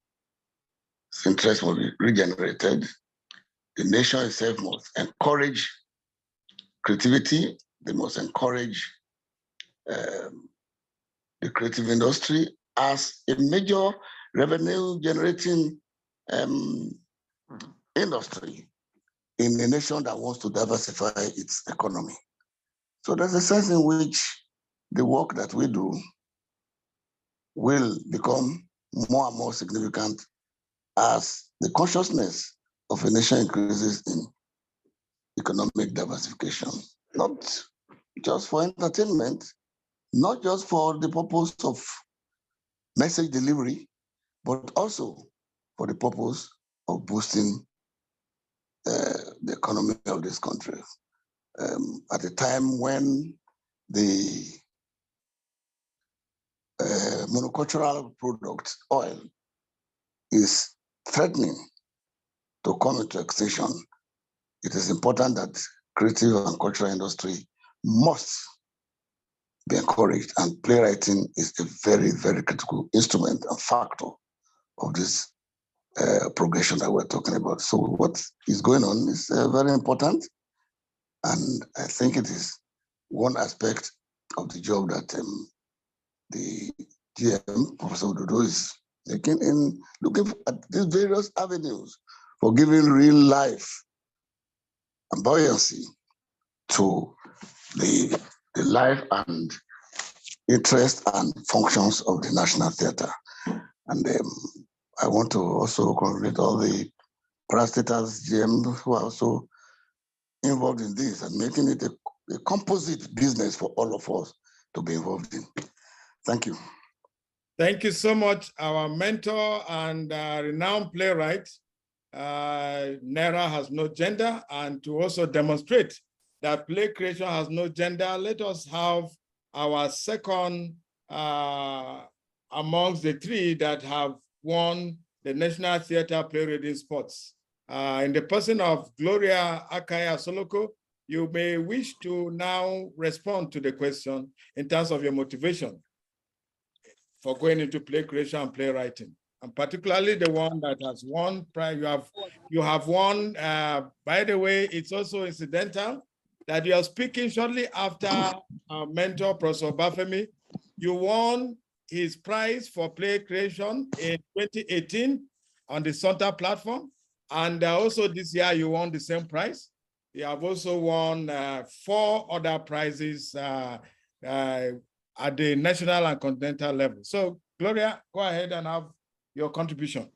interest will be regenerated. The nation itself must encourage creativity. They must encourage the creative industry as a major revenue-generating industry in a nation that wants to diversify its economy. So there's a sense in which the work that we do will become more and more significant as the consciousness of a nation increases in economic diversification, not just for entertainment, not just for the purpose of message delivery, but also for the purpose of boosting the economy of this country. At a time when the monocultural product, oil, is threatening to come into extinction, it is important that creative and cultural industry must be encouraged, and playwriting is a very, very critical instrument and factor of this progression that we're talking about. So what is going on is very important, and I think it is one aspect of the job that the GM, Professor Ododo, is making in looking at these various avenues for giving real life and buoyancy to the life and interest and functions of the National Theatre. And I want to also congratulate all the parastatals, GM, who are also involved in this and making it a composite business for all of us to be involved in. Thank you. Thank you so much, our mentor and renowned playwright. NERA has no gender, and to also demonstrate that play creation has no gender, let us have our second amongst the three that have won the National Theatre Play Reading Spots. In the person of Gloria Akaya Soloko, you may wish to now respond to the question in terms of your motivation for going into play creation and playwriting, and particularly the one that has won prize. You have won. By the way, it's also incidental that you are speaking shortly after our mentor, Professor Bafemi. You won his prize for play creation in 2018 on the Centre platform, and also this year you won the same prize. You have also won 4 other prizes at the national and continental level. So, Gloria, go ahead and have your contribution.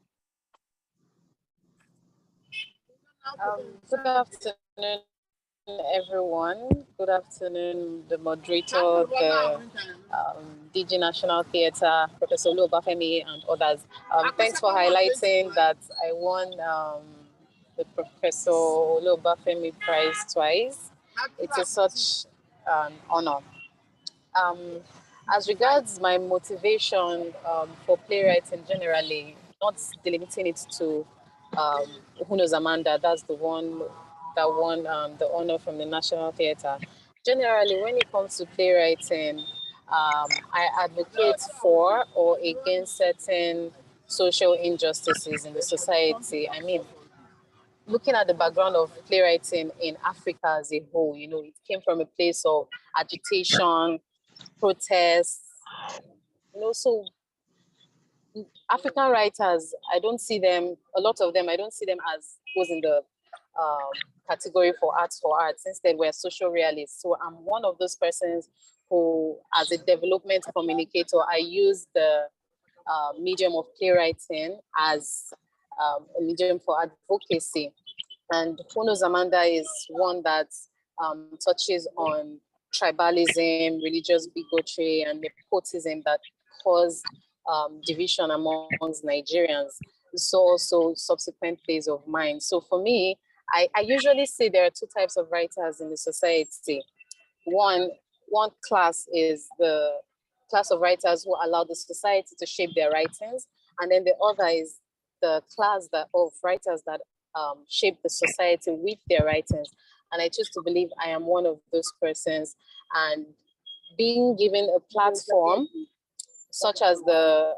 Good afternoon, everyone. Good afternoon, the moderator, the DG National Theatre, Professor Olubafemi, and others. Thanks for highlighting that I won the Professor Olubafemi Prize twice. It is such an honor. As regards my motivation for playwriting generally, not delimiting it to Who Knows Amanda, that's the one that won the honor from the National Theatre. Generally, when it comes to playwriting, I advocate for or against certain social injustices in the society. I mean, looking at the background of playwriting in Africa as a whole, you know, it came from a place of agitation, protests, you know, so African writers, I don't see them, a lot of them, I don't see them as goes in the category for arts. Instead, we're social realists. So I'm one of those persons who, as a development communicator, I use the medium of playwriting as a medium for advocacy. And Who Knows Amanda is one that touches on tribalism, religious bigotry, and nepotism that cause division amongst Nigerians. So also subsequent plays of mine. So for me, I usually say there are two types of writers in the society. One class is the class of writers who allow the society to shape their writings, and then the other is the class of writers that shape the society with their writings. And I choose to believe I am one of those persons. And being given a platform such as the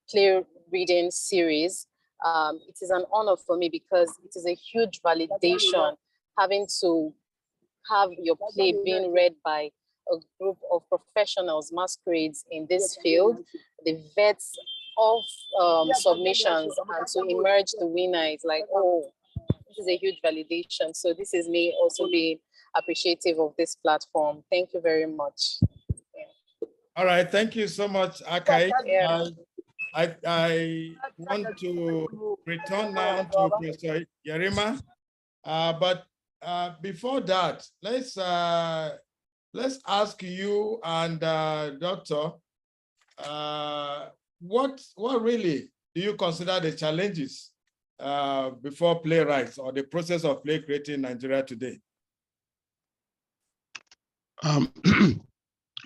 play reading series, it is an honor for me because it is a huge validation having to have your play being read by a group of professionals, masquerades in this field, the vets of submissions, and to emerge the winner is like, oh, this is a huge validation. So this is me also being appreciative of this platform. Thank you very much. Yeah. All right, thank you so much, Akai. Yeah. I want to return now to Professor Yerima, but before that, let's ask you and Doctor, what really do you consider the challenges before playwrights or the process of play creating in Nigeria today?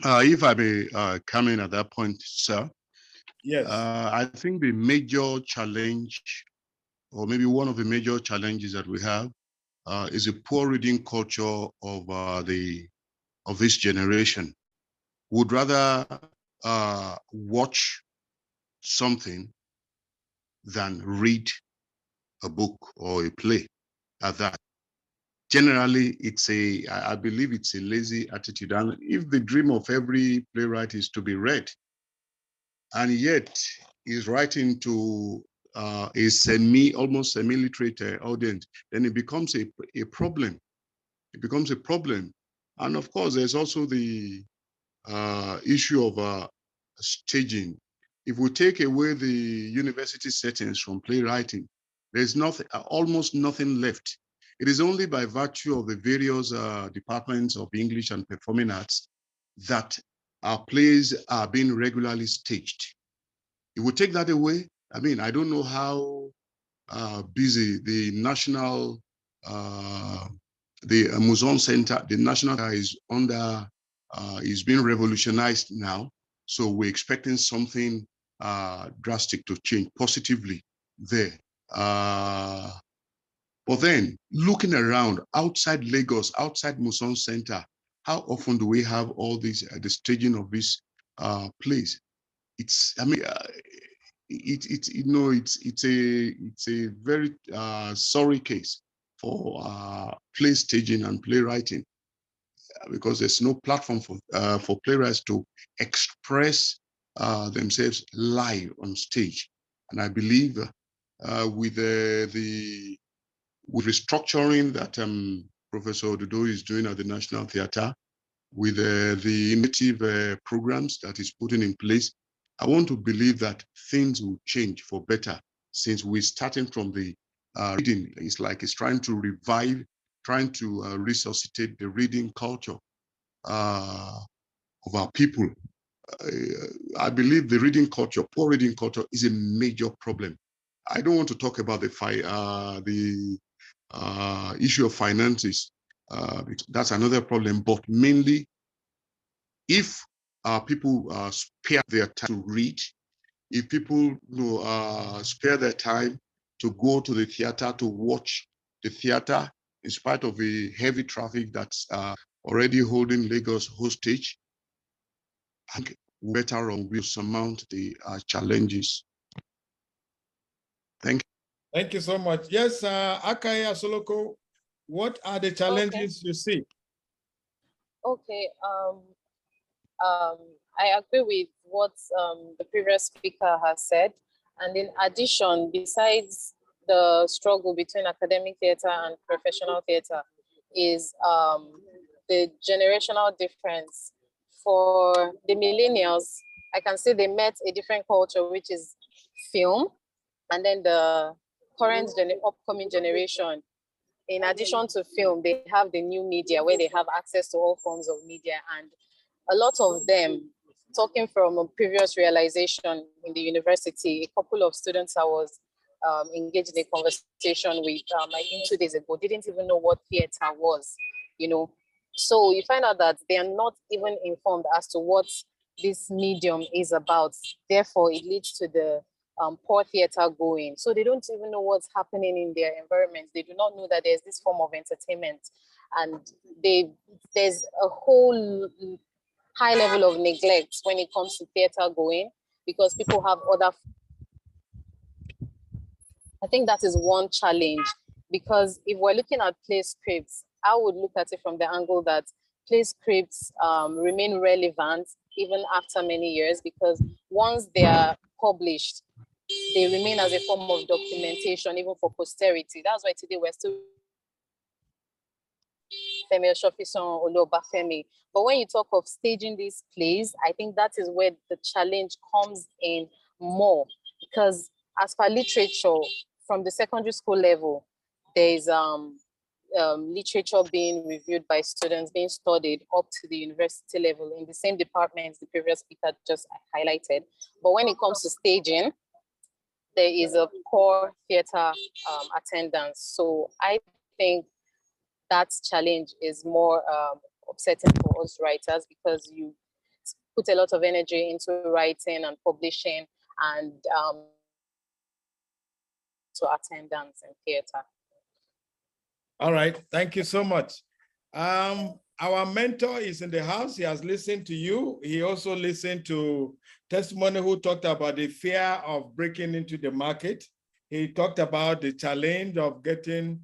If I may come in at that point, sir. Yes. I think the major challenge, or maybe one of the major challenges that we have, is a poor reading culture of this generation. Would rather watch something than read a book or a play at that. Generally, I believe it's a lazy attitude. And if the dream of every playwright is to be read, and yet is writing to a almost semi-literate audience, then it becomes a problem. It becomes a problem. And of course, there's also the issue of staging. If we take away the university settings from playwriting, there's almost nothing left. It is only by virtue of the various departments of English and performing arts that our plays are being regularly staged. If we take that away, I mean, I don't know how busy the National, the Museum Center, the National is under, is being revolutionized now. So we're expecting something drastic to change positively there. But then looking around outside Lagos, outside Museum Center, how often do we have all these, the staging of these plays? It's, I mean, it's a very sorry case for play staging and playwriting, because there's no platform for playwrights to express themselves live on stage. And I believe with restructuring that Professor Odudo is doing at the National Theatre, with the innovative programs that is putting in place, I want to believe that things will change for better, since we're starting from the reading. It's like it's trying to revive trying to resuscitate the reading culture of our people. I believe the reading culture, poor reading culture, is a major problem. I don't want to talk about the issue of finances. That's another problem, but mainly if people spare their time to read, if people spare their time to go to the theater to watch the theater, in spite of the heavy traffic that's already holding Lagos hostage, I think better on will surmount the challenges. Thank you. Thank you so much. Yes, Akai Asoloko, what are the challenges you see? Okay. I agree with what the previous speaker has said. And in addition, besides the struggle between academic theater and professional theater, is the generational difference. For the millennials, I can say they met a different culture, which is film. And then the current upcoming generation, in addition to film, they have the new media where they have access to all forms of media. And a lot of them, talking from a previous realization in the university, a couple of students I was engaged in a conversation with, I think 2 days ago, didn't even know what theater was, you know. So you find out that they are not even informed as to what this medium is about. Therefore, it leads to the poor theater going. So they don't even know what's happening in their environment. They do not know that there's this form of entertainment, and there's a whole high level of neglect when it comes to theater going, because people have other. I think that is one challenge, because if we're looking at play scripts, I would look at it from the angle that play scripts remain relevant even after many years, because once they are published, they remain as a form of documentation, even for posterity. That's why today we're still but when you talk of staging these plays, I think that is where the challenge comes in more, because as per literature, from the secondary school level, there's literature being reviewed by students, being studied up to the university level in the same departments the previous speaker just highlighted. But when it comes to staging, there is a poor theater attendance. So I think that challenge is more upsetting for us writers, because you put a lot of energy into writing and publishing and to attendance in theater. All right, thank you so much. Our mentor is in the house. He has listened to you. He also listened to testimony who talked about the fear of breaking into the market. He talked about the challenge of getting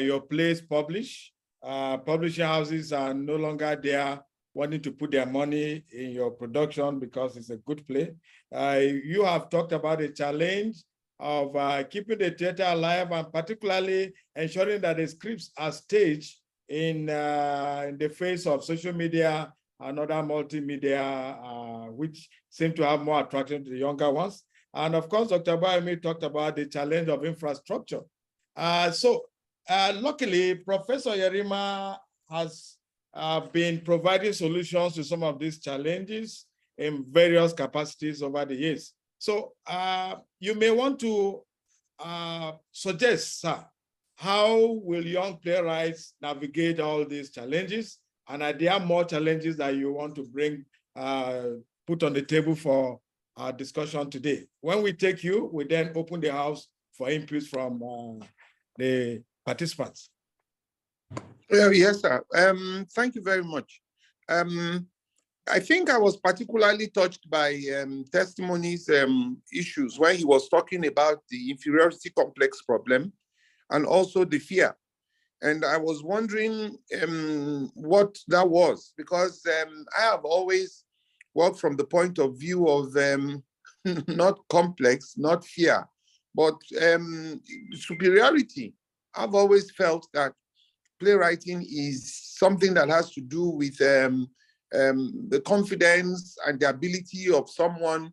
your plays published. Publishing houses are no longer there wanting to put their money in your production because it's a good play. You have talked about the challenge of keeping the theater alive, and particularly ensuring that the scripts are staged in the face of social media and other multimedia, which seem to have more attraction to the younger ones. And of course, Dr. Bayemi talked about the challenge of infrastructure. Luckily, Professor Yerima has been providing solutions to some of these challenges in various capacities over the years. So you may want to suggest, sir, how will young playwrights navigate all these challenges? And are there more challenges that you want to bring, put on the table for our discussion today? When we take you, we then open the house for inputs from the participants. Yes, sir. Thank you very much. I think I was particularly touched by Testimony's issues when he was talking about the inferiority complex problem and also the fear. And I was wondering what that was, because I have always worked from the point of view of not complex, not fear, but superiority. I've always felt that playwriting is something that has to do with the confidence and the ability of someone,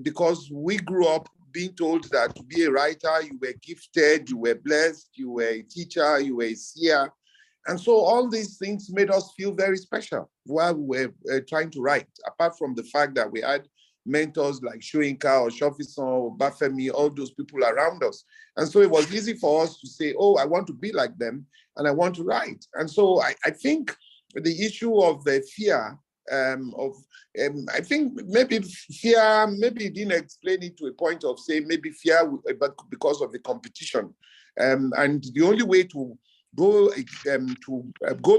because we grew up being told that to be a writer, you were gifted, you were blessed, you were a teacher, you were a seer. And so all these things made us feel very special while we were trying to write, apart from the fact that we had mentors like Shoyinka or Shofison or Bafemi, all those people around us. And so it was easy for us to say, oh, I want to be like them and I want to write. And so I think the issue of the fear I think maybe fear, maybe he didn't explain it to a point of saying maybe fear, but because of the competition. And the only way to go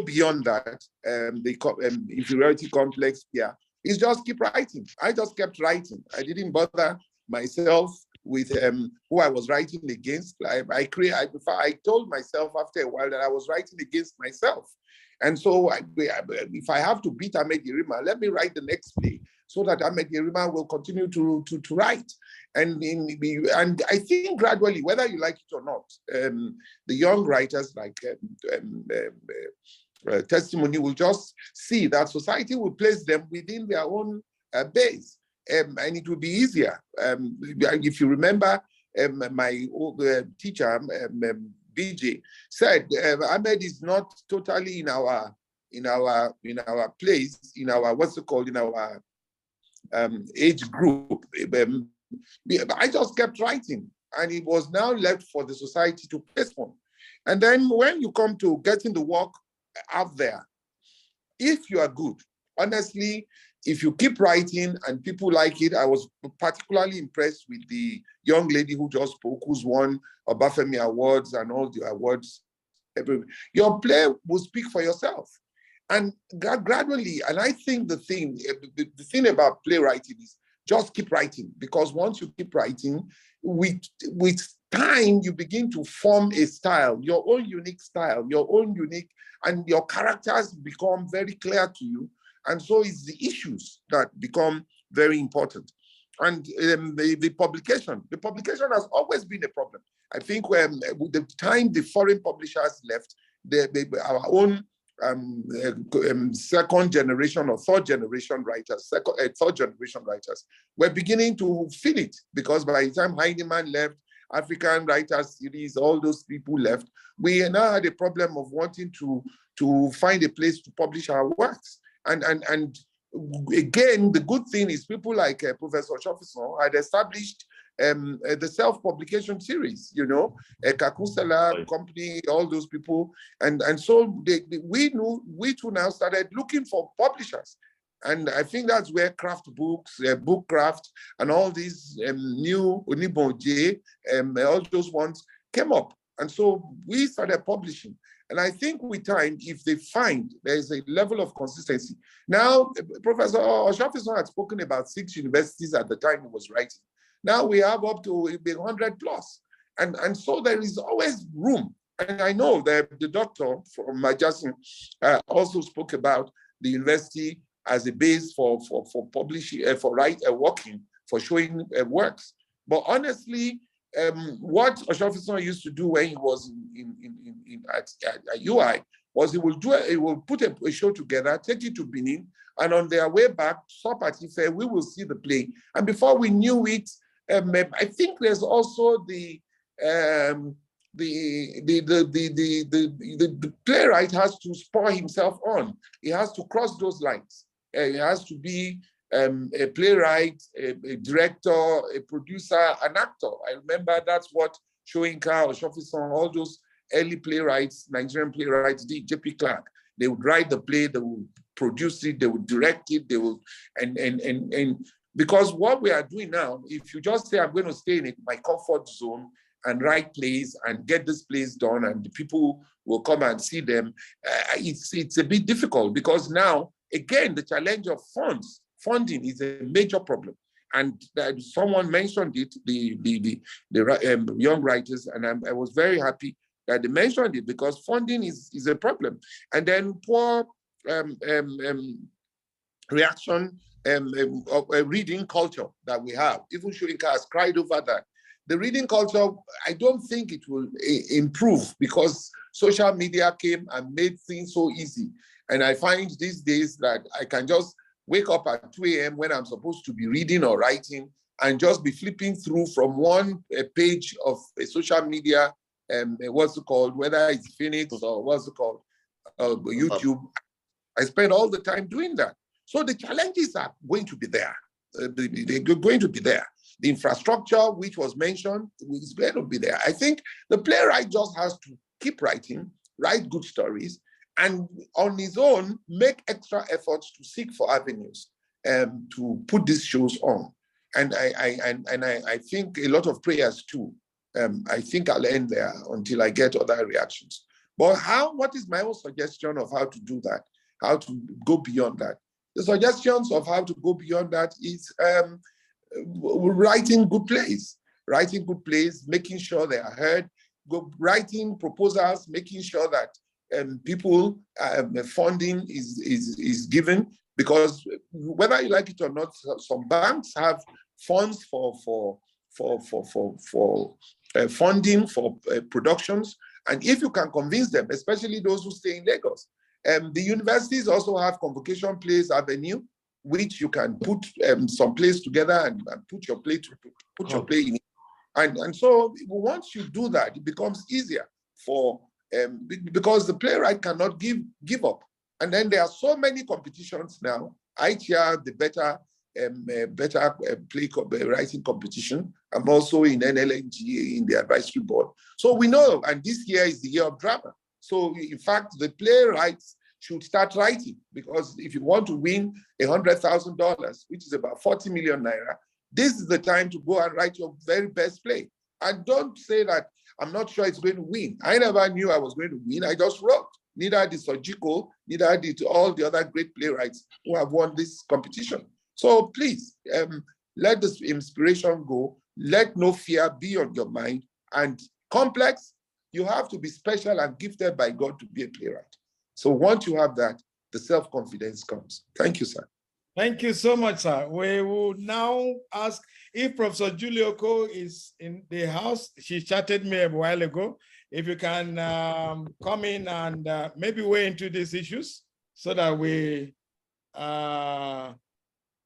beyond that, the inferiority complex fear, is just keep writing. I just kept writing. I didn't bother myself with who I was writing against. I told myself after a while that I was writing against myself. And so if I have to beat Ahmed Yerima, let me write the next play so that Ahmed Yerima will continue to write. And I think gradually, whether you like it or not, the young writers like Testimony will just see that society will place them within their own base. And it will be easier. If you remember, my old teacher, BJ, said Ahmed is not totally in our place, in our in our age group. I just kept writing, and it was now left for the society to place one. And then when you come to getting the work out there, if you are good, honestly, if you keep writing and people like it, I was particularly impressed with the young lady who just spoke, who's won Obafemi Awards and all the awards. Your play will speak for yourself. And gradually, and I think the thing about playwriting is just keep writing, because once you keep writing, with time, you begin to form a style, your own unique style, and your characters become very clear to you. And so it's the issues that become very important. And the publication has always been a problem. I think with the time the foreign publishers left, our own second generation or third generation writers were beginning to feel it, because by the time Heinemann left, African Writers Series, all those people left, we now had a problem of wanting to find a place to publish our works. And again, the good thing is people like Professor Shofison had established the self-publication series, Kakusela company, all those people. And so we too now started looking for publishers. And I think that's where craft books, Bookcraft, and all these new Onibonje, all those ones came up. And so we started publishing. And I think with time, if they find there's a level of consistency. Now, Professor Shofison had spoken about 6 universities at the time he was writing. Now we have up to 100 plus. And so there is always room. And I know that the doctor from Majasin also spoke about the university as a base for publishing, for working, for showing works. But honestly, what Shofison used to do when he was at UI was he will put a show together, take it to Benin, and on their way back, stop at Ife, we will see the play. And before we knew it, I think there's also the playwright has to spur himself on. He has to cross those lines. He has to be a playwright, a director, a producer, an actor. I remember that's what Shoyinka or Shofison, all those early playwrights, Nigerian playwrights did, J.P. Clark. They would write the play, they would produce it, they would direct it, they would, and because what we are doing now, if you just say, I'm going to stay in my comfort zone and write plays and get this plays done and the people will come and see them, it's a bit difficult, because now, again, the challenge of funding is a major problem. And someone mentioned it, the young writers, and I was very happy that they mentioned it, because funding is a problem. And then poor reaction of a reading culture that we have. Even Shoyinka has cried over that. The reading culture, I don't think it will improve, because social media came and made things so easy. And I find these days that I can just wake up at 2 a.m. when I'm supposed to be reading or writing, and just be flipping through from one page of a social media, what's it called, whether it's Phoenix or what's it called, YouTube. I spend all the time doing that. So the challenges are going to be there. They're going to be there. The infrastructure, which was mentioned, is going to be there. I think the playwright just has to keep writing, write good stories, and on his own, make extra efforts to seek for avenues to put these shows on. And I think a lot of prayers too. I think I'll end there until I get other reactions. But what is my own suggestion of how to do that? How to go beyond that? The suggestions of how to go beyond that is writing good plays, making sure they are heard, writing proposals, making sure that people funding is given, because whether you like it or not, some banks have funds for funding for productions, and if you can convince them, especially those who stay in Lagos, the universities also have convocation plays avenue, which you can put some plays together and put your play in it. And so once you do that, it becomes easier for because the playwright cannot give up. And then there are so many competitions now. ITI, the better play writing competition. I'm also in NLNG in the advisory board. So we know, and this year is the year of drama. So in fact, the playwrights should start writing, because if you want to win $100,000, which is about 40 million naira, this is the time to go and write your very best play. And don't say that I'm not sure it's going to win. I never knew I was going to win. I just wrote. Neither did Sojiko, neither did all the other great playwrights who have won this competition. So please, let this inspiration go. Let no fear be on your mind. And complex, you have to be special and gifted by God to be a playwright. So once you have that, the self-confidence comes. Thank you, sir. Thank you so much, sir. We will now ask if Professor Julie Oko is in the house. She chatted me a while ago. If you can come in and maybe weigh into these issues so that we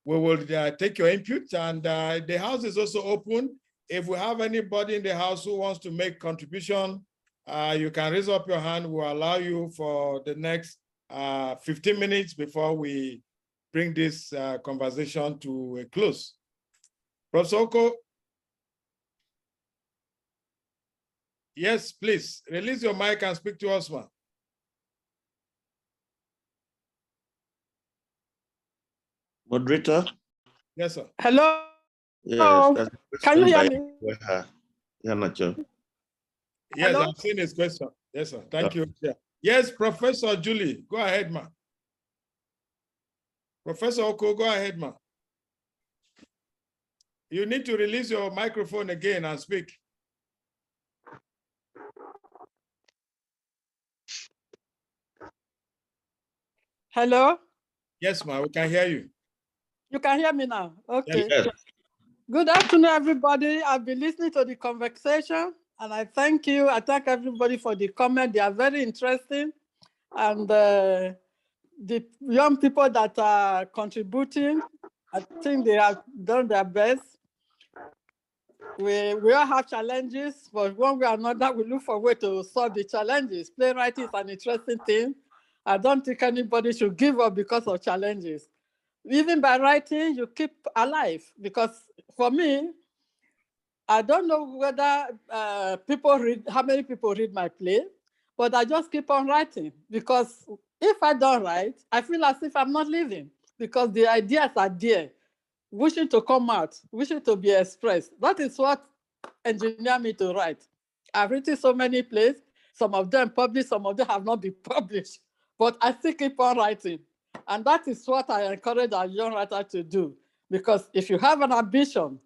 will take your input. And the house is also open. If we have anybody in the house who wants to make contribution, you can raise up your hand. We'll allow you for the next 15 minutes before we bring this conversation to a close. Professor Oko. Yes, please, release your mic and speak to us, ma'am. Moderator? Yes, sir. Hello? Yes, can you hear me? Yes, Hello? I've seen his question. Yes, sir. Thank you. Yeah. Yes, Professor Julie, go ahead, ma'am. Professor Oko, go ahead, ma'am. You need to release your microphone again and speak. Hello? Yes, ma'am, we can hear you. You can hear me now? Okay. Yes. Good afternoon, everybody. I've been listening to the conversation, and I thank you. I thank everybody for the comment. They are very interesting. And the young people that are contributing, I think they have done their best. We all have challenges, but one way or another, we look for a way to solve the challenges. Playwriting is an interesting thing. I don't think anybody should give up because of challenges. Even by writing, you keep alive, because for me, I don't know whether how many people read my play, but I just keep on writing, because if I don't write, I feel as if I'm not living, because the ideas are there, wishing to come out, wishing to be expressed. That is what engineered me to write. I've written so many plays, some of them published, some of them have not been published, but I still keep on writing. And that is what I encourage our young writers to do, because if you have an ambition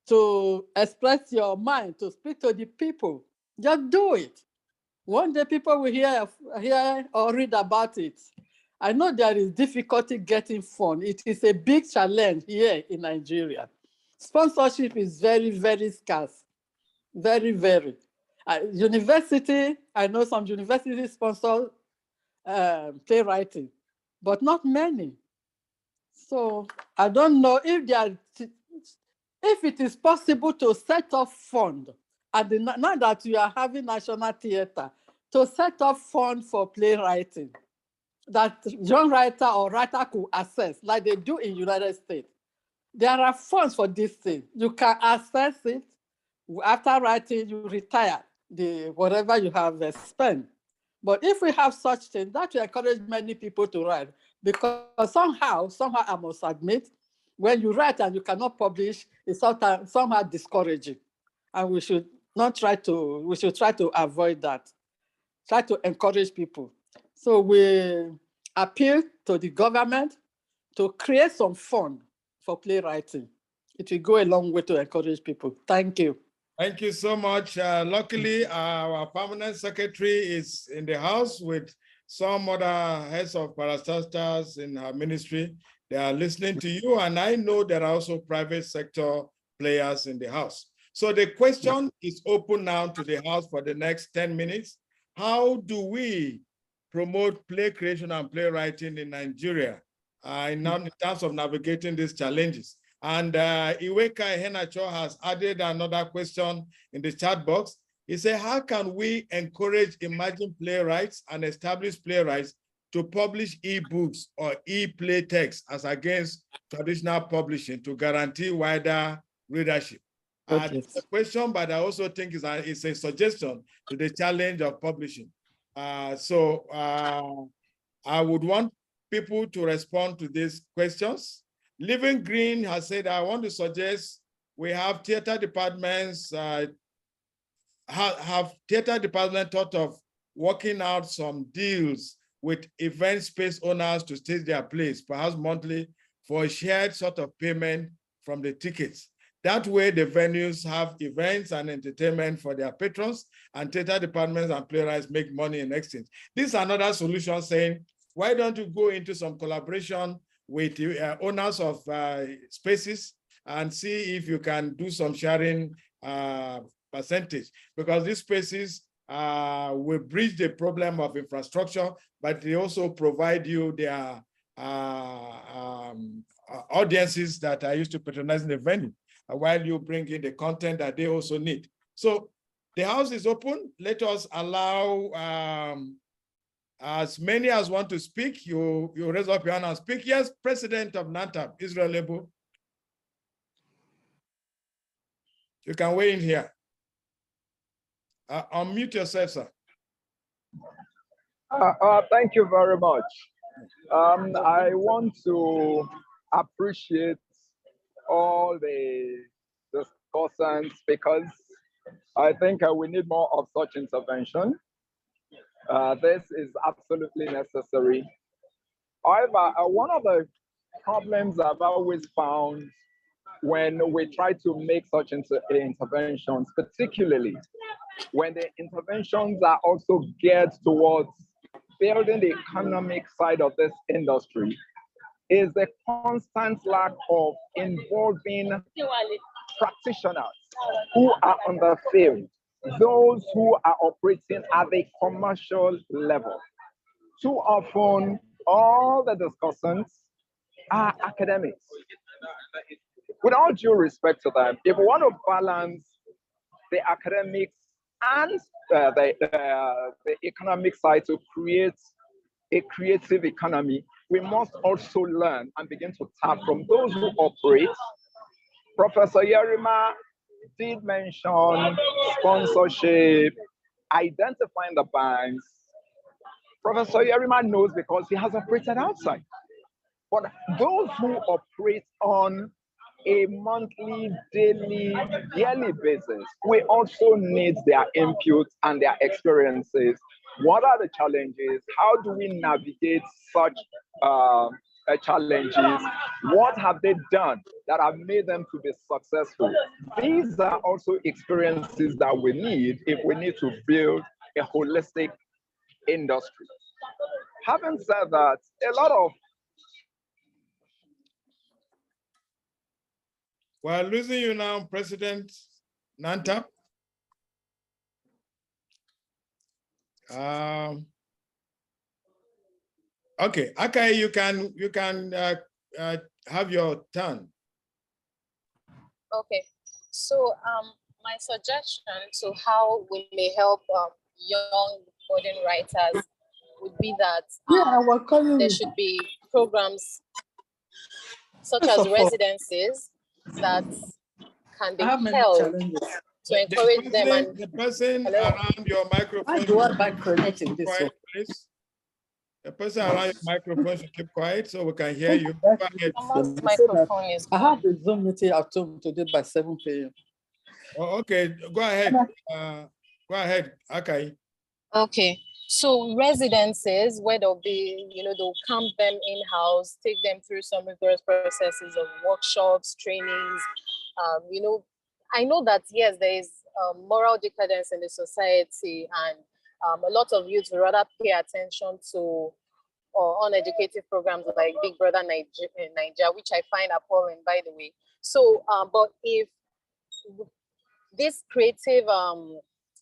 to express your mind, to speak to the people, just do it. One day people will hear or read about it. I know there is difficulty getting funds. It is a big challenge here in Nigeria. Sponsorship is very, very scarce. Very, very. University, I know some universities sponsor playwriting, but not many. So I don't know if if it is possible to set up fund, and now that you are having National Theatre, to set up fund for playwriting that young writer or writer could access, like they do in United States. There are funds for this thing. You can access it. After writing, you retire whatever you have spent. But if we have such things, that will encourage many people to write, because somehow I must admit, when you write and you cannot publish, it's somehow discouraging. And we should try to avoid that. Try to encourage people. So we appeal to the government to create some fund for playwriting. It will go a long way to encourage people. Thank you. Thank you so much. Luckily, our permanent secretary is in the house with some other heads of parastatals in her ministry. They are listening to you, and I know there are also private sector players in the house. So the question is open now to the house for the next 10 minutes. How do we promote play creation and playwriting in Nigeria in terms of navigating these challenges? And Iweka Henacho has added another question in the chat box. He said, how can we encourage emerging playwrights and established playwrights to publish e-books or e-play text as against traditional publishing to guarantee wider readership? It's a question, but I also think it's a suggestion to the challenge of publishing. I would want people to respond to these questions. Living Green has said, I want to suggest we have theater departments, have theater department thought of working out some deals with event space owners to stage their plays, perhaps monthly, for a shared sort of payment from the tickets. That way, the venues have events and entertainment for their patrons, and theater departments and playwrights make money in exchange. This is another solution, saying, why don't you go into some collaboration with owners of spaces and see if you can do some sharing percentage, because these spaces will bridge the problem of infrastructure, but they also provide you their audiences that are used to patronizing the venue, while you bring in the content that they also need. So the house is open. Let us allow as many as want to speak. You raise up your hand and speak. Yes, President of NATFU, Israel Lebo. You can weigh in here. Unmute yourself, sir. Thank you very much. I want to appreciate all the discussants, because I think we need more of such intervention. This is absolutely necessary. However, one of the problems I've always found when we try to make such interventions, particularly when the interventions are also geared towards building the economic side of this industry, is the constant lack of involving practitioners who are on the field, those who are operating at the commercial level. Too often, all the discussants are academics. With all due respect to them, if we want to balance the academics and the economic side to create a creative economy, we must also learn and begin to tap from those who operate. Professor Yerima did mention sponsorship, identifying the banks. Professor Yerima knows because he has operated outside. But those who operate on a monthly, daily, yearly basis, we also need their input and their experiences. What are the challenges? How do we navigate such challenges? What have they done that have made them to be successful? These are also experiences that we need if we need to build a holistic industry. Having said that, a lot of We're losing you now, President NATFU. Okay, Akai, you can have your turn. Okay, so my suggestion to how we may help young budding writers would be that there should be programs such as residencies that can be held to encourage them. And the person hello? around your microphone, keep quiet, please. The person around your microphone should keep quiet so we can hear you. Go ahead. Someone's microphone is I have the Zoom meeting at home today by 7 p.m. Oh, okay, go ahead. Go ahead, okay. Okay, so residences where they'll be, they'll camp them in-house, take them through some rigorous processes of workshops, trainings. I know that, yes, there is moral decadence in the society, and a lot of youth would rather pay attention to uneducated programs like Big Brother Nigeria, which I find appalling, by the way. So, but if this creative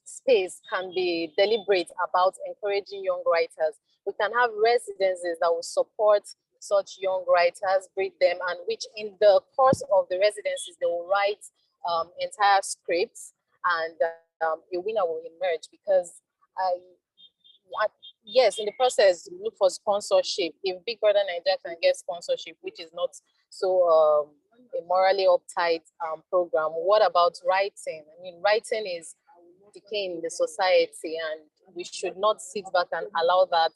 space can be deliberate about encouraging young writers, we can have residencies that will support such young writers, breed them, and which in the course of the residencies, they will write entire scripts, and a winner will emerge. Because yes, in the process, look for sponsorship. If Big Brother Nigeria can get sponsorship, which is not so a morally uptight program, what about writing? I mean, writing is decaying in the society, and we should not sit back and allow that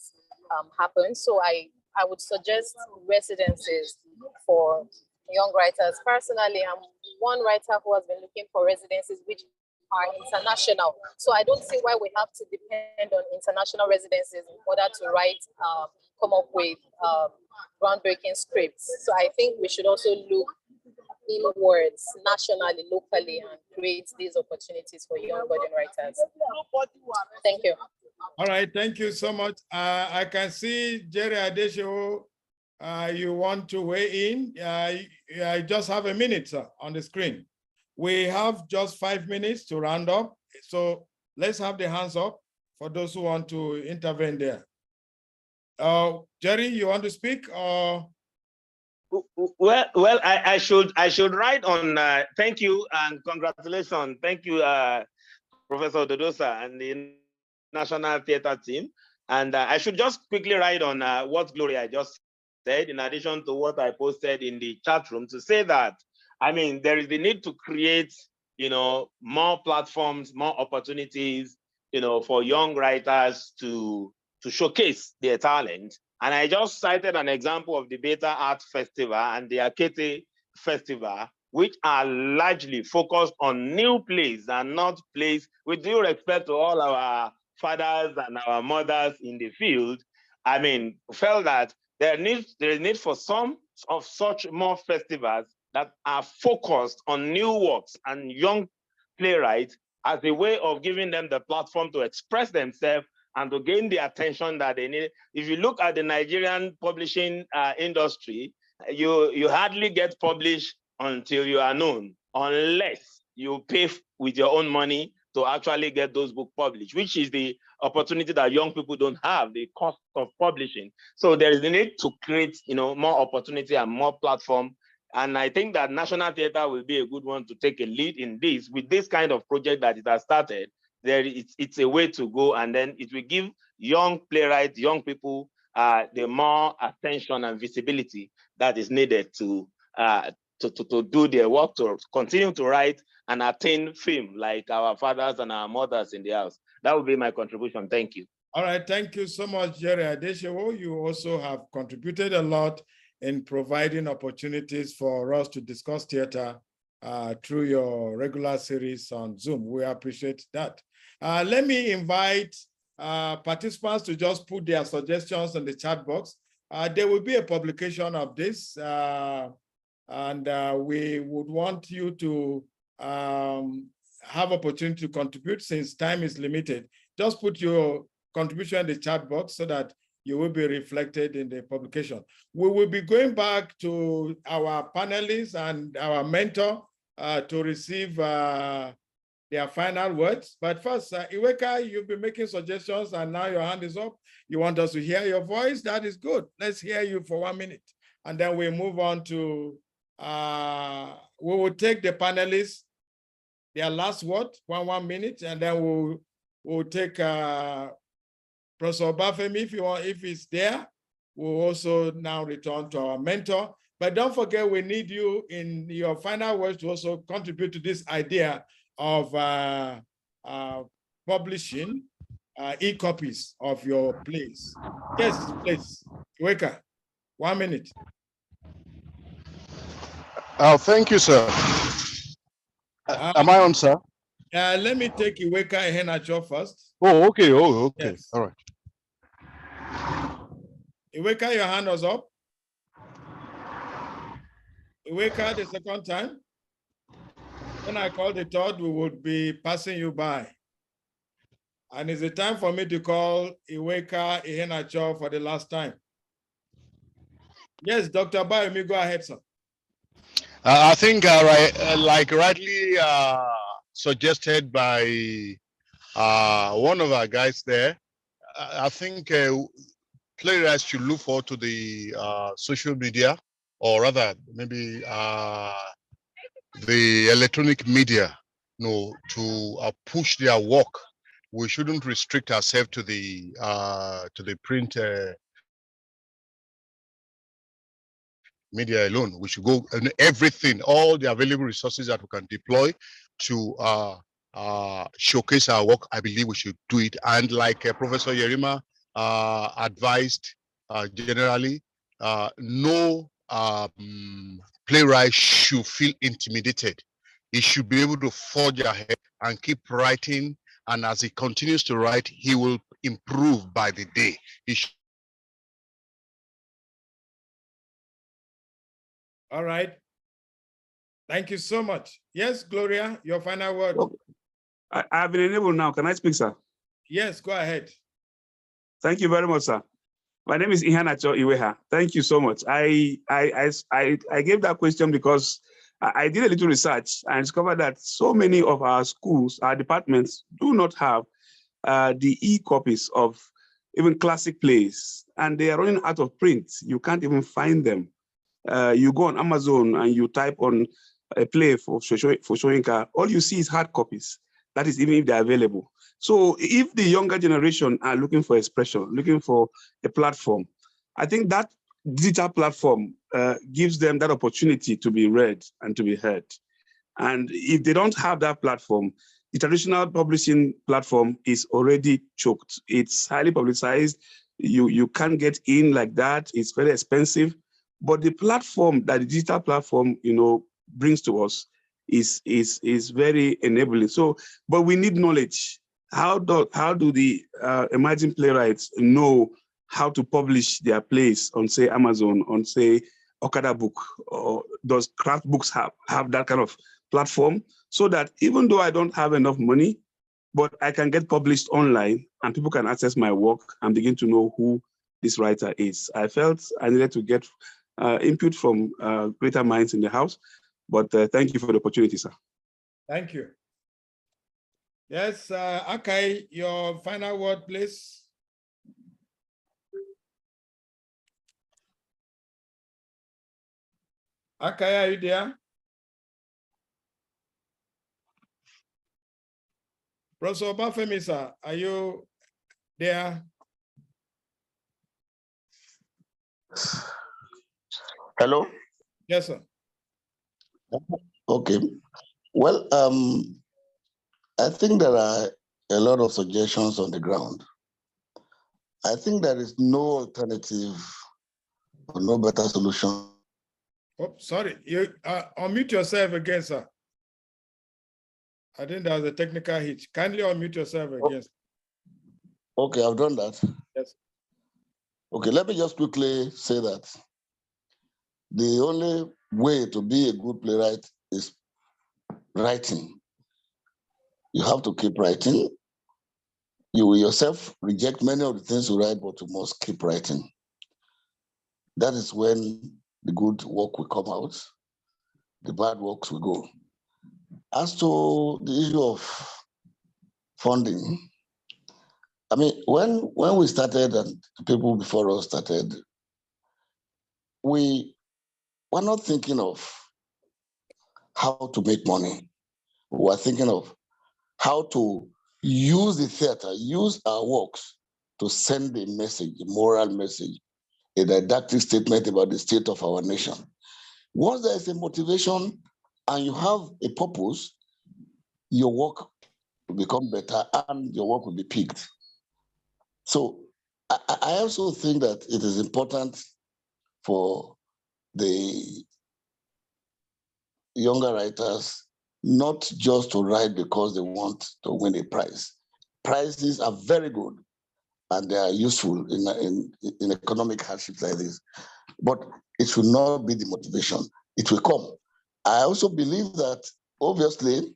happen. So I would suggest residencies for young writers. Personally, I'm one writer who has been looking for residencies which are international. So I don't see why we have to depend on international residencies in order to write, come up with groundbreaking scripts. So I think we should also look inwards, nationally, locally, and create these opportunities for young budding writers. Thank you. All right, thank you so much. I can see Jerry Adesho, you want to weigh in. I just have a minute, sir, on the screen. We have just 5 minutes to round up. So let's have the hands up for those who want to intervene there. Jerry, you want to speak? Or? Well, I should write on. Thank you and congratulations. Thank you, Professor Dodosa and the National Theatre team. And I should just quickly write on what Gloria just said, in addition to what I posted in the chat room, to say that, I mean, there is the need to create, more platforms, more opportunities, for young writers to showcase their talent. And I just cited an example of the Beta Art Festival and the Akete Festival, which are largely focused on new plays and not plays, with due respect to all our fathers and our mothers in the field. I mean, felt that there is need for some of such more festivals that are focused on new works and young playwrights as a way of giving them the platform to express themselves and to gain the attention that they need. If you look at the Nigerian publishing industry, you hardly get published until you are known, unless you pay with your own money to actually get those books published, which is the opportunity that young people don't have, the cost of publishing. So there is a need to create, more opportunity and more platform. And I think that National Theatre will be a good one to take a lead in this, with this kind of project that it has started. It's a way to go, and then it will give young playwrights, young people, the more attention and visibility that is needed to do their work, to continue to write and attain fame like our fathers and our mothers in the house. That would be my contribution. Thank you. All right, thank you so much, Jerry Adeshewo. You also have contributed a lot in providing opportunities for us to discuss theater through your regular series on Zoom. We appreciate that. Let me invite participants to just put their suggestions in the chat box. There will be a publication of this, and we would want you to have opportunity to contribute since time is limited. Just put your contribution in the chat box so that you will be reflected in the publication. We will be going back to our panelists and our mentor to receive their final words. But first, Iweka, you've been making suggestions and now your hand is up. You want us to hear your voice? That is good. Let's hear you for 1 minute. And then we move on to we will take the panelists, their last word, 1 minute, and then we'll take Professor Obafemi if he's there. We'll also now return to our mentor. But don't forget, we need you in your final words to also contribute to this idea of publishing e-copies of your plays. Yes, please, Iweka, 1 minute. Thank you, sir. Am I on, sir? Let me take Iweka Iheanacho first. Oh, okay. Oh, okay. Yes. All right. Iweka, your hand was up. Iweka, the second time. When I call the third, we would be passing you by. And it's a time for me to call Iweka Iheanacho for the last time. Yes, Dr. Bayomi, go ahead, sir. I think, like rightly suggested by one of our guys there, I think playwrights should look forward to the social media, or rather, maybe the electronic media, to push their work. We shouldn't restrict ourselves to the print media alone. We should go and everything, all the available resources that we can deploy to showcase our work. I believe we should do it. And like Professor Yerima advised, generally, no playwright should feel intimidated. He should be able to forge ahead and keep writing. And as he continues to write, he will improve by the day. All right. Thank you so much. Yes, Gloria, your final word. I've been enabled now. Can I speak, sir? Yes, go ahead. Thank you very much, sir. My name is Iheanacho Iweha. Thank you so much. I gave that question because I did a little research and discovered that so many of our schools, our departments, do not have the e-copies of even classic plays, and they are running out of print. You can't even find them. You go on Amazon and you type on a play for Shoyinka, all you see is hard copies. That is even if they're available. So if the younger generation are looking for expression, looking for a platform, I think that digital platform gives them that opportunity to be read and to be heard. And if they don't have that platform, the traditional publishing platform is already choked. It's highly publicized. You can't get in like that. It's very expensive. But the platform that the digital platform, brings to us is very enabling. So, but we need knowledge. How do the emerging playwrights know how to publish their plays on, say, Amazon, on, say, Okada Book, or does Craft Books have that kind of platform, so that even though I don't have enough money, but I can get published online and people can access my work and begin to know who this writer is. I felt I needed to get input from greater minds in the house, but thank you for the opportunity, sir. Thank you. Yes, Akai, your final word, please. Akai, are you there? Professor Obafemi, sir, are you there? Hello? Yes, sir. Okay. Well, I think there are a lot of suggestions on the ground. I think there is no alternative or no better solution. Oh, sorry. You unmute yourself again, sir. I think there was a technical hitch. Kindly unmute yourself again. Okay, I've done that. Yes. Okay, let me just quickly say that the only way to be a good playwright is writing. You have to keep writing. You will yourself reject many of the things you write, but you must keep writing. That is when the good work will come out, the bad works will go. As to the issue of funding, I mean, when we started and the people before us started, we were not thinking of how to make money. We were thinking of how to use the theater, use our works to send a message, a moral message, a didactic statement about the state of our nation. Once there is a motivation and you have a purpose, your work will become better and your work will be picked. So I also think that it is important for the younger writers not just to write because they want to win a prize. Prizes are very good and they are useful in economic hardships like this, but it should not be the motivation. It will come. I also believe that, obviously,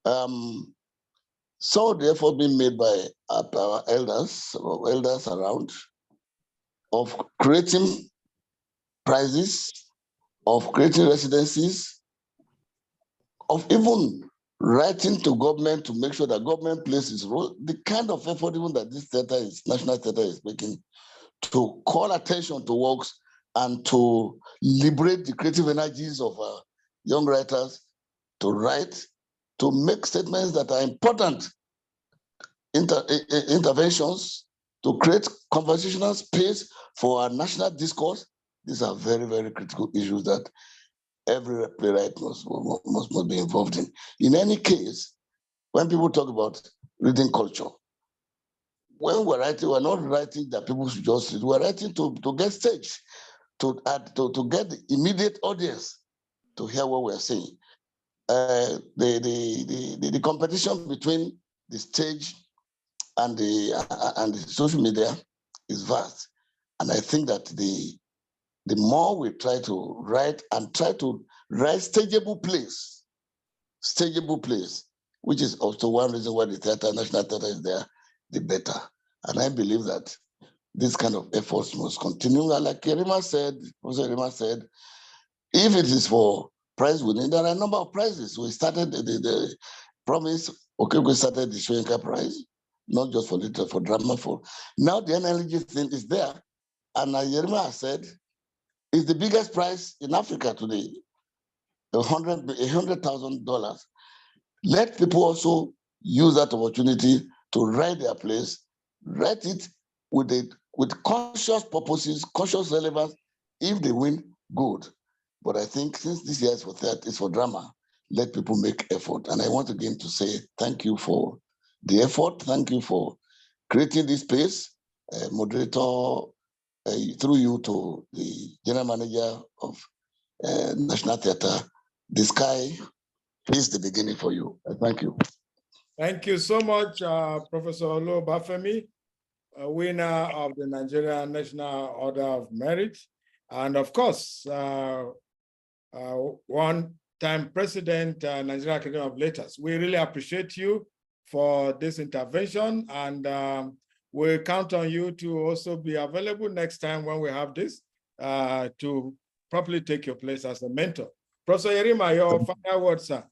some of the effort being made by our elders around of creating prizes, of creating residencies, of even writing to government to make sure that government plays its role, the kind of effort even that this National Theatre is making to call attention to works and to liberate the creative energies of young writers to write, to make statements that are important, interventions, to create conversational space for our national discourse. These are very, very critical issues that every playwright must be involved in. In any case, when people talk about reading culture, when we're writing, we're not writing that people should just read. We're writing to get stage, to get the immediate audience to hear what we're saying. The competition between the stage and the social media is vast. And I think that the more we try to write stageable plays, which is also one reason why the National Theatre is there, the better. And I believe that this kind of efforts must continue. And like Professor Yerima said, if it is for prize winning, there are a number of prizes. We started the promise, we started the Shoyinka Prize, not just for literature, for drama. Now the NLG thing is there. And Yerima said, it's the biggest prize in Africa today, $100,000. Let people also use that opportunity to write their plays, write it with conscious purposes, conscious relevance. If they win, good. But I think since this year is for theater, it's for drama, let people make effort. And I want again to say thank you for the effort. Thank you for creating this space. Moderator, through you to the general manager of National Theatre, the sky is the beginning for you. Thank you. Thank you so much, Professor Olo Bafemi, a winner of the Nigerian National Order of Merit. And of course, one-time president, Nigerian Academy of Letters. We really appreciate you for this intervention, and we'll count on you to also be available next time when we have this to properly take your place as a mentor. Professor Yerima, your final words, sir.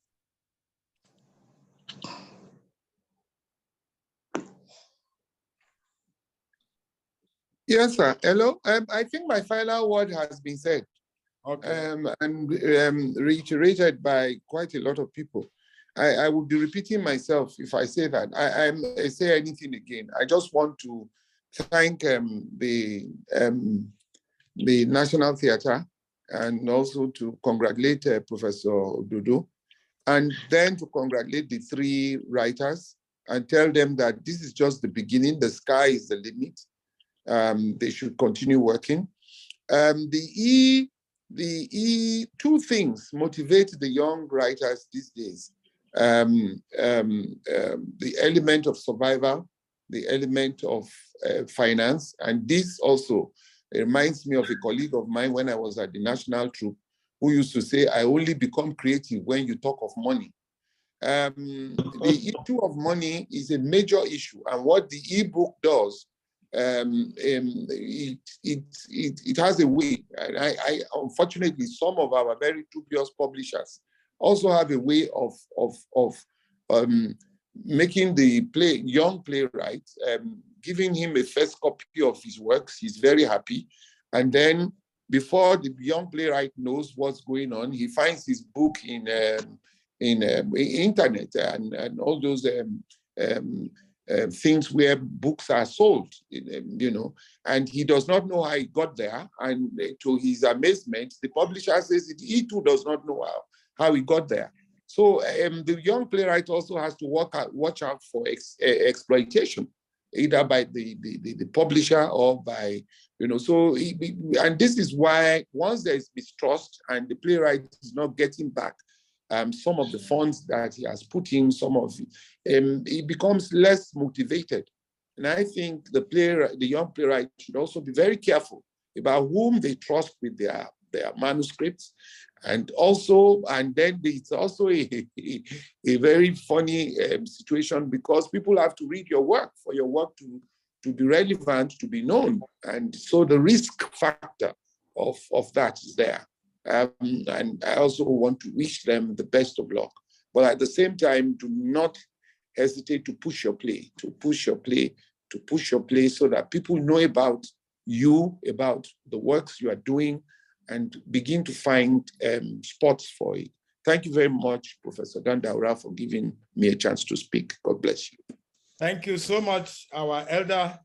Yes, sir. Hello. I think my final word has been said. Okay. And reiterated by quite a lot of people. I will be repeating myself if I say that. I say anything again. I just want to thank the National Theatre and also to congratulate Professor Dodo, and then to congratulate the three writers and tell them that this is just the beginning. The sky is the limit. They should continue working. Two things motivate the young writers these days. The element of survival, the element of finance, and this also reminds me of a colleague of mine when I was at the National Troupe, who used to say, I only become creative when you talk of money. The issue of money is a major issue, and what the ebook does, it has a way. I unfortunately, some of our very dubious publishers also have a way of making the young playwright, giving him a first copy of his works. He's very happy, and then before the young playwright knows what's going on, he finds his book in internet and all those things where books are sold, you know, and he does not know how he got there. And to his amazement, the publisher says he too does not know how he got there. So the young playwright also has to watch out for exploitation, either by the publisher or by, you know, so, and this is why once there is mistrust and the playwright is not getting back some of the funds that he has put in, some of it, he becomes less motivated. And I think the young playwright should also be very careful about whom they trust with their manuscripts. And then it's also a very funny situation, because people have to read your work for your work to be relevant, to be known. And so the risk factor of that is there. And I also want to wish them the best of luck. But at the same time, do not hesitate to push your play, so that people know about you, about the works you are doing, and begin to find spots for it. Thank you very much, Professor Dandaura, for giving me a chance to speak. God bless you. Thank you so much, our elder.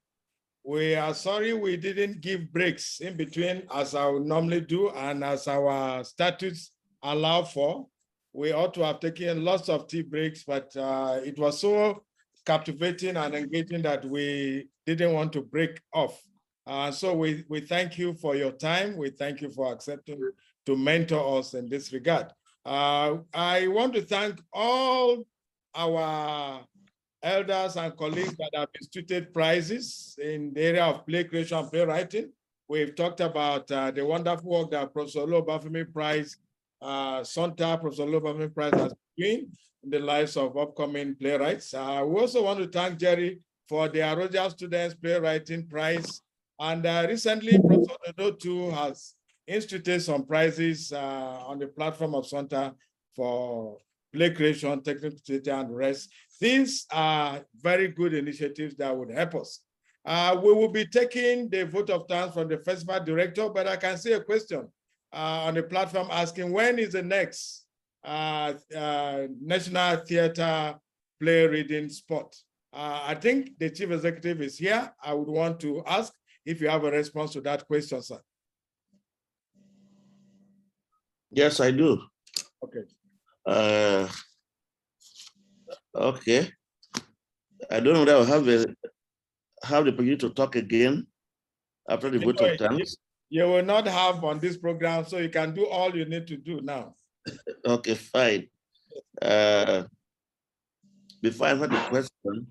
We are sorry we didn't give breaks in between as I would normally do and as our statutes allow for. We ought to have taken lots of tea breaks, but it was so captivating and engaging that we didn't want to break off. So we thank you for your time. We thank you for accepting to mentor us in this regard. I want to thank all our elders and colleagues that have instituted prizes in the area of play creation and playwriting. We've talked about the wonderful work that Professor Olobafemi Prize, Professor Olobafemi Prize has been doing in the lives of upcoming playwrights. We also want to thank Jerry for the Aroja Students Playwriting Prize. And recently, Professor Dodo too has instituted some prizes on the platform of Sonta for play creation, technical theater, and the rest. These are very good initiatives that would help us. We will be taking the vote of thanks from the festival director, but I can see a question on the platform asking, when is the next National Theater play reading spot? I think the chief executive is here. I would want to ask if you have a response to that question, sir. Yes, I do. Okay. Okay. I don't know whether I'll have the opportunity to talk again after the vote of thanks. You will not have on this program, so you can do all you need to do now. Okay, fine. Before I answer the question,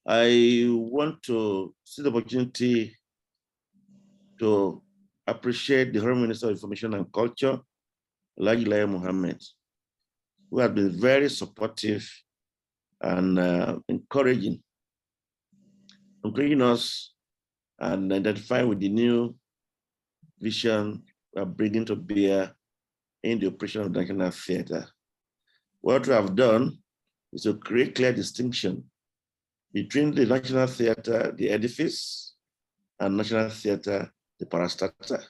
I want to see the opportunity to appreciate the Honorable Minister of Information and Culture, Alhaji Lai Mohammed, who has been very supportive and encouraging us and identifying with the new vision we are bringing to bear in the operation of the National Theatre. What we have done is to create clear distinction between the National Theatre, the edifice, and National Theatre, the parastatal,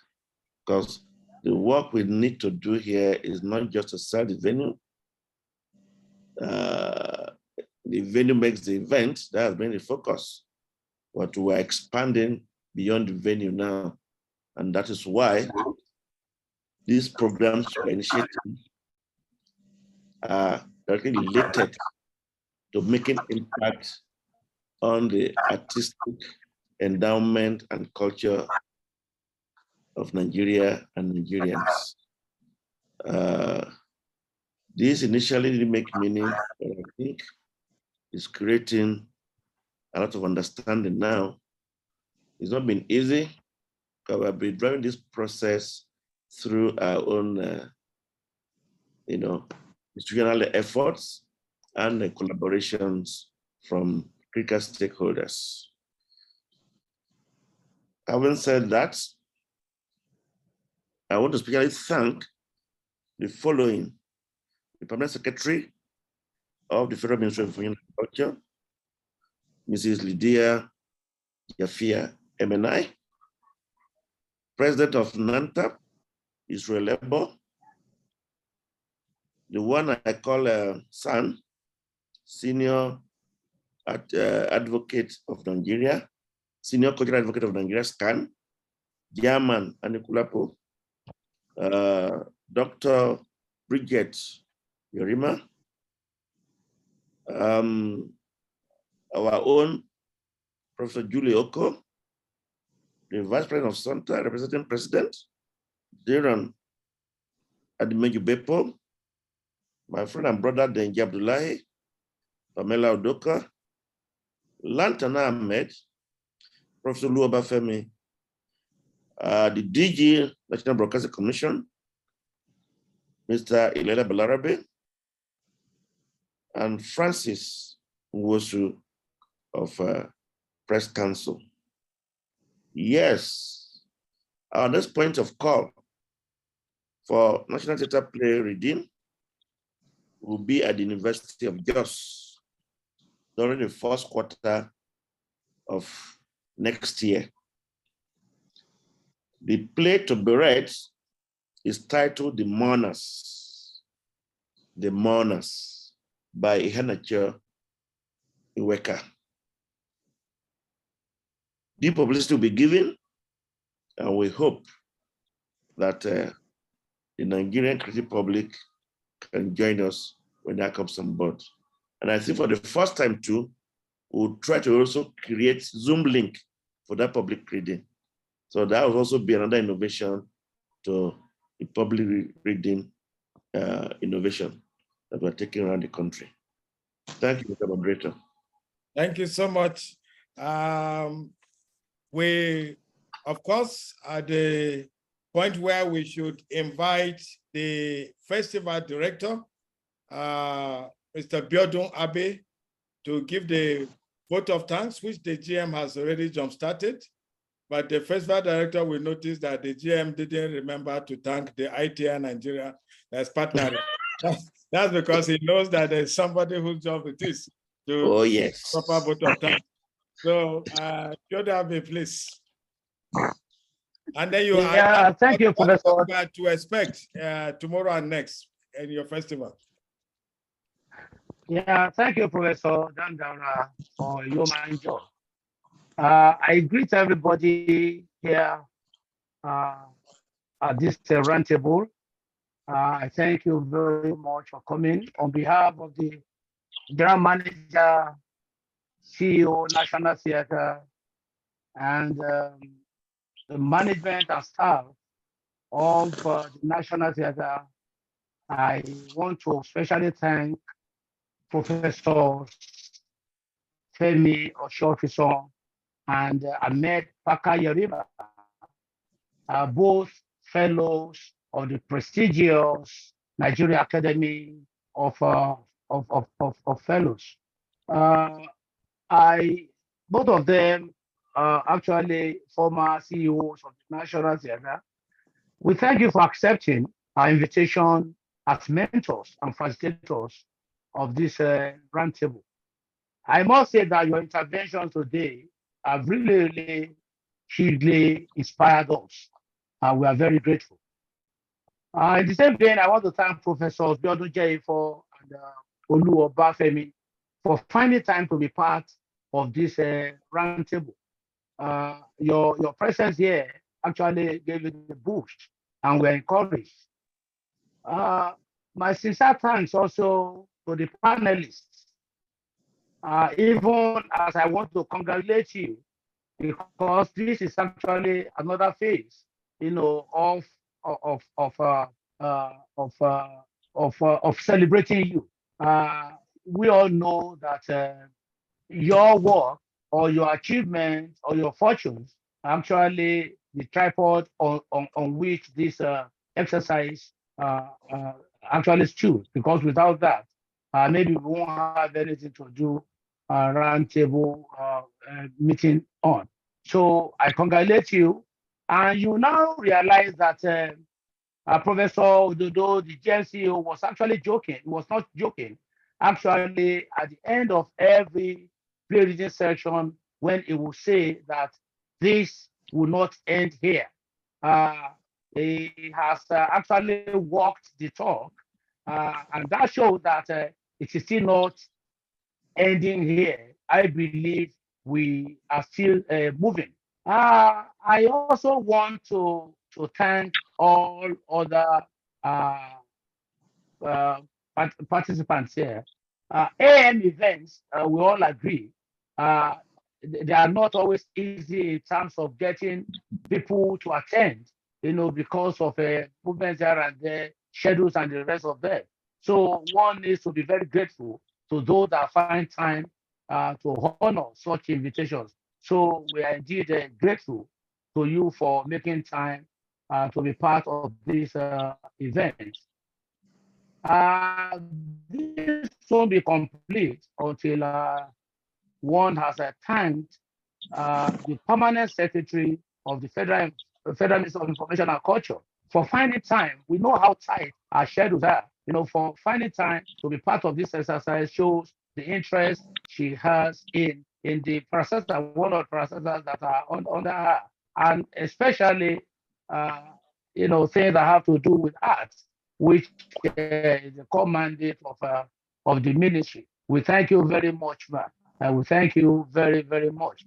because the work we need to do here is not just to sell the venue. The venue makes the event, that has been the focus, but we're expanding beyond the venue now. And that is why these programs we're initiating are directly related to making impact on the artistic endowment and culture of Nigeria and Nigerians. This initially didn't make meaning, but I think it's creating a lot of understanding now. It's not been easy, because we've been driving this process through our own, institutional efforts and the collaborations from critical stakeholders. Having said that, I want to especially thank the following: the Permanent Secretary of the Federal Ministry of Information and Culture, Mrs. Lydia Yafia MNI, President of NANTAP, Israel Ebo, the one I call San, Senior Advocate of Nigeria, Senior Cultural Advocate of Nigeria, SCAN, German Anikulapo, Dr. Bridget Yorima, our own Professor Julie Oko, the Vice President of Centre, representing President, Darren Adimeju Bepo, my friend and brother Denji Abdullahi, Pamela Udoka, Lantana Ahmed, Professor Lou Obafemi, the DG, National Broadcasting Commission, Mr. Ilela Balarabe, and Francis Nwosu of Press Council. Yes, our next point of call for National Theatre Play Reading will be at the University of Jos during the first quarter of next year. The play to be read is titled The Mourners by Iheanacho Iweka. The publicity will be given, and we hope that the Nigerian creative public can join us when that comes on board. And I think for the first time too, we'll try to also create Zoom link for that public reading. So that will also be another innovation to the public reading innovation that we're taking around the country. Thank you, Mr. Moderator. Thank you so much. We, of course, at the point where we should invite the festival director, Mr. Biodun Abe, to give the vote of thanks, which the GM has already jump-started. But the festival director will notice that the GM didn't remember to thank the ITI Nigeria that's partnering. That's because he knows that there's somebody whose job it is to proper vote of thanks. So, Biodun, please. And then you thank you, Professor. To expect tomorrow and next in your festival. Yeah, thank you, Professor Dandara, for your mind job. I greet everybody here at this roundtable. I thank you very much for coming on behalf of the General Manager, CEO, National Theatre, and the management and staff of the National Theatre. I want to especially thank Professor Femi Oshofison and Ahmed Pakayariba, both fellows of the prestigious Nigeria Academy of Fellows. Both of them are actually former CEOs of the National Theatre. We thank you for accepting our invitation as mentors and facilitators of this roundtable. I must say that your intervention today have really hugely inspired us, and we are very grateful. In the same vein, I want to thank Professors Biodun Jayefo and Olu Obafemi for finding time to be part of this roundtable. Your presence here actually gave it a boost, and we're encouraged. My sincere thanks also to the panelists, even as I want to congratulate you, because this is actually another phase, of celebrating you. We all know that your work or your achievements or your fortunes are actually the tripod on which this exercise actually stood, because without that, maybe we won't have anything to do roundtable meeting on. So I congratulate you, and you now realize that Professor Ododo, the GNCO, was actually joking. He was not joking. Actually, at the end of every play reading session, when he will say that this will not end here, He has actually walked the talk, and that shows that it is still not ending here. I believe we are still moving. I also want to thank all other uh, uh, participants here. AM events, we all agree, uh, they are not always easy in terms of getting people to attend, because of movements here and there, schedules and the rest of that. So one needs to be very grateful to those that find time to honor such invitations. So we are indeed grateful to you for making time to be part of this event. This won't be complete until one has thanked the permanent secretary of the Federal Ministry of Information and Culture for finding time. We know how tight our schedules are. For finding time to be part of this exercise shows the interest she has in the processor, one of the processors that are under her, and especially things that have to do with arts, which is the core mandate of the ministry. We thank you very much, ma'am. We thank you very, very much.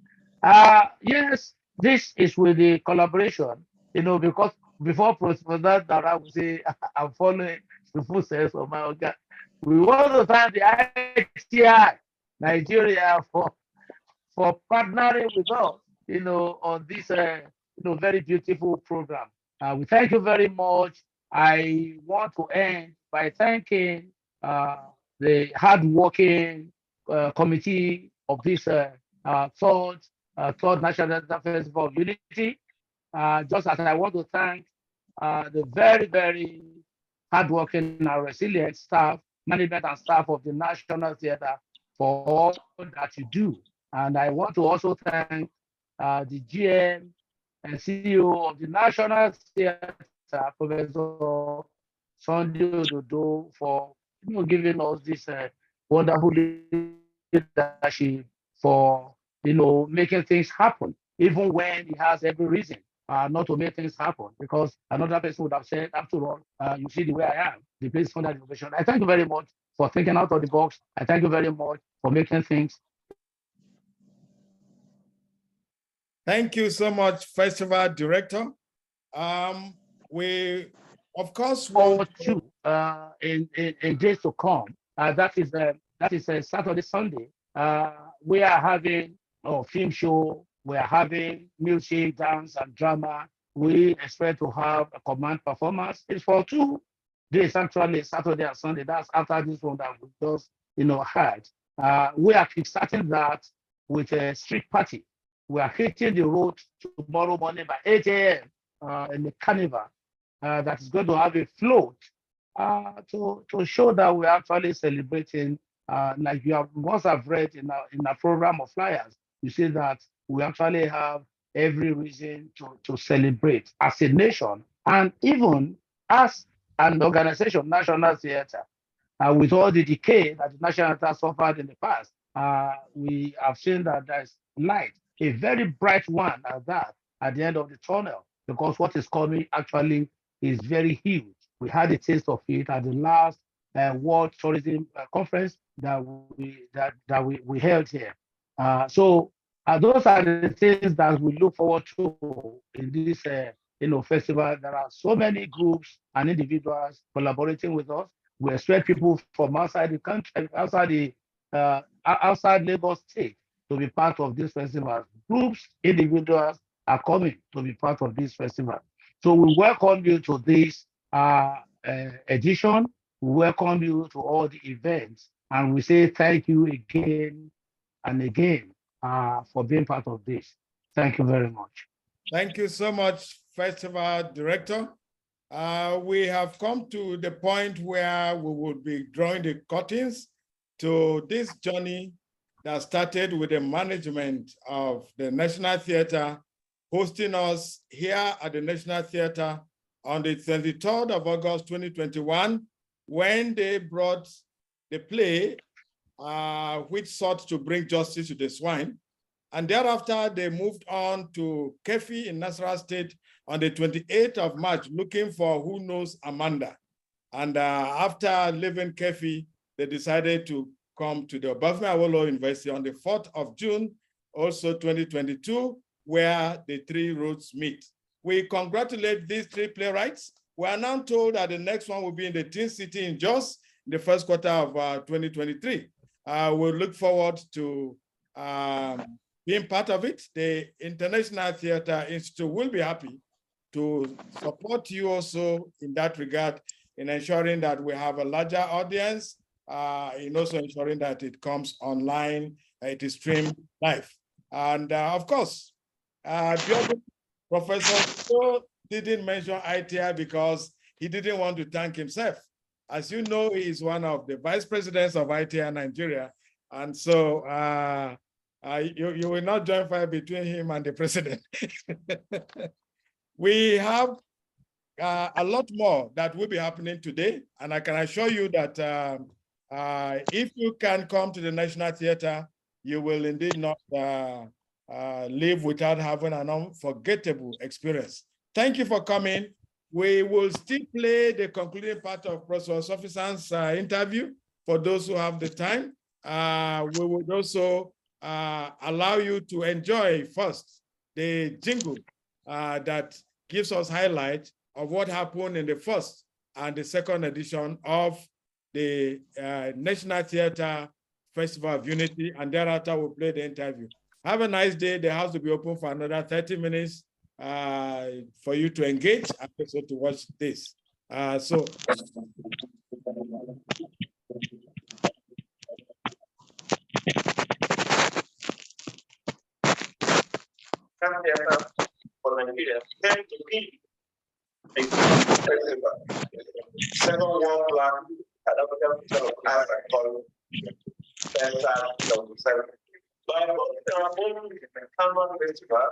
Yes, this is with the collaboration, because before Professor Dara would say, I'm following the footsteps of my organ. We want to thank the ITI Nigeria for partnering with us, on this, very beautiful program. We thank you very much. I want to end by thanking the hardworking committee of this third National Festival of Unity. Just as I want to thank the very, very hardworking and resilient staff, management and staff of the National Theatre for all that you do. And I want to also thank the GM and CEO of the National Theatre, Professor Sunday Ododo, for giving us this wonderful leadership, for making things happen, even when he has every reason not to make things happen, because another person would have said, after all, you see the way I am, the place under innovation. I thank you very much for thinking out of the box. I thank you very much for making things. Thank you so much, Festival Director. We, of course, want to in days to come. That is Saturday, Sunday. We are having a film show. We are having music, dance, and drama. We expect to have a command performance. It's for 2 days, actually, Saturday and Sunday. That's after this one that we just had. We are kickstarting that with a street party. We are hitting the road tomorrow morning by 8 a.m. In the carnival. That is going to have a float to show that we're actually celebrating, like you must have read in our program of flyers. You see that we actually have every reason to celebrate as a nation, and even as an organization, National Theatre. With all the decay that the National Theatre suffered in the past, we have seen that there's light, a very bright one at that, at the end of the tunnel, because what is coming actually is very huge. We had a taste of it at the last World Tourism Conference that we held here. So those are the things that we look forward to in this festival. There are so many groups and individuals collaborating with us. We expect people from outside the country, outside Lagos State, to be part of this festival. Groups, individuals are coming to be part of this festival. So we welcome you to this edition. We welcome you to all the events, and we say thank you again and again for being part of this. Thank you very much. Thank you so much, Festival Director. We have come to the point where we will be drawing the curtains to this journey that started with the management of the National Theatre hosting us here at the National Theatre on the 23rd of August, 2021, when they brought the play which sought to bring justice to the swine. And thereafter, they moved on to Kefi in Nasarawa State, on the 28th of March looking for who knows Amanda. And after leaving Kefi, they decided to come to the Obafemi Awolowo University on the 4th of June, also 2022, where the three roads meet. We congratulate these three playwrights. We are now told that the next one will be in the Teen City in Jos in the first quarter of 2023. We'll look forward to being part of it. The International Theatre Institute will be happy to support you also in that regard, in ensuring that we have a larger audience, in also ensuring that it comes online, it is streamed live. And of course, Professor didn't mention ITI because he didn't want to thank himself. As you know, he is one of the vice presidents of ITI Nigeria. And so you will not join fire between him and the president. We have a lot more that will be happening today. And I can assure you that if you can come to the National Theatre, you will indeed not live without having an unforgettable experience. Thank you for coming. We will still play the concluding part of Professor Sofisan's interview for those who have the time. We would also allow you to enjoy first the jingle that gives us highlight of what happened in the first and the second edition of the National Theatre Festival of Unity, and thereafter we'll play the interview. Have a nice day. The house will be open for another 30 minutes for you to engage and also to watch this. For Nigeria, tend to be a second world plan, and African of Africa called But our own common festival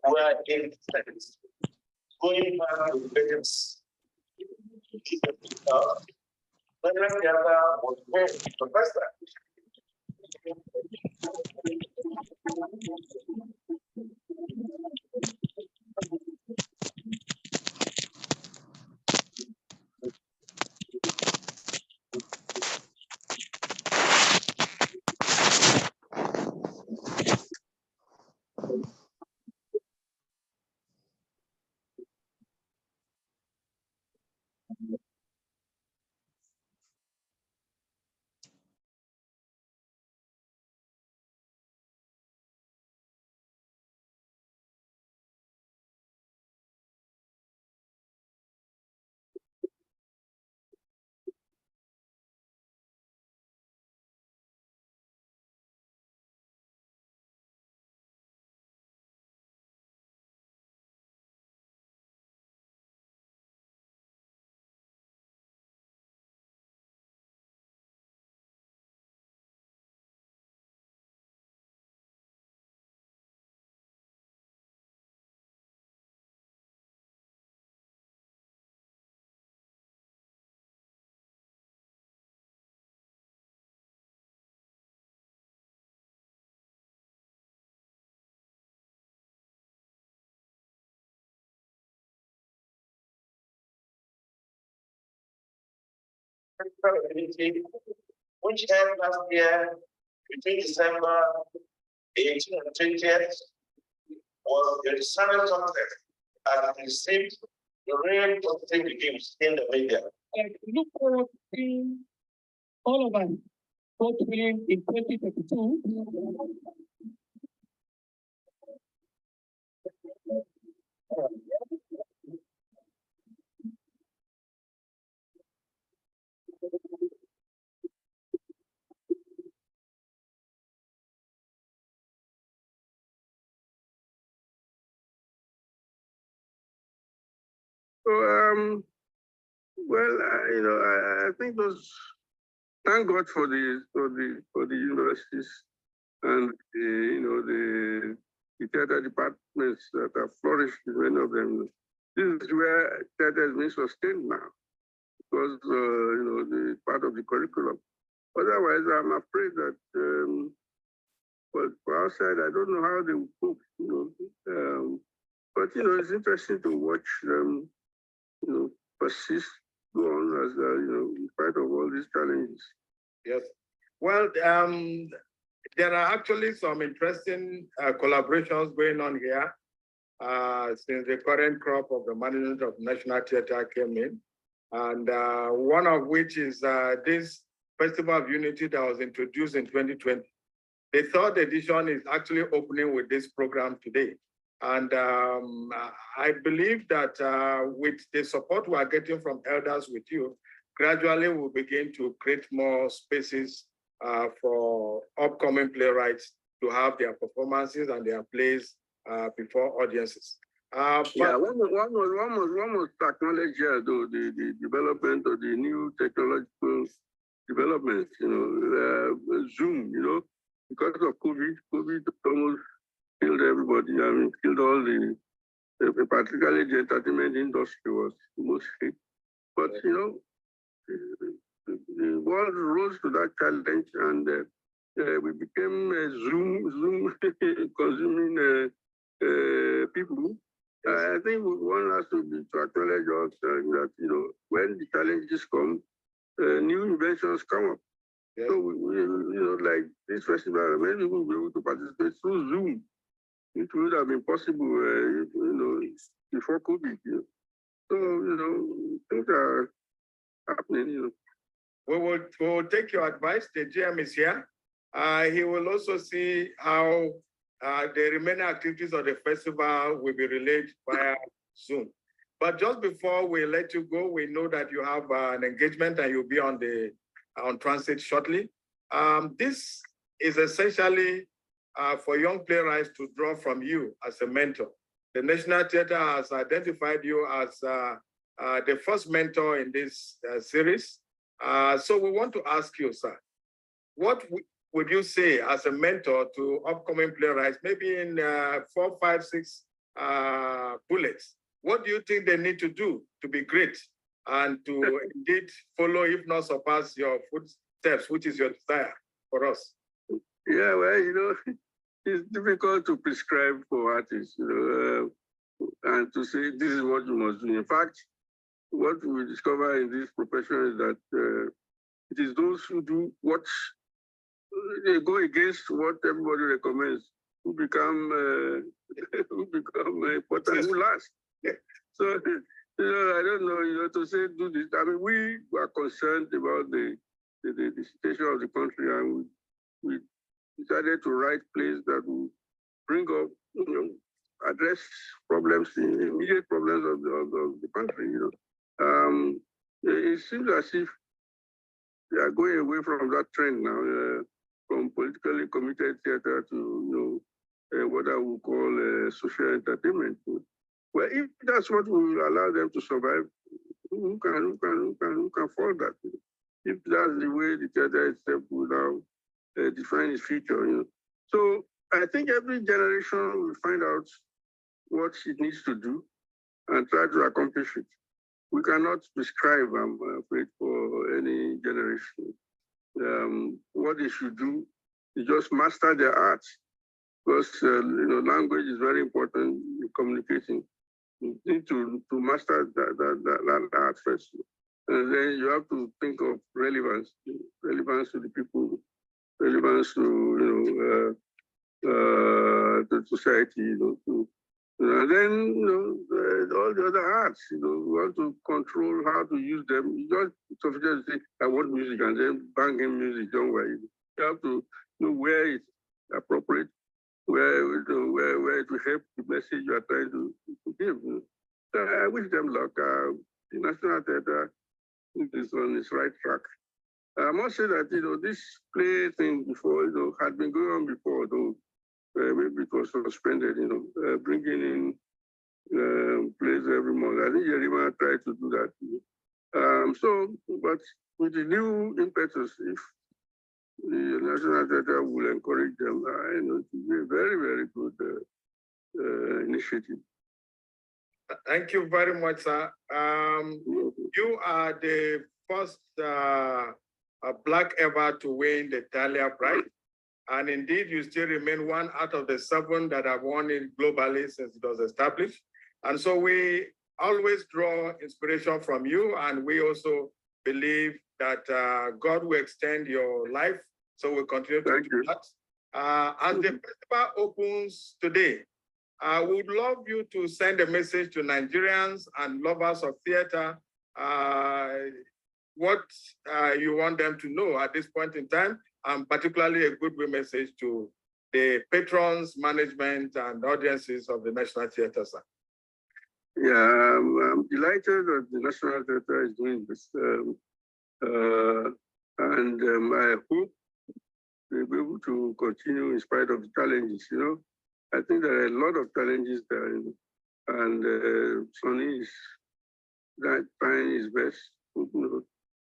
were in states going back to the business. When the other was very professor. Which held last year between December 18 and 20th was the research success and received the real positive reviews in the media. And look forward to seeing all of us hopefully in 2022. So, I think thank God for the universities and the theater departments that have flourished in many of them. This is where theater is being sustained now, because the part of the curriculum. Otherwise, I'm afraid that for outside, I don't know how they will cope. But it's interesting to watch them, persist, go on as in spite of all these challenges. Yes. Well, there are actually some interesting collaborations going on here since the current crop of the management of National Theatre came in. And one of which is this Festival of Unity that was introduced in 2020. The third edition is actually opening with this program today. And I believe that with the support we are getting from elders with you, gradually we'll begin to create more spaces for upcoming playwrights to have their performances and their plays before audiences. Yeah, one must acknowledge here, though, the development of the new technological development, Zoom, because of COVID almost killed everybody. I mean, killed all particularly the entertainment industry was most hit. But, the world rose to that challenge, and we became Zoom consuming people. I think one has to acknowledge also that, when the challenges come, new inventions come up. Yes. So, like this festival, many people will be able to participate through Zoom. It would have been possible, before COVID. So, things are happening. We will take your advice. The GM is here. He will also see how the remaining activities of the festival will be relayed via Zoom. But just before we let you go, we know that you have an engagement and you'll be on transit shortly. This is essentially for young playwrights to draw from you as a mentor. The National Theatre has identified you as the first mentor in this series. So we want to ask you, sir, what would you say as a mentor to upcoming playwrights, maybe in 4, 5, 6 bullets? What do you think they need to do to be great and to indeed follow, if not surpass, your footsteps, which is your desire for us? Yeah, well, it's difficult to prescribe for artists, and to say this is what you must do. In fact, what we discover in this profession is that it is those who do what they go against what everybody recommends who become important, who last. So, I don't know, to say do this. I mean, we were concerned about the situation of the country, and we decided to write plays that will bring up, address problems, immediate problems of the country. It seems as if we are going away from that trend now, from politically committed theater to what I would call social entertainment. Well, if that's what will allow them to survive, who can fault that? If that's the way the theater itself will now define its future, So I think every generation will find out what it needs to do and try to accomplish it. We cannot prescribe, I'm afraid, for any generation. What they should do is just master their art, because language is very important in communicating. You need to master that art first, and then you have to think of relevance to the people, relevance to to society, and then all the other arts, we want to control how to use them. You don't sufficient to say, I want music, and then bang in music, don't worry. You have to know where it's appropriate, where it will help the message you are trying to give. So I wish them luck. The National Theatre is on its right track. I must say that this play thing before had been going on before, though maybe it was suspended. Bringing in plays every month. I think Yerima tried to do that. But with the new impetus, if the National Theatre will encourage them, it will be a very, very good initiative. Thank you very much, sir. You are the first Black ever to win the Thalia Prize. And indeed, you still remain one out of the 7 that have won it globally since it was established. And so we always draw inspiration from you. And we also believe that God will extend your life. So we'll continue to do that. As the festival opens today, I would love you to send a message to Nigerians and lovers of theater, what you want them to know at this point in time, and particularly a goodwill message to the patrons, management, and audiences of the National Theatre, sir. Yeah, I'm delighted that the National Theatre is doing this. I hope we'll be able to continue in spite of the challenges, you know. I think there are a lot of challenges there, and Sonny is trying his best, you know,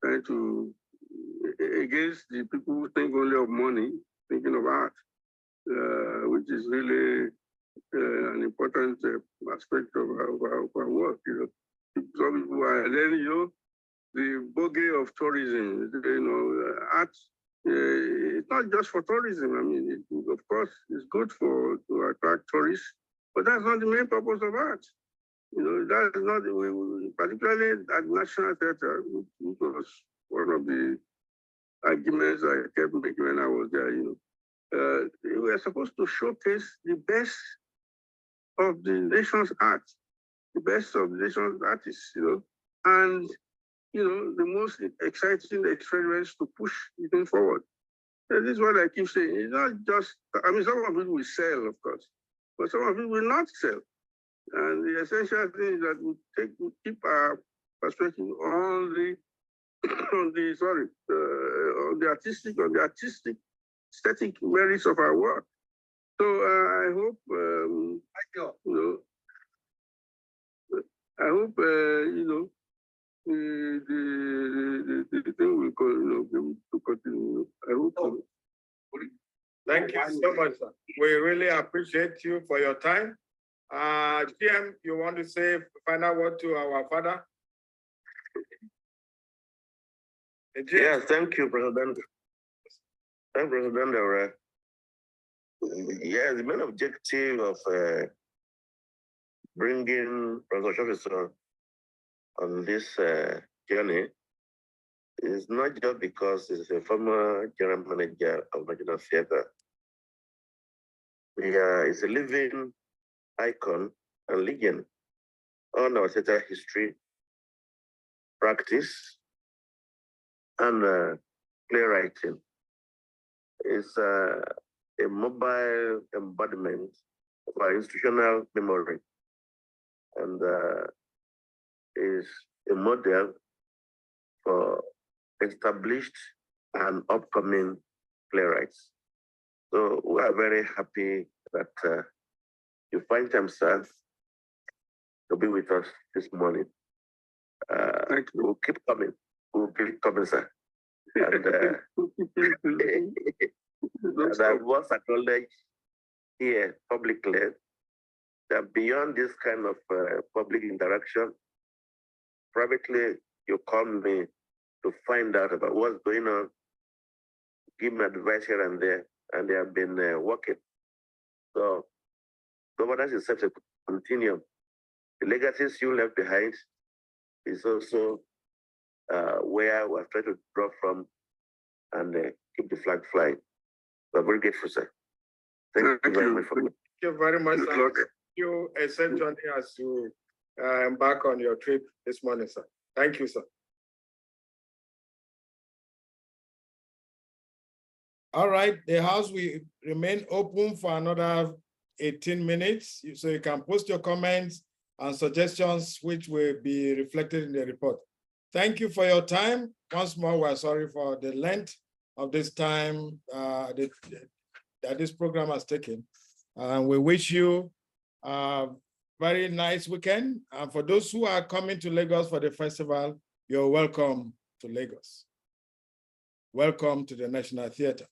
trying to, against the people who think only of money, thinking of art, which is really an important aspect of our work, you know. Some people are, then, you know, the bogey of tourism, you know, art. It's not just for tourism. I mean, of course, it's good to attract tourists, but that's not the main purpose of art. You know, that is not, particularly at National Theatre, which was one of the arguments I kept making when I was there, you know. We are supposed to showcase the best of the nation's art, the best of the nation's artists, you know, and you know, the most exciting experiments to push it forward. And this is what I keep saying. It's not just, I mean, some of it will sell, of course, but some of it will not sell. And the essential thing is that we keep our perspective on the, on the artistic, aesthetic merits of our work. So I hope, you know, I hope, you know, the thing will continue. I hope so. Thank you so much, sir. We really appreciate you for your time. GM, you want to say a final word to our father? Yes, thank you, President. Thank you, President. Yeah, the main objective of bringing Professor Officer on this journey is not just because he's a former general manager of National Theatre. He's a living icon and legend on our theatre history, practice, and playwriting. It's a mobile embodiment of our institutional memory, and is a model for established and upcoming playwrights. So we are very happy that you find time, sir, to be with us this morning. We'll keep coming. We'll keep coming, sir. And, and I was acknowledged here publicly that beyond this kind of public interaction, privately, you call me to find out about what's going on, give me advice here and there, and they have been working. So governance is such a continuum. The legacies you left behind is also where we're trying to draw from and keep the flag flying. We're very grateful, sir. Thank you very much for Thank you very much, sir. Thank you, a safe journey as you embark on your trip this morning, sir. Thank you, sir. All right, the house will remain open for another 18 minutes, so you can post your comments and suggestions, which will be reflected in the report. Thank you for your time. Once more, we're sorry for the length of this time that this program has taken. We wish you a very nice weekend. And for those who are coming to Lagos for the festival, you're welcome to Lagos. Welcome to the National Theatre.